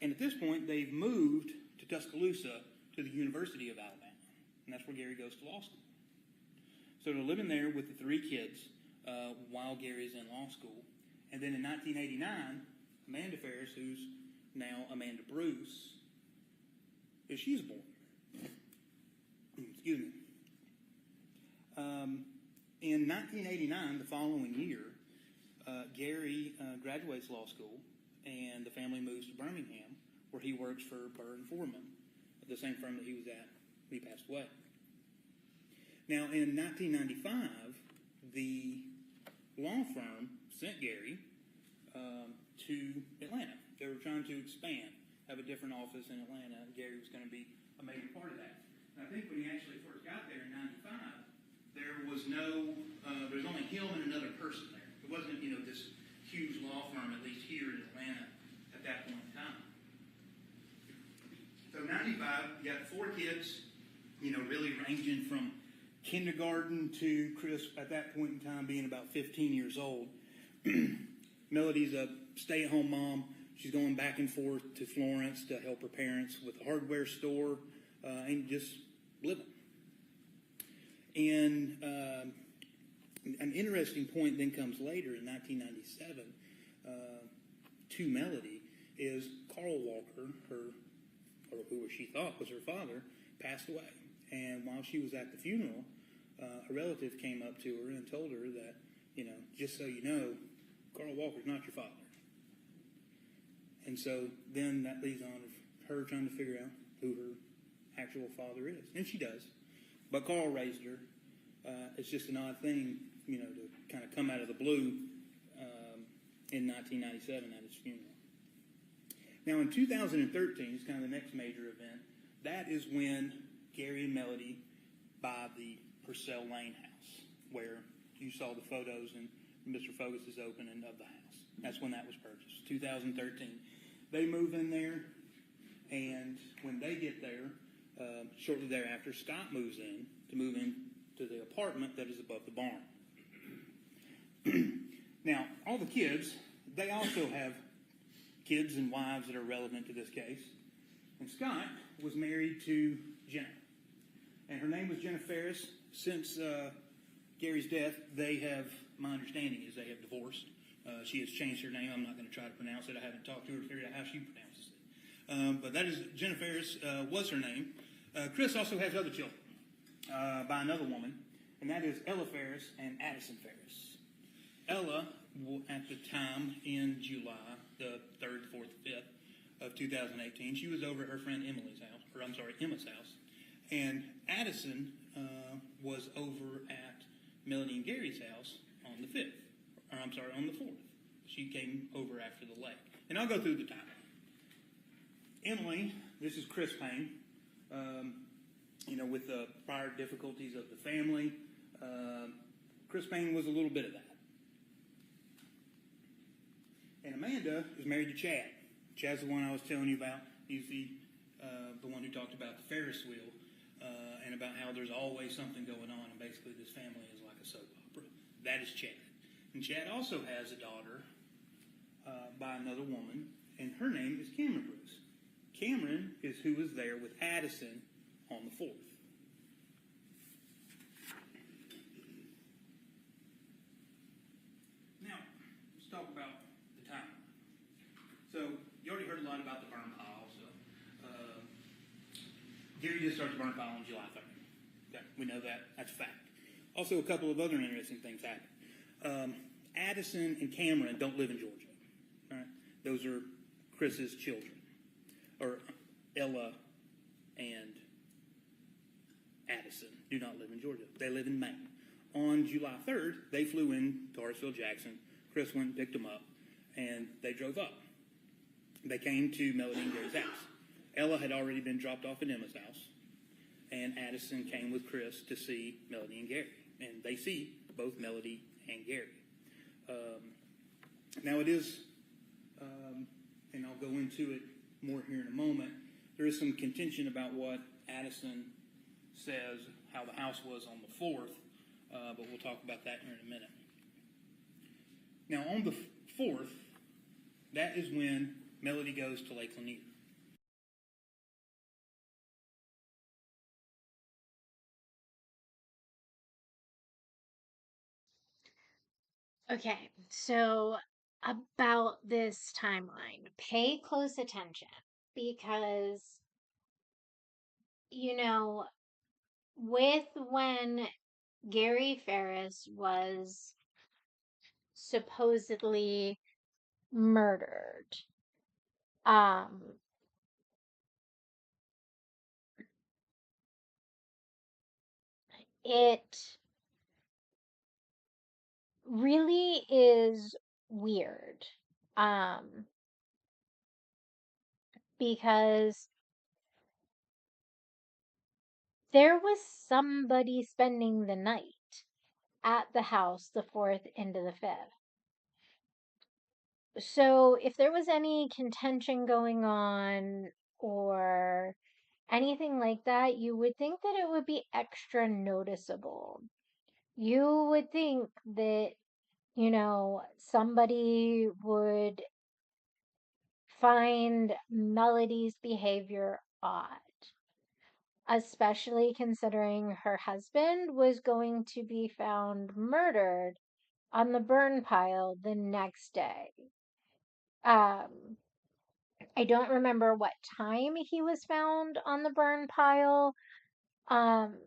And at this point, they've moved to Tuscaloosa to the University of Alabama. And that's where Gary goes to law school. So they're living there with the three kids while Gary's in law school. And then in 1989, Amanda Ferris, who's now Amanda Bruce, she's born. Excuse me. In 1989, the following year, Gary graduates law school, and the family moves to Birmingham, where he works for Burr and Foreman, the same firm that he was at when he passed away. Now, in 1995, the law firm sent Gary to Atlanta. They were trying to expand, have a different office in Atlanta, and Gary was going to be a major part of that. And I think when he actually first got there in 95, there was only him and another person there. It wasn't, this huge law firm, at least here in Atlanta, at that point in time. really ranging from kindergarten to Chris at that point in time being about 15 years old. Melody's a stay-at-home mom. She's going back and forth to Florence to help her parents with a hardware store and just living. And an interesting point then comes later in 1997 to Melody is Carl Walker, or who she thought was her father, passed away. And while she was at the funeral, a relative came up to her and told her that, just so you know, Carl Walker's not your father. And so then that leads on to her trying to figure out who her actual father is. And she does. But Carl raised her. It's just an odd thing, to kind of come out of the blue in 1997 at his funeral. Now in 2013, it's kind of the next major event. That is when Gary and Melody buy the Purcell Lane house, where you saw the photos in Mr. Fogus's opening of the house. That's when that was purchased, 2013. They move in there, and when they get there, shortly thereafter, Scott moves in to the apartment that is above the barn. Now, all the kids, they also have kids and wives that are relevant to this case. And Scott was married to Jenna. And her name was Jenna Ferris. Since Gary's death, my understanding is they have divorced. She has changed her name. I'm not going to try to pronounce it. I haven't talked to her to figure out how she pronounces it. But that is, Jenna Ferris was her name. Chris also has other children by another woman, and that is Ella Ferris and Addison Ferris. Ella, at the time in July, the 3rd, 4th, 5th of 2018, she was over at her friend Emma's house. And Addison was over at Melody and Gary's house on the 5th. On the 4th. She came over after the lake. And I'll go through the timeline. Emily, this is Chris Payne. With the prior difficulties of the family, Chris Payne was a little bit of that. And Amanda is married to Chad. Chad's the one I was telling you about. He's the one who talked about the Ferris wheel and about how there's always something going on, and basically this family is like a soap opera. That is Chad. And Chad also has a daughter by another woman, and her name is Cameron Bruce. Cameron is who was there with Addison on the 4th. Now, let's talk about the time. So, you already heard a lot about the burn pile. So, Gary did start the burn pile on July 3rd. Okay, we know that. That's a fact. Also, a couple of other interesting things happened. Addison and Cameron don't live in Georgia. All right? Those are Chris's children. Or Ella and Addison do not live in Georgia. They live in Maine. On July 3rd, they flew in to Hartsville-Jackson. Chris went and picked them up, and they drove up. They came to Melody and Gary's house. Ella had already been dropped off at Emma's house, and Addison came with Chris to see Melody and Gary. And they see both Melody and Gary. Now it is, and I'll go into it more here in a moment, there is some contention about what Addison says, how the house was on the 4th, but we'll talk about that here in a minute. Now on the 4th, that is when Melody goes to Lake Lanier. Okay, so about this timeline, pay close attention because, with when Gary Ferris was supposedly murdered, it really is weird, because there was somebody spending the night at the house the 4th into the 5th. So if there was any contention going on or anything like that, you would think that it would be extra noticeable. You would think that, somebody would find Melody's behavior odd, especially considering her husband was going to be found murdered on the burn pile the next day. I don't remember what time he was found on the burn pile. Um,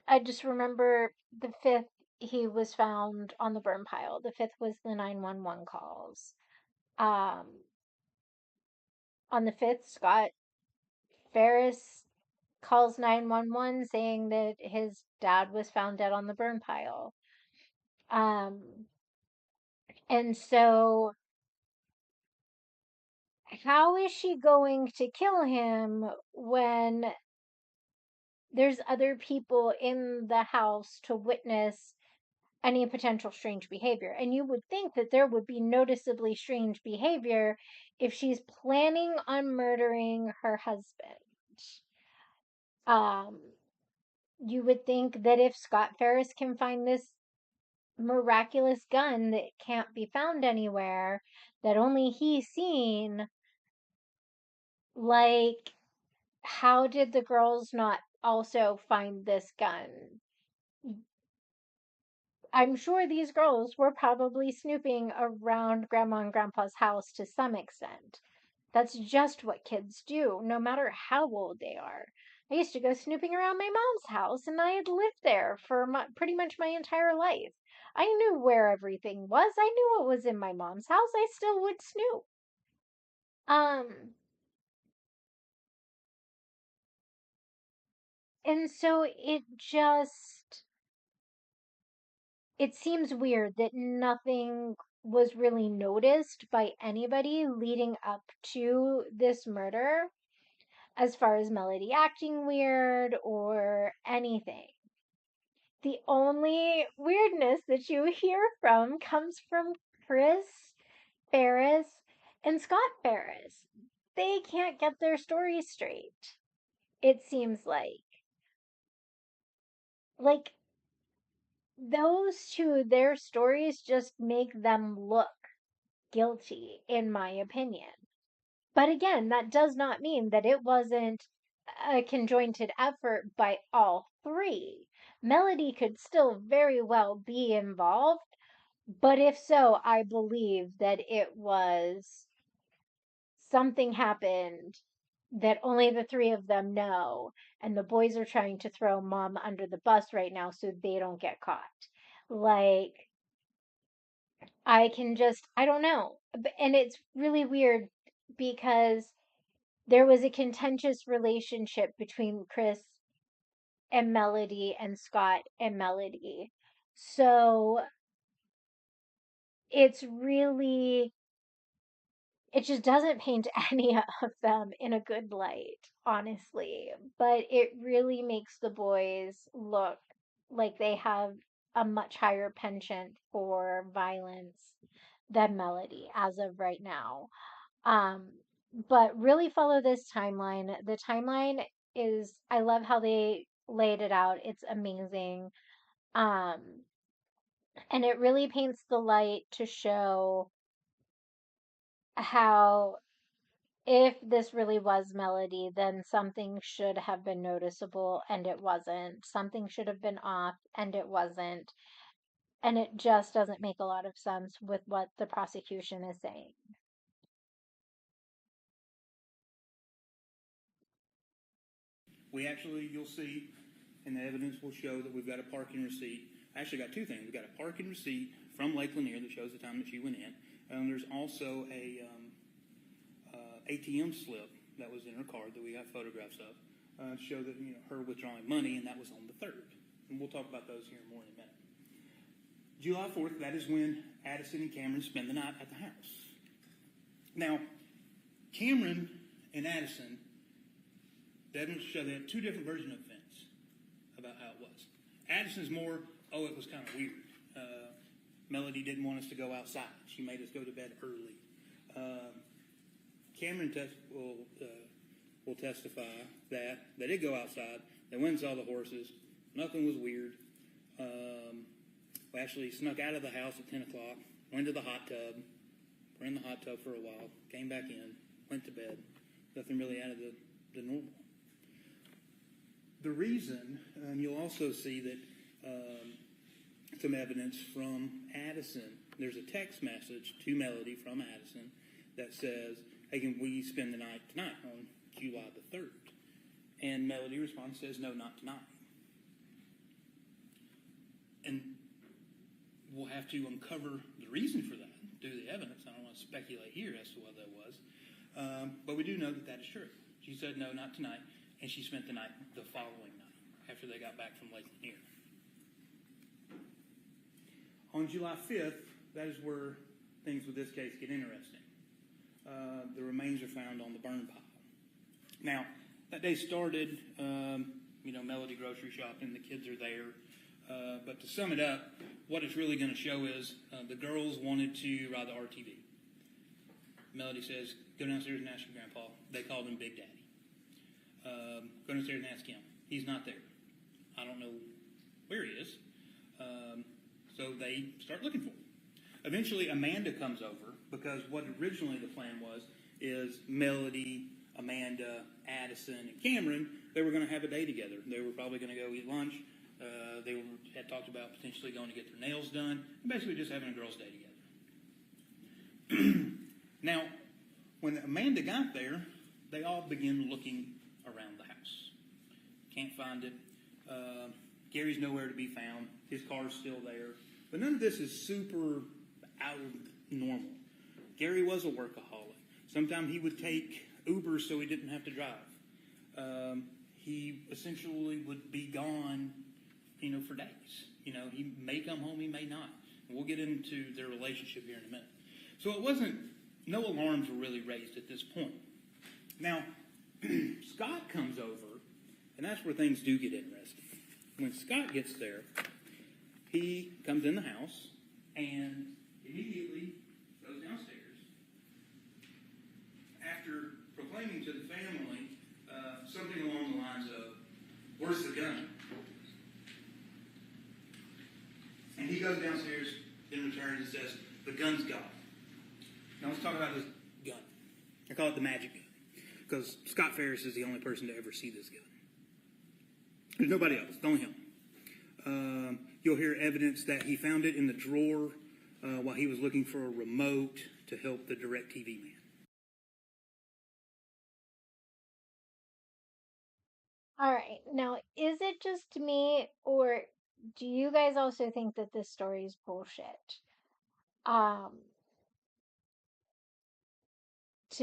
I just remember the 5th he was found on the burn pile. The 5th was the 911 calls. Um, on the 5th, Scott Ferris calls 911 saying that his dad was found dead on the burn pile. And so how is she going to kill him when there's other people in the house to witness any potential strange behavior? And you would think that there would be noticeably strange behavior if she's planning on murdering her husband. You would think that if Scott Ferris can find this miraculous gun that can't be found anywhere, that only he's seen, like, how did the girls not also find this gun? I'm sure these girls were probably snooping around Grandma and Grandpa's house to some extent. That's just what kids do, no matter how old they are. I used to go snooping around my mom's house, and I had lived there for pretty much my entire life. I knew where everything was. I knew what was in my mom's house. I still would snoop. And so it seems weird that nothing was really noticed by anybody leading up to this murder, as far as Melody acting weird or anything. The only weirdness that you hear from comes from Chris Ferris and Scott Ferris. They can't get their stories straight, it seems like. Like, those two, their stories just make them look guilty, in my opinion. But again, that does not mean that it wasn't a conjointed effort by all three. Melody could still very well be involved, but if so, I believe that it was something happened that only the three of them know, and the boys are trying to throw mom under the bus right now so they don't get caught. Like, I don't know. And it's really weird because there was a contentious relationship between Chris and Melody and Scott and Melody. So it's really, it just doesn't paint any of them in a good light, honestly. But it really makes the boys look like they have a much higher penchant for violence than Melody as of right now. Um, but really follow this timeline. The timeline is, I love how they laid it out. It's amazing. Um, and it really paints the light to show how if this really was Melody, then something should have been noticeable and it wasn't. Something should have been off and it wasn't. And it just doesn't make a lot of sense with what the prosecution is saying. You'll see, and the evidence will show that we've got a parking receipt. I actually got two things. We've got a parking receipt from Lake Lanier that shows the time that she went in. And there's also a ATM slip that was in her card that we got photographs of to show that her withdrawing money, and that was on the 3rd. And we'll talk about those here more in a minute. July 4th, that is when Addison and Cameron spend the night at the house. Now, Cameron and Addison, they have two different versions of events about how it was. Addison's more, it was kind of weird. Melody didn't want us to go outside. She made us go to bed early. Cameron will testify that they did go outside. They went and saw the horses. Nothing was weird. We actually snuck out of the house at 10 o'clock, went to the hot tub, were in the hot tub for a while, came back in, went to bed. Nothing really out of the normal. The reason, you'll also see that some evidence from Addison. There's a text message to Melody from Addison that says, hey, can we spend the night tonight on July the 3rd? And Melody responds, says, no, not tonight. And we'll have to uncover the reason for that due to the evidence. I don't want to speculate here as to what that was. But we do know that that is true. She said, no, not tonight. And she spent the night the following night after they got back from Lake Lanier. On July 5th, that is where things with this case get interesting. The remains are found on the burn pile. Now, that day started, Melody grocery shopping, the kids are there. But to sum it up, what it's really going to show is the girls wanted to ride the RTV. Melody says, go downstairs and ask your grandpa. They called him Big Daddy. Go downstairs and ask him. He's not there. I don't know where he is. So they start looking for him. Eventually, Amanda comes over because what originally the plan was is Melody, Amanda, Addison, and Cameron, they were going to have a day together. They were probably going to go eat lunch. Had talked about potentially going to get their nails done, and basically just having a girls' day together. Now, when Amanda got there, they all began looking around the house. Can't find it. Gary's nowhere to be found. His car's still there. But none of this is super out of normal. Gary was a workaholic. Sometimes he would take Uber so he didn't have to drive. He essentially would be gone, for days. He may come home, he may not. And we'll get into their relationship here in a minute. So no alarms were really raised at this point. Now, Scott comes over, and that's where things do get interesting. When Scott gets there, he comes in the house and immediately goes downstairs. After proclaiming to the family something along the lines of, where's the gun? And he goes downstairs, in return, and says, the gun's gone. Now let's talk about this gun. I call it the magic gun, because Scott Ferris is the only person to ever see this gun. There's nobody else, it's only him. You'll hear evidence that he found it in the drawer while he was looking for a remote to help the DirecTV man. All right. Now, is it just me, or do you guys also think that this story is bullshit? To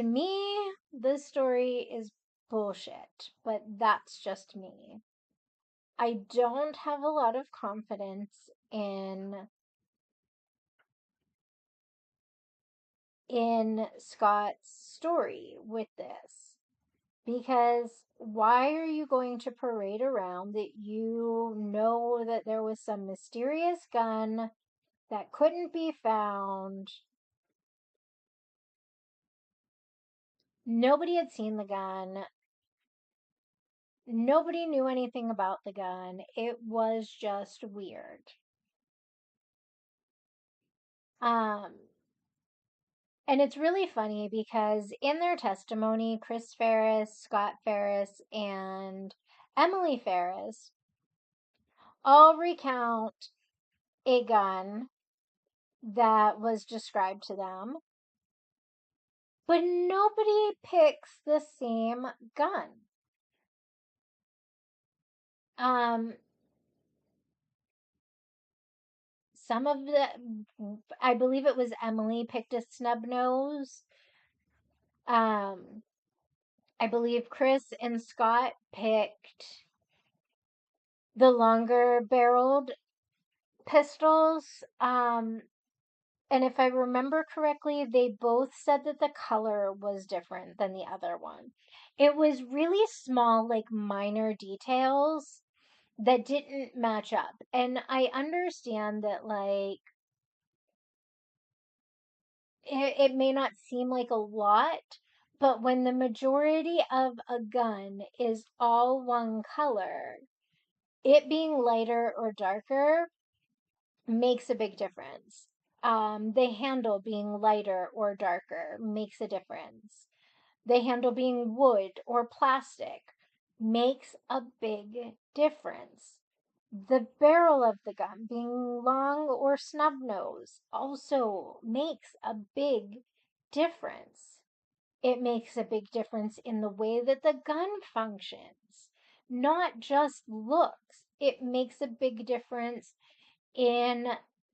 me, this story is bullshit, but that's just me. I don't have a lot of confidence in Scott's story with this. Because why are you going to parade around that you know that there was some mysterious gun that couldn't be found? Nobody had seen the gun. Nobody knew anything about the gun. It was just weird. And it's really funny because in their testimony, Chris Ferris, Scott Ferris, and Emily Ferris all recount a gun that was described to them, but nobody picks the same gun. Some of I believe it was Emily picked a snub nose. I believe Chris and Scott picked the longer barreled pistols. And if I remember correctly, they both said that the color was different than the other one. It was really small, like minor details that didn't match up. And I understand that, like, it may not seem like a lot, But when the majority of a gun is all one color, it being lighter or darker makes a big difference. The handle being lighter or darker makes a difference. The handle being wood or plastic makes a big difference. The barrel of the gun being long or snub nose also makes a big difference. It makes a big difference in the way that the gun functions, not just looks. It makes a big difference in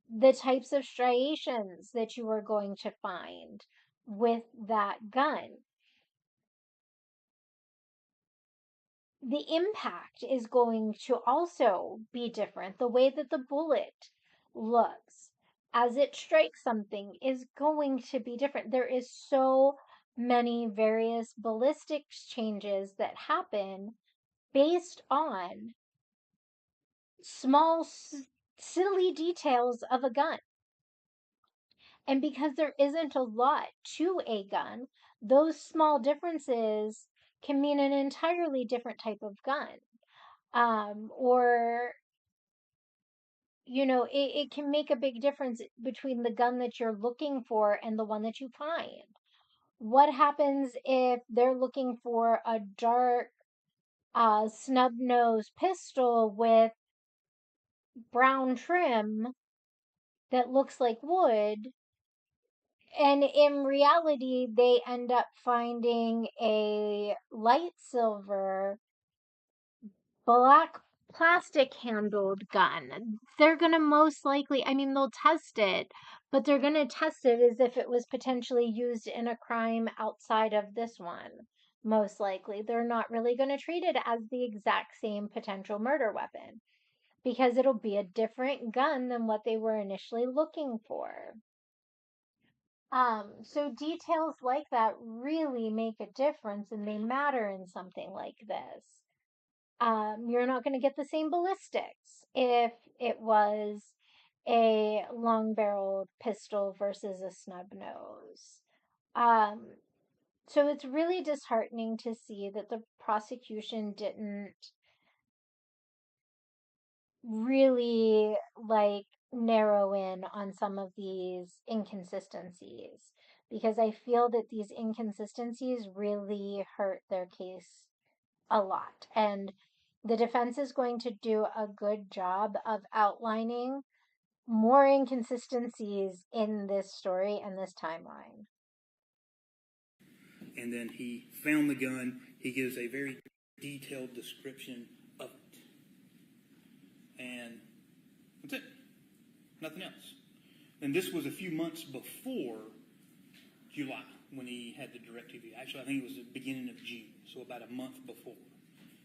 the types of striations that you are going to find with that gun. The impact is going to also be different. The way that the bullet looks as it strikes something is going to be different. There is so many various ballistics changes that happen based on small, silly details of a gun. And because there isn't a lot to a gun, those small differences can mean an entirely different type of gun. Or, it can make a big difference between the gun that you're looking for and the one that you find. What happens if they're looking for a dark, snub nose pistol with brown trim that looks like wood? And in reality, they end up finding a light silver, black plastic handled gun. They're going to most likely, they'll test it, but they're going to test it as if it was potentially used in a crime outside of this one. Most likely. They're not really going to treat it as the exact same potential murder weapon because it'll be a different gun than what they were initially looking for. So details like that really make a difference and they matter in something like this. You're not going to get the same ballistics if it was a long-barreled pistol versus a snub nose. So it's really disheartening to see that the prosecution didn't really narrow in on some of these inconsistencies because I feel that these inconsistencies really hurt their case a lot. And the defense is going to do a good job of outlining more inconsistencies in this story and this timeline. And then he found the gun. He gives a very detailed description of it. And that's it. Nothing else. And this was a few months before July when he had the DirecTV. Actually, I think it was the beginning of June, so about a month before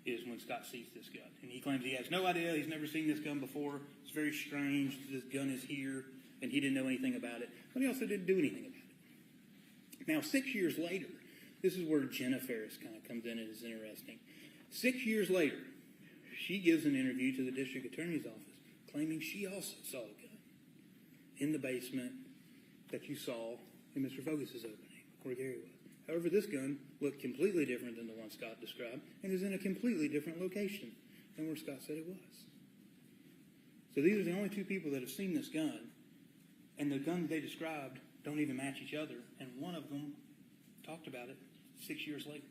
is when Scott sees this gun. And he claims he has no idea. He's never seen this gun before. It's very strange. This gun is here, and he didn't know anything about it. But he also didn't do anything about it. Now, 6 years later, this is where Jenna Ferris kind of comes in and is interesting. 6 years later, she gives an interview to the district attorney's office claiming she also saw a gun in the basement that you saw in Mr. Focus's opening, where Gary was. However, this gun looked completely different than the one Scott described and is in a completely different location than where Scott said it was. So these are the only two people that have seen this gun, and the guns they described don't even match each other, and one of them talked about it 6 years later.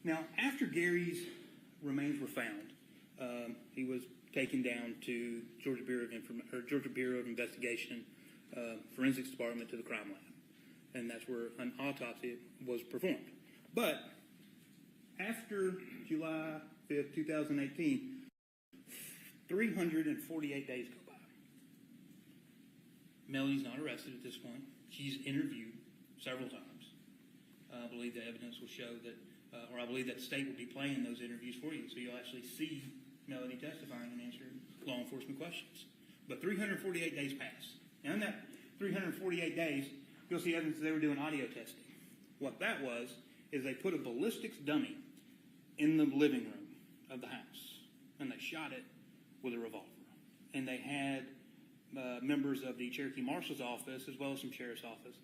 Now, after Gary's remains were found, he was taken down to Georgia Bureau of Investigation Forensics Department to the crime lab, and that's where an autopsy was performed. But after July 5th, 2018, 348 days go by. Melody's not arrested at this point. She's interviewed several times. I believe the evidence will show that, or I believe that the state will be playing those interviews for you, so you'll actually see Melody testifying and answering law enforcement questions. But 348 days pass. Now, in that 348 days, you'll see evidence that they were doing audio testing. What that was is they put a ballistics dummy in the living room of the house, and they shot it with a revolver. And they had members of the Cherokee Marshal's office, as well as some sheriff's office,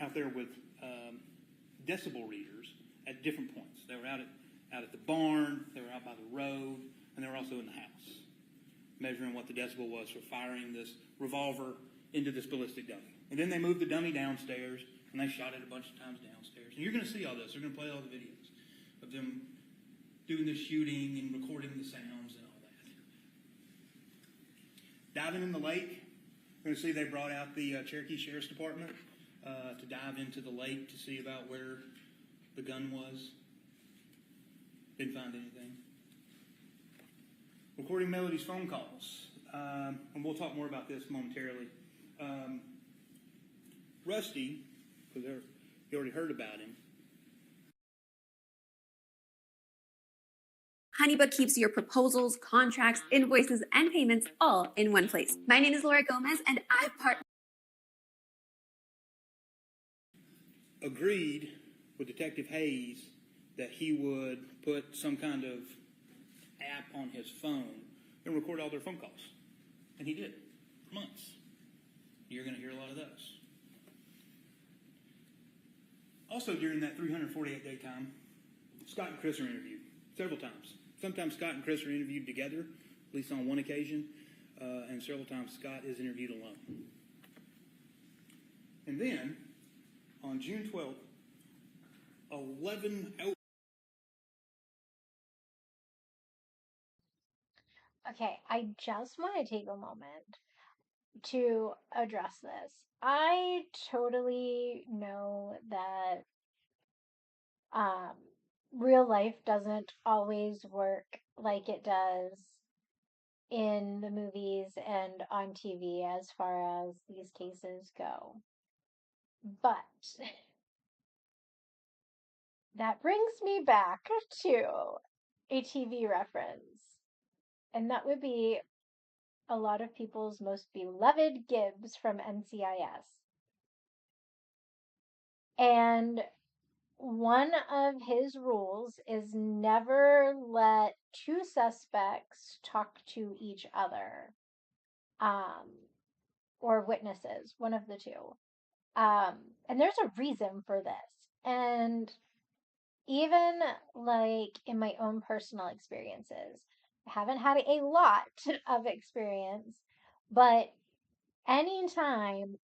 out there with decibel readers at different points. They were out at the barn, they were out by the road, and they were also in the house, measuring what the decibel was for firing this revolver into this ballistic dummy. And then they moved the dummy downstairs, and they shot it a bunch of times downstairs. And you're going to see all this. They're going to play all the videos of them doing the shooting and recording the sounds and all that. Diving in the lake, you're going to see they brought out the Cherokee Sheriff's Department to dive into the lake to see about where the gun was. Didn't find anything. Recording Melody's phone calls. And we'll talk more about this momentarily. Rusty, because you already heard about him. HoneyBook keeps your proposals, contracts, invoices, and payments all in one place. My name is Laura Gomez, and I agreed with Detective Hayes that he would put some kind of app on his phone and record all their phone calls. And he did, for months. You're going to hear a lot of those. Also, during that 348-day time, Scott and Chris are interviewed several times. Sometimes Scott and Chris are interviewed together, at least on one occasion, and several times Scott is interviewed alone. And then, on June 12th, 11 hours. Okay, I just want to take a moment to address this. I totally know that real life doesn't always work like it does in the movies and on TV as far as these cases go. But that brings me back to a TV reference, and that would be a lot of people's most beloved Gibbs from NCIS. And one of his rules is never let two suspects talk to each other, or witnesses, one of the two. And there's a reason for this. And even like in my own personal experiences, I haven't had a lot of experience, but anytime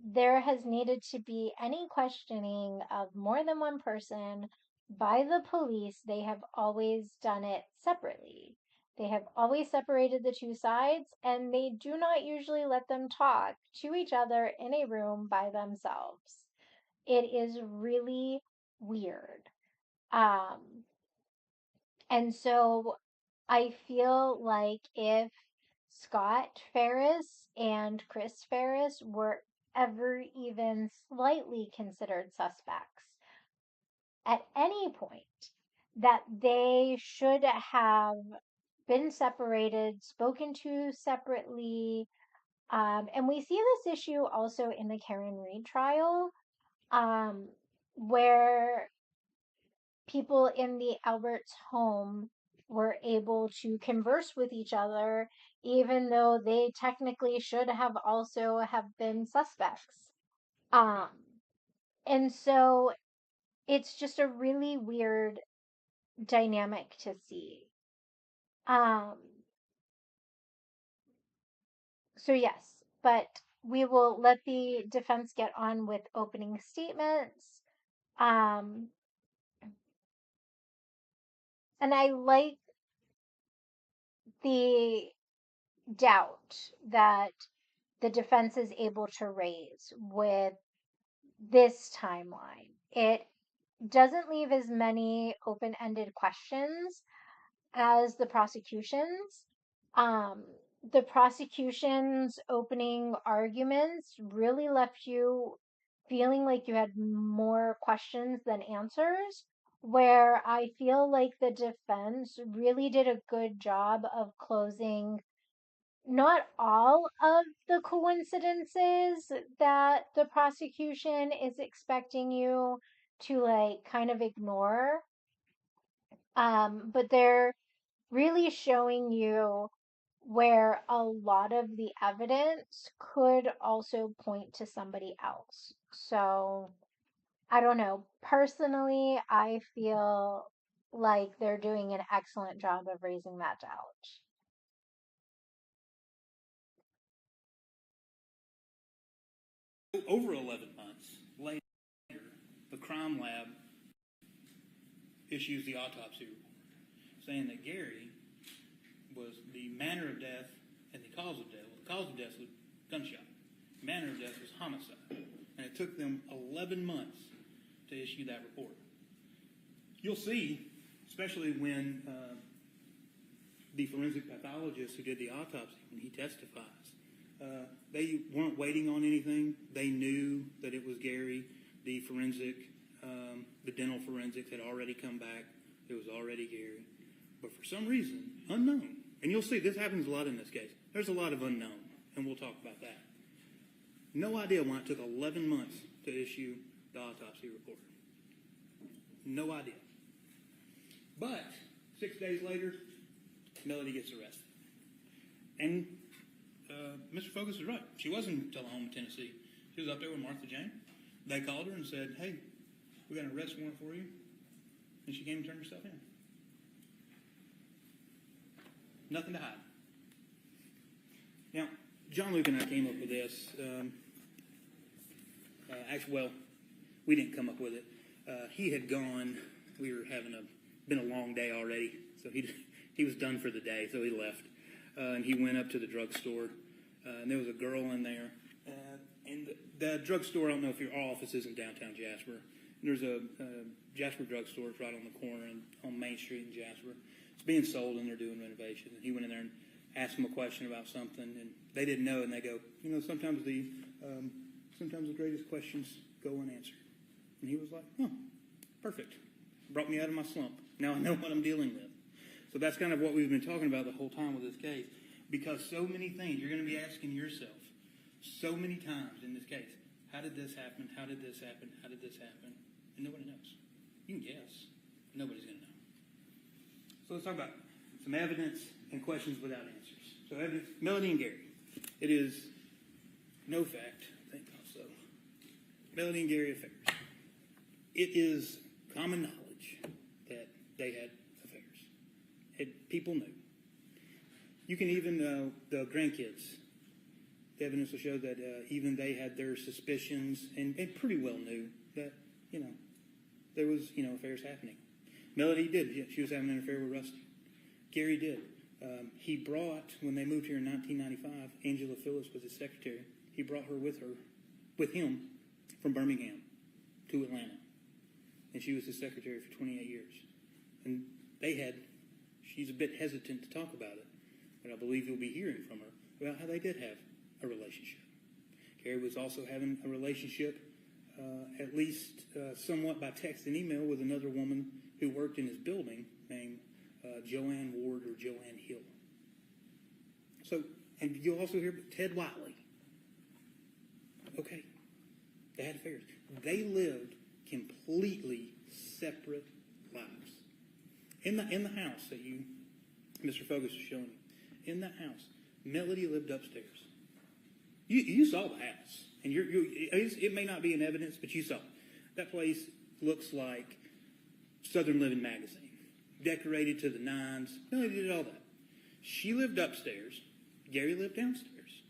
there has needed to be any questioning of more than one person by the police, they have always done it separately. They have always separated the two sides, and they do not usually let them talk to each other in a room by themselves. It is really weird. And so I feel like if Scott Ferris and Chris Ferris were ever even slightly considered suspects at any point, that they should have been separated, spoken to separately. And we see this issue also in the Karen Reed trial, where people in the Alberts home were able to converse with each other, even though they technically should have also have been suspects. And so it's just a really weird dynamic to see. So yes, but we will let the defense get on with opening statements. And I like the doubt that the defense is able to raise with this timeline. It doesn't leave as many open-ended questions as the prosecution's. The prosecution's opening arguments really left you feeling like you had more questions than answers, where I feel like the defense really did a good job of closing not all of the coincidences that the prosecution is expecting you to like kind of ignore. But they're really showing you where a lot of the evidence could also point to somebody else. So, I don't know. Personally, I feel like they're doing an excellent job of raising that doubt. Over 11 months later, the crime lab issues the autopsy report saying that Gary was the manner of death and the cause of death. Well, the cause of death was gunshot. The manner of death was homicide. And it took them 11 months to issue that report. You'll see, especially when the forensic pathologist who did the autopsy, when he testifies, they weren't waiting on anything. They knew that it was Gary. The forensic, the dental forensics had already come back. It was already Gary. But for some reason, unknown. And you'll see, this happens a lot in this case. There's a lot of unknown, and we'll talk about that. No idea why it took 11 months to issue the autopsy report. No idea. But 6 days later, Melody gets arrested. And Mr. Focus is right. She wasn't in Tullahoma, Tennessee. She was up there with Martha Jane. They called her and said, hey, we got an arrest warrant for you. And she came and turned herself in. Nothing to hide. Now, John Luke and I came up with this. Actually, well, we didn't come up with it. He had gone. We were having been a long day already, so he was done for the day, so he left. And he went up to the drugstore, and there was a girl in there. And the drugstore, I don't know if your office is in downtown Jasper. There's a Jasper drugstore. It's right on the corner on Main Street in Jasper. It's being sold, and they're doing renovation. And he went in there and asked them a question about something, and they didn't know. And they go, sometimes the greatest questions go unanswered. And he was like, oh, perfect. Brought me out of my slump. Now I know what I'm dealing with. So that's kind of what we've been talking about the whole time with this case. Because so many things, you're going to be asking yourself so many times in this case, how did this happen? How did this happen? How did this happen? And nobody knows. You can guess. Nobody's going to know. So let's talk about some evidence and questions without answers. So evidence, Melody and Gary. It is no fact, I think also, Melody and Gary affairs. It is common knowledge that they had affairs. People knew. You can even, the grandkids, the evidence will show that even they had their suspicions and pretty well knew that, there was, affairs happening. Melody did. She was having an affair with Rusty. Gary did. He brought, when they moved here in 1995, Angela Phillips was his secretary. He brought her with him from Birmingham to Atlanta. And she was his secretary for 28 years. And she's a bit hesitant to talk about it, but I believe you'll be hearing from her about how they did have a relationship. Gary was also having a relationship, at least somewhat by text and email, with another woman who worked in his building named Joanne Ward or Joanne Hill. So, and you'll also hear Ted Wiley. Okay, they had affairs. They lived completely separate lives. In the house that Mr. Focus is showing you, in that house, Melody lived upstairs. You saw the house, and it may not be in evidence, but you saw it. That place looks like Southern Living magazine, decorated to the nines. Melody did all that. She lived upstairs. Gary lived downstairs.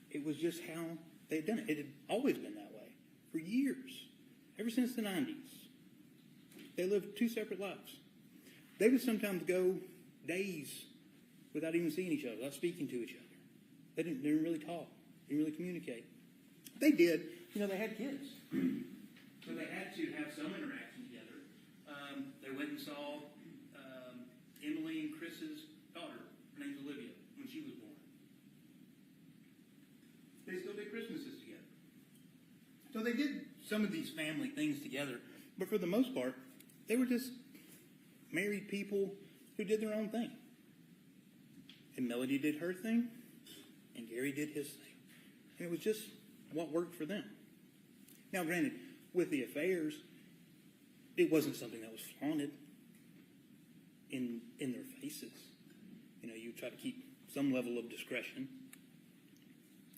It was just how they'd done it. It had always been that way for years, ever since the 90s. They lived two separate lives. They would sometimes go days without even seeing each other, without speaking to each other. They didn't really talk, didn't really communicate. They did. They had kids. So they had to have some interaction together. They went and saw Emily and Chris's daughter. Her name's Olivia, when she was born. They still did Christmases together. So they did some of these family things together, but for the most part, they were just married people who did their own thing. And Melody did her thing, and Gary did his thing. And it was just what worked for them. Now, granted, with the affairs, it wasn't something that was flaunted in their faces. You try to keep some level of discretion.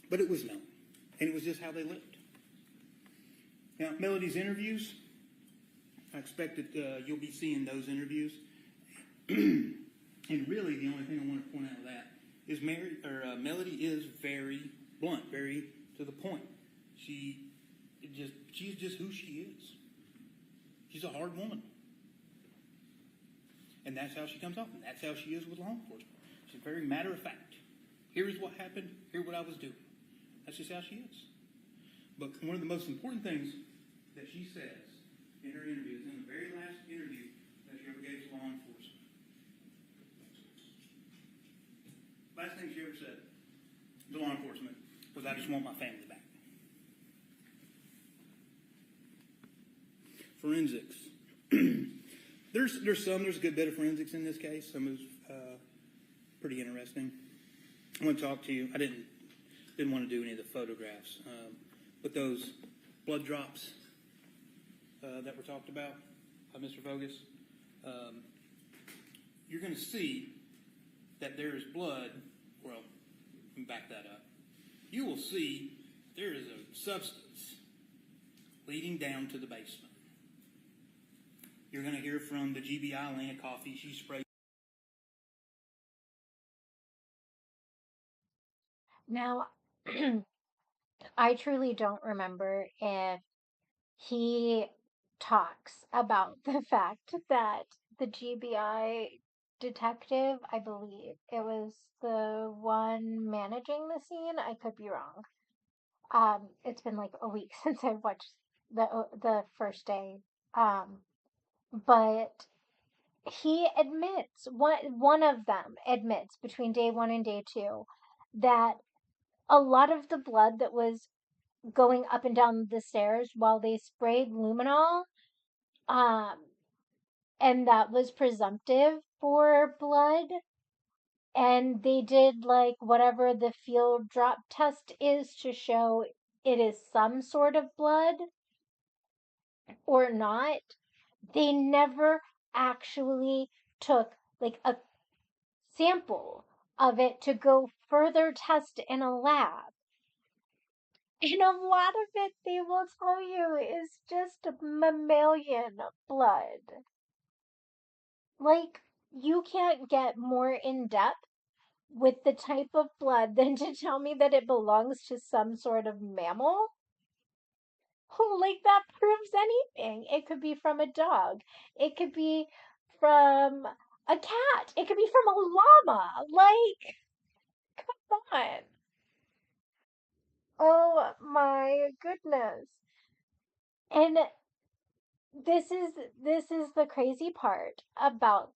But it was known, and it was just how they lived. Now, Melody's interviews, I expect that you'll be seeing those interviews. And really, the only thing I want to point out of that is Melody is very blunt, very to the point. She's just who she is. She's a hard woman. And that's how she comes off, and that's how she is with law enforcement. She's very matter of fact. Here is what happened, here's what I was doing. That's just how she is. But one of the most important things that she says in her interview is in the very last interview that she ever gave to law enforcement. Last thing she ever said to law enforcement was, "I just want my family back." Forensics. There's a good bit of forensics in this case. Some is pretty interesting. I want to talk to you. I didn't want to do any of the photographs, but those blood drops that were talked about by Mr. Vogus, you're going to see that there is blood. Well, let me back that up. You will see there is a substance leading down to the basement. You're going to hear from the GBI Lana Coffee. She sprayed. Now, I truly don't remember if he talks about the fact that the GBI detective, I believe it was the one managing the scene. I could be wrong. It's been like a week since I've watched the first day. But he admits, one of them admits between day 1 and day 2 that a lot of the blood that was going up and down the stairs while they sprayed luminol, and that was presumptive for blood, and they did like whatever the field drop test is to show it is some sort of blood or not. They never actually took like a sample of it to go further test in a lab. And a lot of it, they will tell you, is just mammalian blood. Like, you can't get more in depth with the type of blood than to tell me that it belongs to some sort of mammal. Like, that proves anything. It could be from a dog. It could be from a cat. It could be from a llama. Like, come on. Oh my goodness. And this is the crazy part about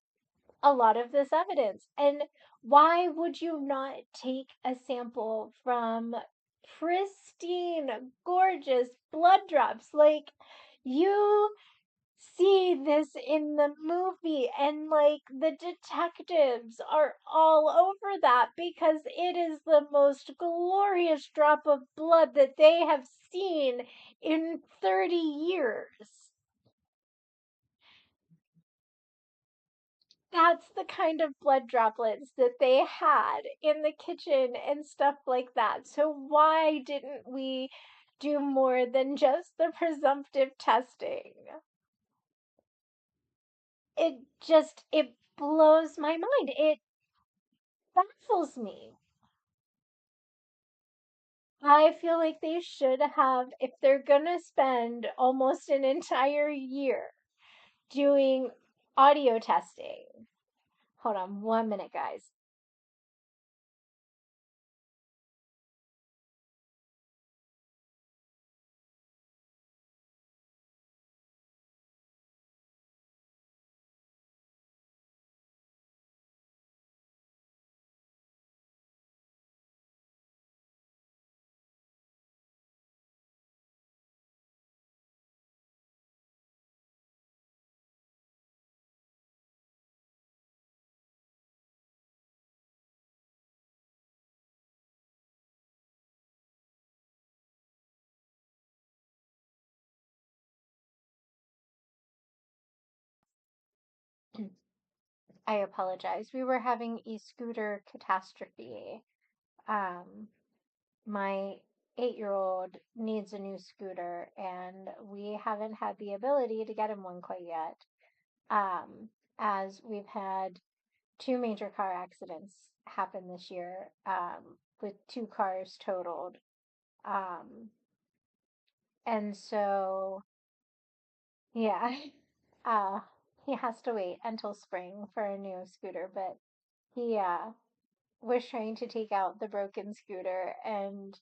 a lot of this evidence. And why would you not take a sample from pristine, gorgeous blood drops? Like, you see this in the movie, and like the detectives are all over that because it is the most glorious drop of blood that they have seen in 30 years. That's the kind of blood droplets that they had in the kitchen and stuff like that. So why didn't we do more than just the presumptive testing? It blows my mind. It baffles me. I feel like they should have, if they're gonna spend almost an entire year doing audio testing. Hold on 1 minute, guys. I apologize. We were having a scooter catastrophe. My 8-year-old needs a new scooter, and we haven't had the ability to get him one quite yet. As we've had 2 major car accidents happen this year, with 2 cars totaled. And so, yeah, uh, he has to wait until spring for a new scooter, but he, was trying to take out the broken scooter, and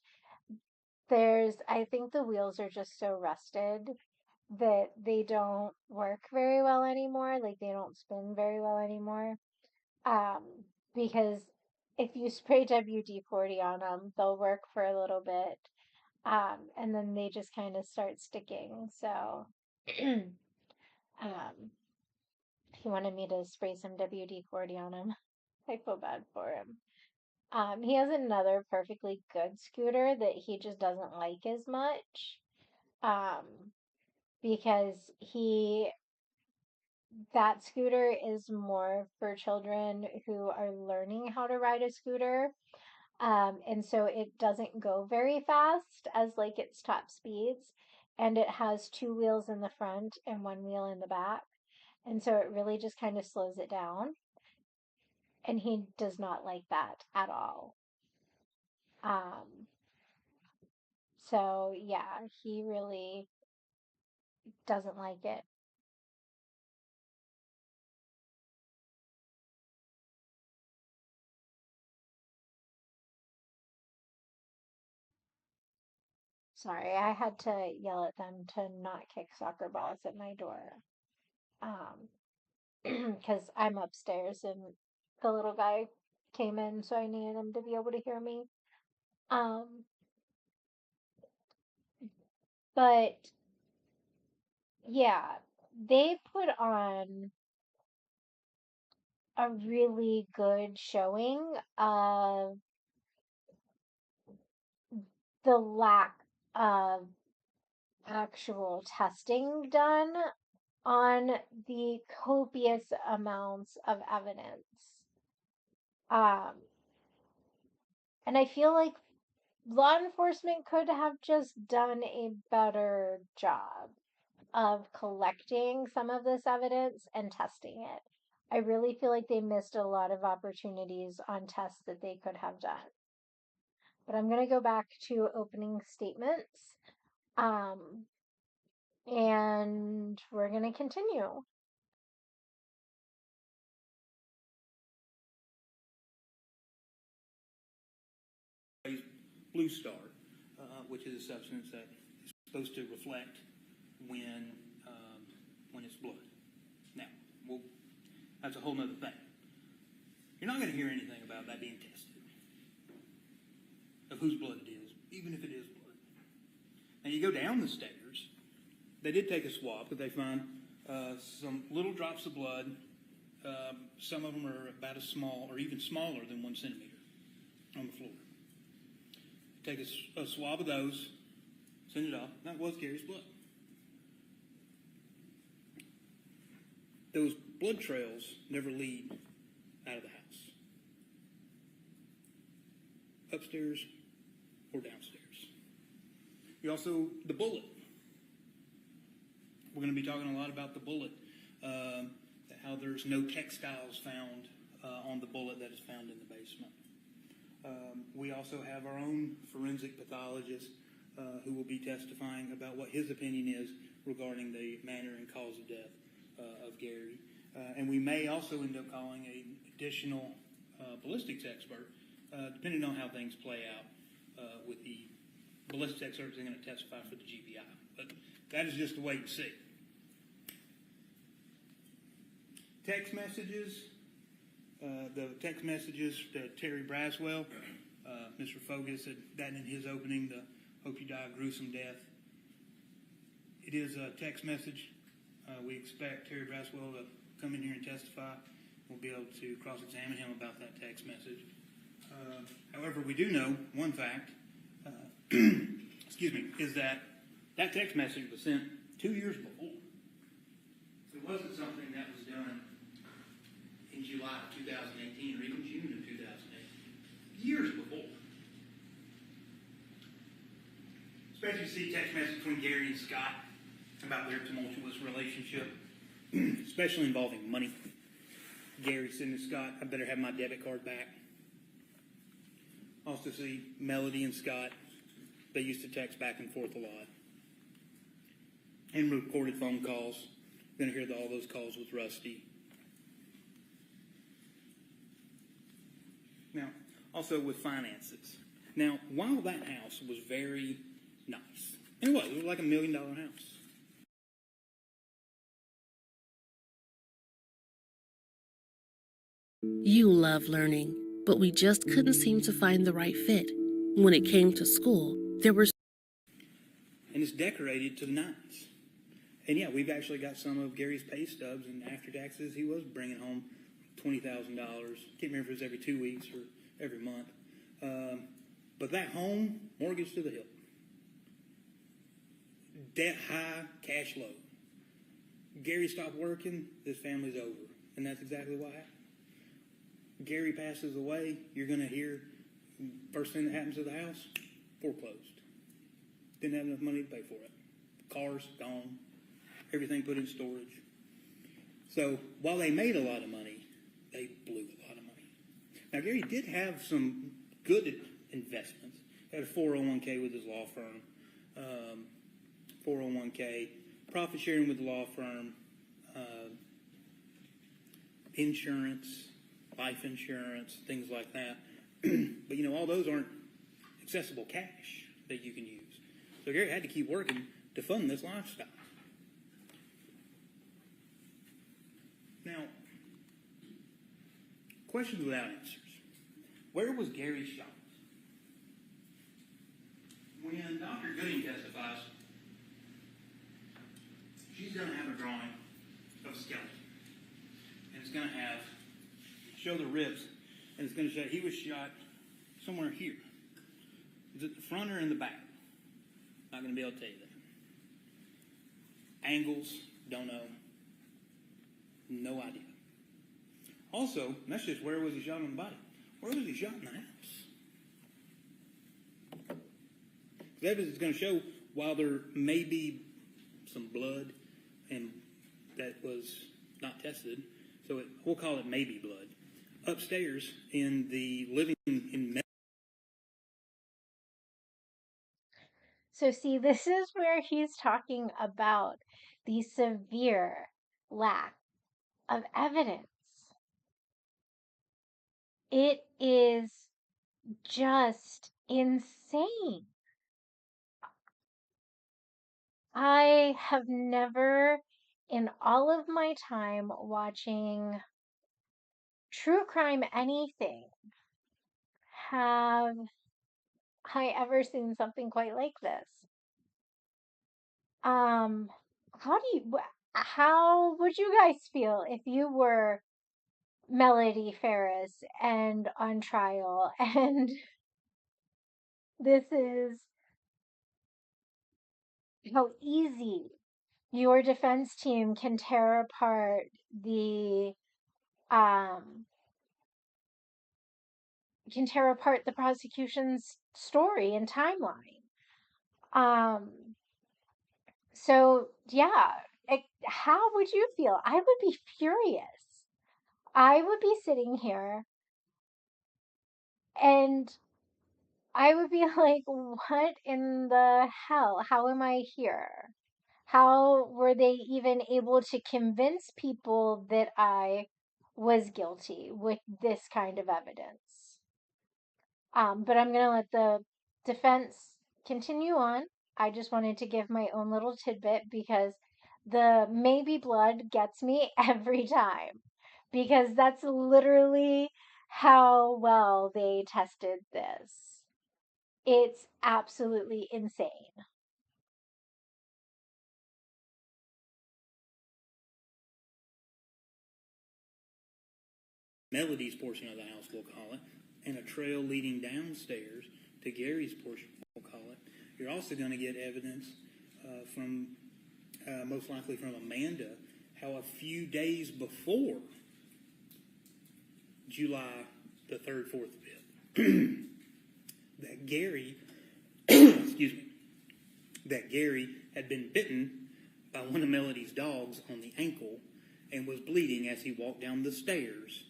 I think the wheels are just so rusted that they don't work very well anymore. Like, they don't spin very well anymore. Um, because if you spray WD-40 on them, they'll work for a little bit. And then they just kind of start sticking. So, he wanted me to spray some WD-40 on him. I feel bad for him. He has another perfectly good scooter that he just doesn't like as much. Um, because that scooter is more for children who are learning how to ride a scooter. And so it doesn't go very fast as like its top speeds. And it has 2 wheels in the front and 1 wheel in the back. And so it really just kind of slows it down. And he does not like that at all. So yeah, he really doesn't like it. Sorry, I had to yell at them to not kick soccer balls at my door. Because I'm upstairs and the little guy came in, so I needed him to be able to hear me. Um, but yeah, they put on a really good showing of the lack of actual testing done on the copious amounts of evidence. And I feel like law enforcement could have just done a better job of collecting some of this evidence and testing it. I really feel like they missed a lot of opportunities on tests that they could have done. But I'm going to go back to opening statements. And we're going to continue. Blue Star, which is a substance that is supposed to reflect when it's blood. Now, that's a whole nother thing. You're not going to hear anything about that being tested, of whose blood it is, even if it is blood. Now, you go down the stairs, they did take a swab, but they find some little drops of blood. Some of them are about as small, or even smaller than 1 centimeter on the floor. Take a swab of those, send it off. That was Gary's blood. Those blood trails never lead out of the house, upstairs or downstairs. You also, the bullet. We're going to be talking a lot about the bullet, how there's no textiles found on the bullet that is found in the basement. We also have our own forensic pathologist who will be testifying about what his opinion is regarding the manner and cause of death of Gary. And we may also end up calling an additional ballistics expert, depending on how things play out with the ballistics experts that are going to testify for the GBI. But that is just a wait and see. Text messages. The text messages to Terry Braswell. Mr. Fogarty said that in his opening, the hope you die a gruesome death. It is a text message. We expect Terry Braswell to come in here and testify. We'll be able to cross-examine him about that text message. However, we do know one fact, is that text message was sent 2 years before. So it wasn't something that was done in July of 2018 or even June of 2008. Years before. Especially see text message between Gary and Scott about their tumultuous relationship, especially involving money. Gary sending Scott, I better have my debit card back. Also see Melody and Scott, they used to text back and forth a lot. And recorded phone calls. You're going to hear all those calls with Rusty. Now, also with finances. Now, while that house was very nice, and it was like $1 million house. You love learning, but we just couldn't seem to find the right fit. When it came to school, there were... And it's decorated to the nines. And yeah, we've actually got some of Gary's pay stubs, and after taxes, he was bringing home $20,000. Can't remember if it was every 2 weeks or every month. But that home, mortgage to the hilt. Debt high, cash low. Gary stopped working, this family's over. And that's exactly what happened. Gary passes away, you're going to hear, first thing that happens to the house, foreclosed. Didn't have enough money to pay for it. Cars, gone. Everything put in storage. So while they made a lot of money, they blew a lot of money. Now, Gary did have some good investments. He had a 401k with his law firm, 401k, profit sharing with the law firm, insurance, life insurance, things like that. But, you know, all those aren't accessible cash that you can use. So Gary had to keep working to fund this lifestyle. Now, questions without answers. Where was Gary shot? When Dr. Gooding testifies, she's going to have a drawing of a skeleton. And it's going to show the ribs. And it's going to show he was shot somewhere here. Is it the front or in the back? Not going to be able to tell you that. Angles, don't know. No idea. Also, that's just where was he shot on the body. Where was he shot in the house? The evidence is going to show while there may be some blood, and that was not tested, so we'll call it maybe blood, upstairs in the living in. So see, this is where he's talking about the severe lack of evidence. It is just insane. I have never, in all of my time watching true crime anything, have I ever seen something quite like this. How would you guys feel if you were Melody Ferris and on trial, and this is how easy your defense team can tear apart the prosecution's story and timeline. So yeah, how would you feel? I would be furious. I would be sitting here and I would be like, what in the hell? How am I here? How were they even able to convince people that I was guilty with this kind of evidence? But I'm going to let the defense continue on. I just wanted to give my own little tidbit because the maybe blood gets me every time. Because that's literally how well they tested this. It's absolutely insane. Melody's portion of the house, we'll call it, and a trail leading downstairs to Gary's portion, we'll call it. You're also going to get evidence from, most likely from Amanda, how a few days before July the 3rd, 4th, 5th, that Gary, excuse me, that Gary had been bitten by one of Melody's dogs on the ankle and was bleeding as he walked down the stairs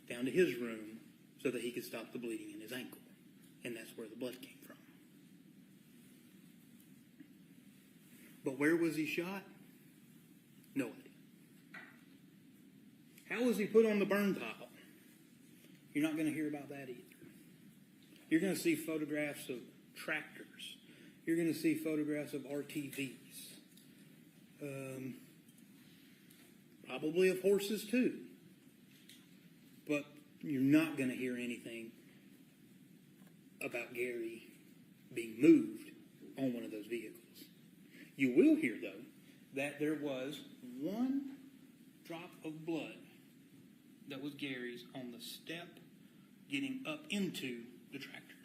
down to his room so that he could stop the bleeding in his ankle. And that's where the blood came from. But where was he shot? No idea. How was he put on the burn pile? You're not going to hear about that either. You're going to see photographs of tractors. You're going to see photographs of RTVs. Probably of horses too. But you're not going to hear anything about Gary being moved on one of those vehicles. You will hear, though, that there was one drop of blood that was Gary's on the step getting up into the tractor.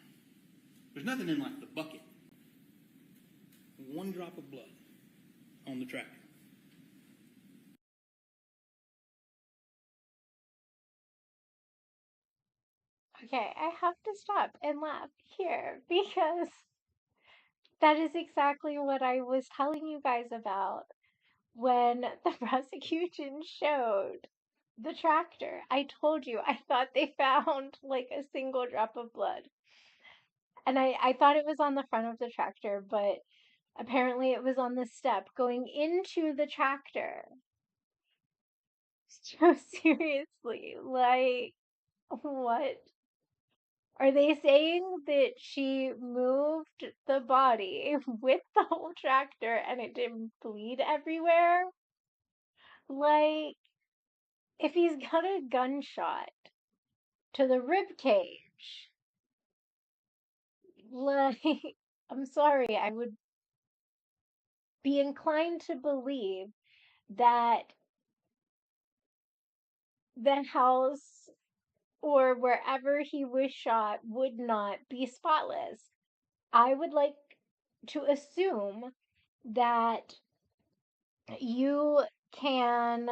There's nothing in like the bucket. One drop of blood on the tractor. Okay, I have to stop and laugh here because that is exactly what I was telling you guys about when the prosecution showed the tractor. I told you, I thought they found like a single drop of blood. And I thought it was on the front of the tractor, but apparently it was on the step going into the tractor. So seriously, like, what? Are they saying that she moved the body with the whole tractor and it didn't bleed everywhere? Like, if he's got a gunshot to the rib cage, like, I'm sorry, I would be inclined to believe that the house or wherever he was shot would not be spotless. I would like to assume that you can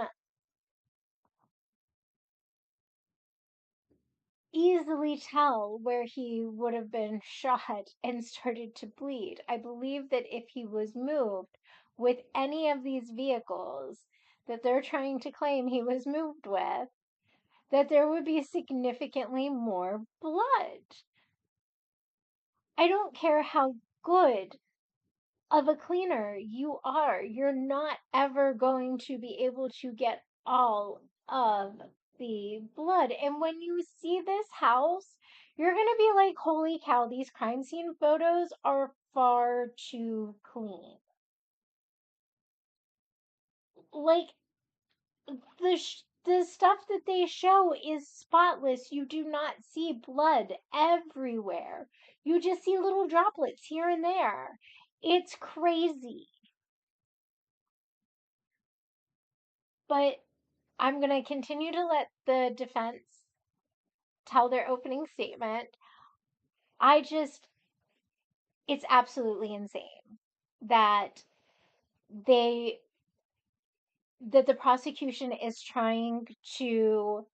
easily tell where he would have been shot and started to bleed. I believe that if he was moved with any of these vehicles that they're trying to claim he was moved with, that there would be significantly more blood. I don't care how good of a cleaner you are, you're not ever going to be able to get all of the blood. And when you see this house, you're going to be like, holy cow, these crime scene photos are far too clean. Like, the stuff that they show is spotless. You do not see blood everywhere. You just see little droplets here and there. It's crazy. But I'm going to continue to let the defense tell their opening statement. It's absolutely insane that the prosecution is trying to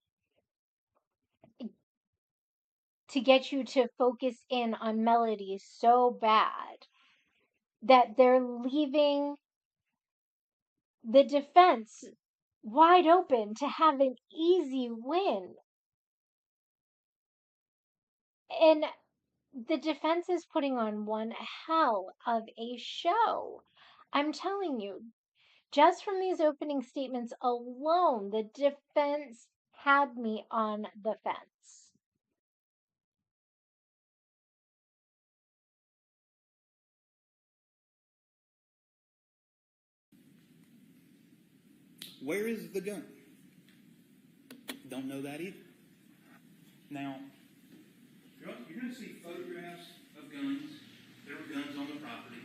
get you to focus in on Melody so bad that they're leaving the defense wide open to have an easy win. And the defense is putting on one hell of a show. I'm telling you, just from these opening statements alone, the defense had me on the fence. Where is the gun? Don't know that either. Now, you're going to see photographs of guns. There were guns on the property.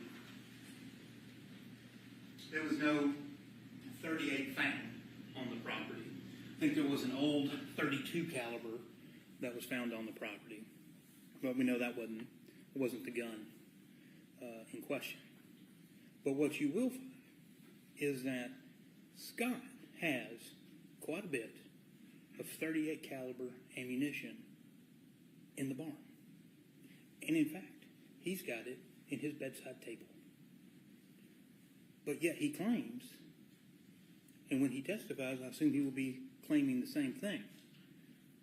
There was no .38 found on the property. I think there was an old .32 caliber that was found on the property. But we know that wasn't the gun in question. But what you will find is that Scott has quite a bit of .38 caliber ammunition in the barn. And in fact, he's got it in his bedside table. But yet he claims, and when he testifies, I assume he will be claiming the same thing,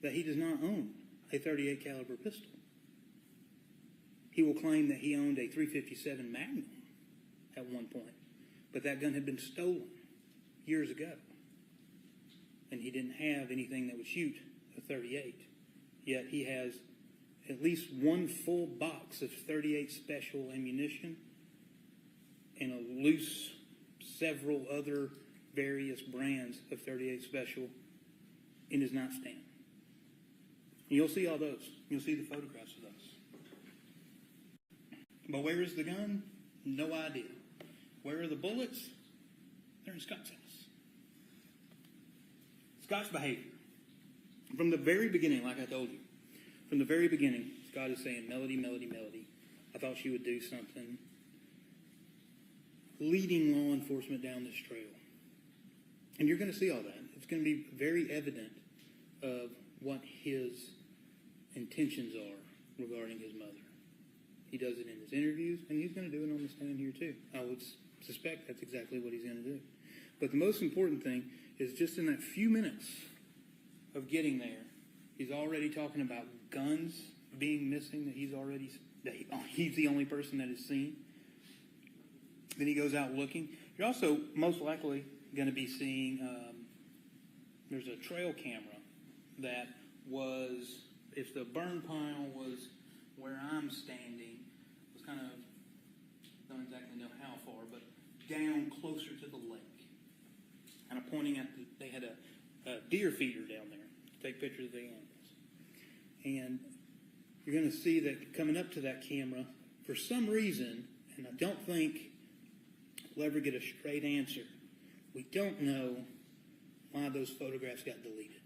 that he does not own a .38 caliber pistol. He will claim that he owned a .357 Magnum at one point, but that gun had been stolen years ago, and he didn't have anything that would shoot a .38. Yet he has at least one full box of .38 special ammunition and a loose several other various brands of .38 special in his nightstand. And you'll see all those. You'll see the photographs of those. But where is the gun? No idea. Where are the bullets? They're in Scott's house. Scott's behavior. From the very beginning, like I told you, from the very beginning, Scott is saying, Melody, Melody, Melody. I thought she would do something. Leading law enforcement down this trail. And you're going to see all that. It's going to be very evident of what his intentions are regarding his mother. He does it in his interviews, and he's going to do it on the stand here too. I would suspect that's exactly what he's going to do. But the most important thing is just in that few minutes of getting there, he's already talking about guns being missing, that he's the only person that is seen. Then he goes out looking. You're also most likely going to be seeing, there's a trail camera that was, if the burn pile was where I'm standing, was kind of, don't exactly know how far, but down closer to the lake. Kind of pointing at, they had a deer feeder down there to take pictures of the animals. And you're going to see that coming up to that camera, for some reason, and I don't think we'll ever get a straight answer, we don't know why those photographs got deleted.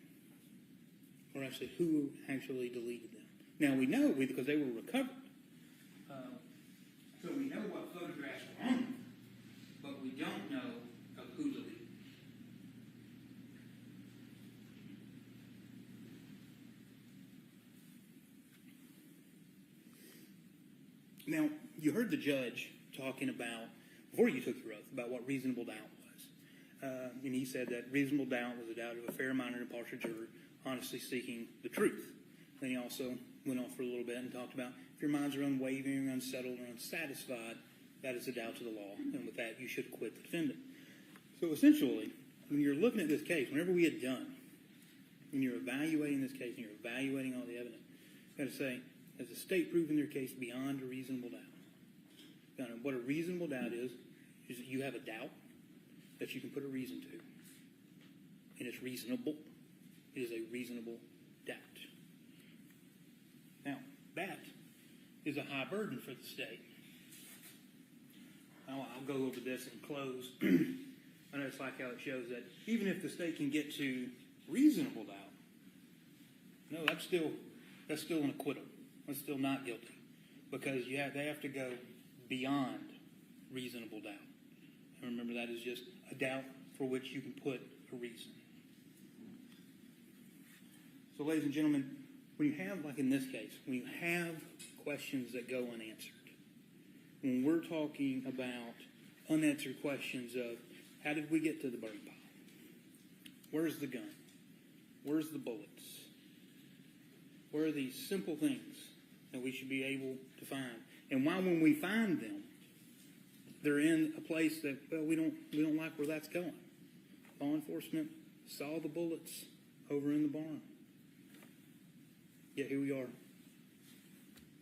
Or actually, who actually deleted them. Now, we know because they were recovered. So we know what photographs were on them, but we don't know of who deleted them. Now, you heard the judge talking about, before you took your oath, about what reasonable doubt was. And he said that reasonable doubt was a doubt of a fair-minded and impartial juror honestly seeking the truth. Then he also went on for a little bit and talked about if your minds are unwavering, unsettled, or unsatisfied, that is a doubt to the law. And with that, you should acquit the defendant. So essentially, when you're looking at this case, whenever we had done, when you're evaluating this case and you're evaluating all the evidence, you've got to say, has the state proven their case beyond a reasonable doubt? Now, what a reasonable doubt is that you have a doubt that you can put a reason to. And it's reasonable. It is a reasonable doubt. Now, that is a high burden for the state. I'll go over this and close. I know it's like how it shows that even if the state can get to reasonable doubt, no, that's still an acquittal. That's still not guilty. Because they have to go beyond reasonable doubt. And remember, that is just a doubt for which you can put a reason. So, ladies and gentlemen, when you have, like in this case, when you have questions that go unanswered, when we're talking about unanswered questions of how did we get to the burn pile? Where's the gun? Where's the bullets? Where are these simple things that we should be able to find? And why, when we find them, they're in a place that, well, we don't like where that's going. Law enforcement saw the bullets over in the barn. Yet here we are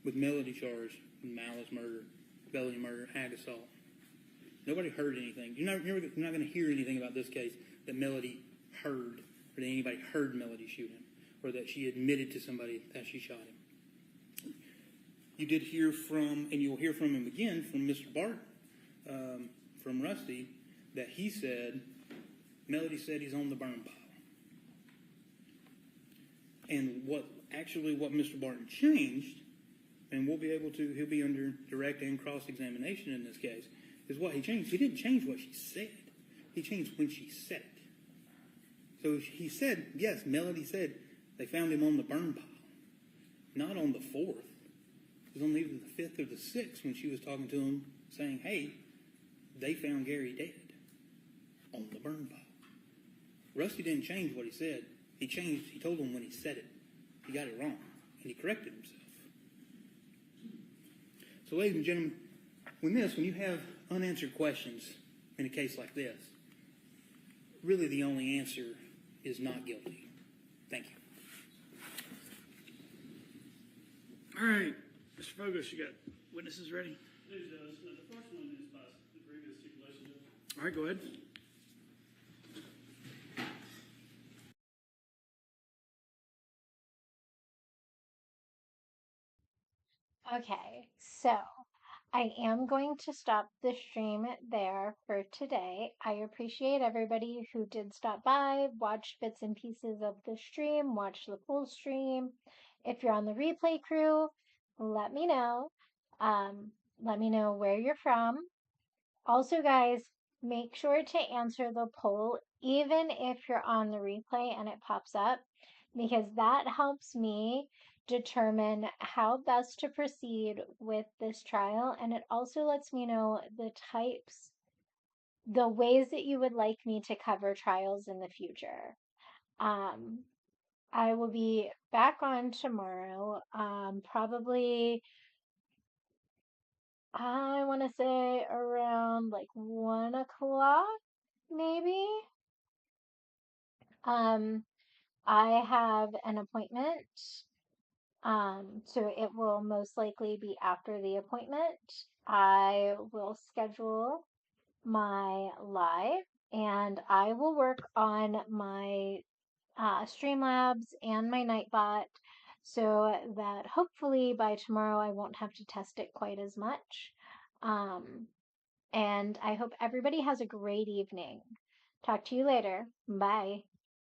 with Melody charged with malice murder, felony murder, ag assault. Nobody heard anything. You're not going to hear anything about this case that Melody heard, or that anybody heard Melody shoot him, or that she admitted to somebody that she shot him. You did hear from, and you'll hear from him again, from Mr. Barton, from Rusty, that he said, Melody said he's on the burn pile. And what Mr. Barton changed, and he'll be under direct and cross-examination in this case, is what he changed. He didn't change what she said. He changed when she said it. So he said, yes, Melody said they found him on the burn pile, not on the 4th. It was on either the 5th or the 6th when she was talking to him saying, hey, they found Gary dead on the burn pile. Rusty didn't change what he said. He told him when he said it. He got it wrong, and he corrected himself. So, ladies and gentlemen, when you have unanswered questions in a case like this, really the only answer is not guilty. Thank you. All right, Mr. Fogos, you got witnesses ready? Please, Judge. The first one is by the previous stipulation. All right, go ahead. Okay, so I am going to stop the stream there for today. I appreciate everybody who did stop by, watch bits and pieces of the stream, watch the full stream. If you're on the replay crew, let me know. Let me know where you're from. Also, guys, make sure to answer the poll, even if you're on the replay and it pops up, because that helps me determine how best to proceed with this trial. And it also lets me know the ways that you would like me to cover trials in the future. I will be back on tomorrow, probably, I want to say around like 1 o'clock, maybe. I have an appointment. So it will most likely be after the appointment. I will schedule my live and I will work on my Streamlabs and my Nightbot so that hopefully by tomorrow I won't have to test it quite as much. And I hope everybody has a great evening. Talk to you later. Bye.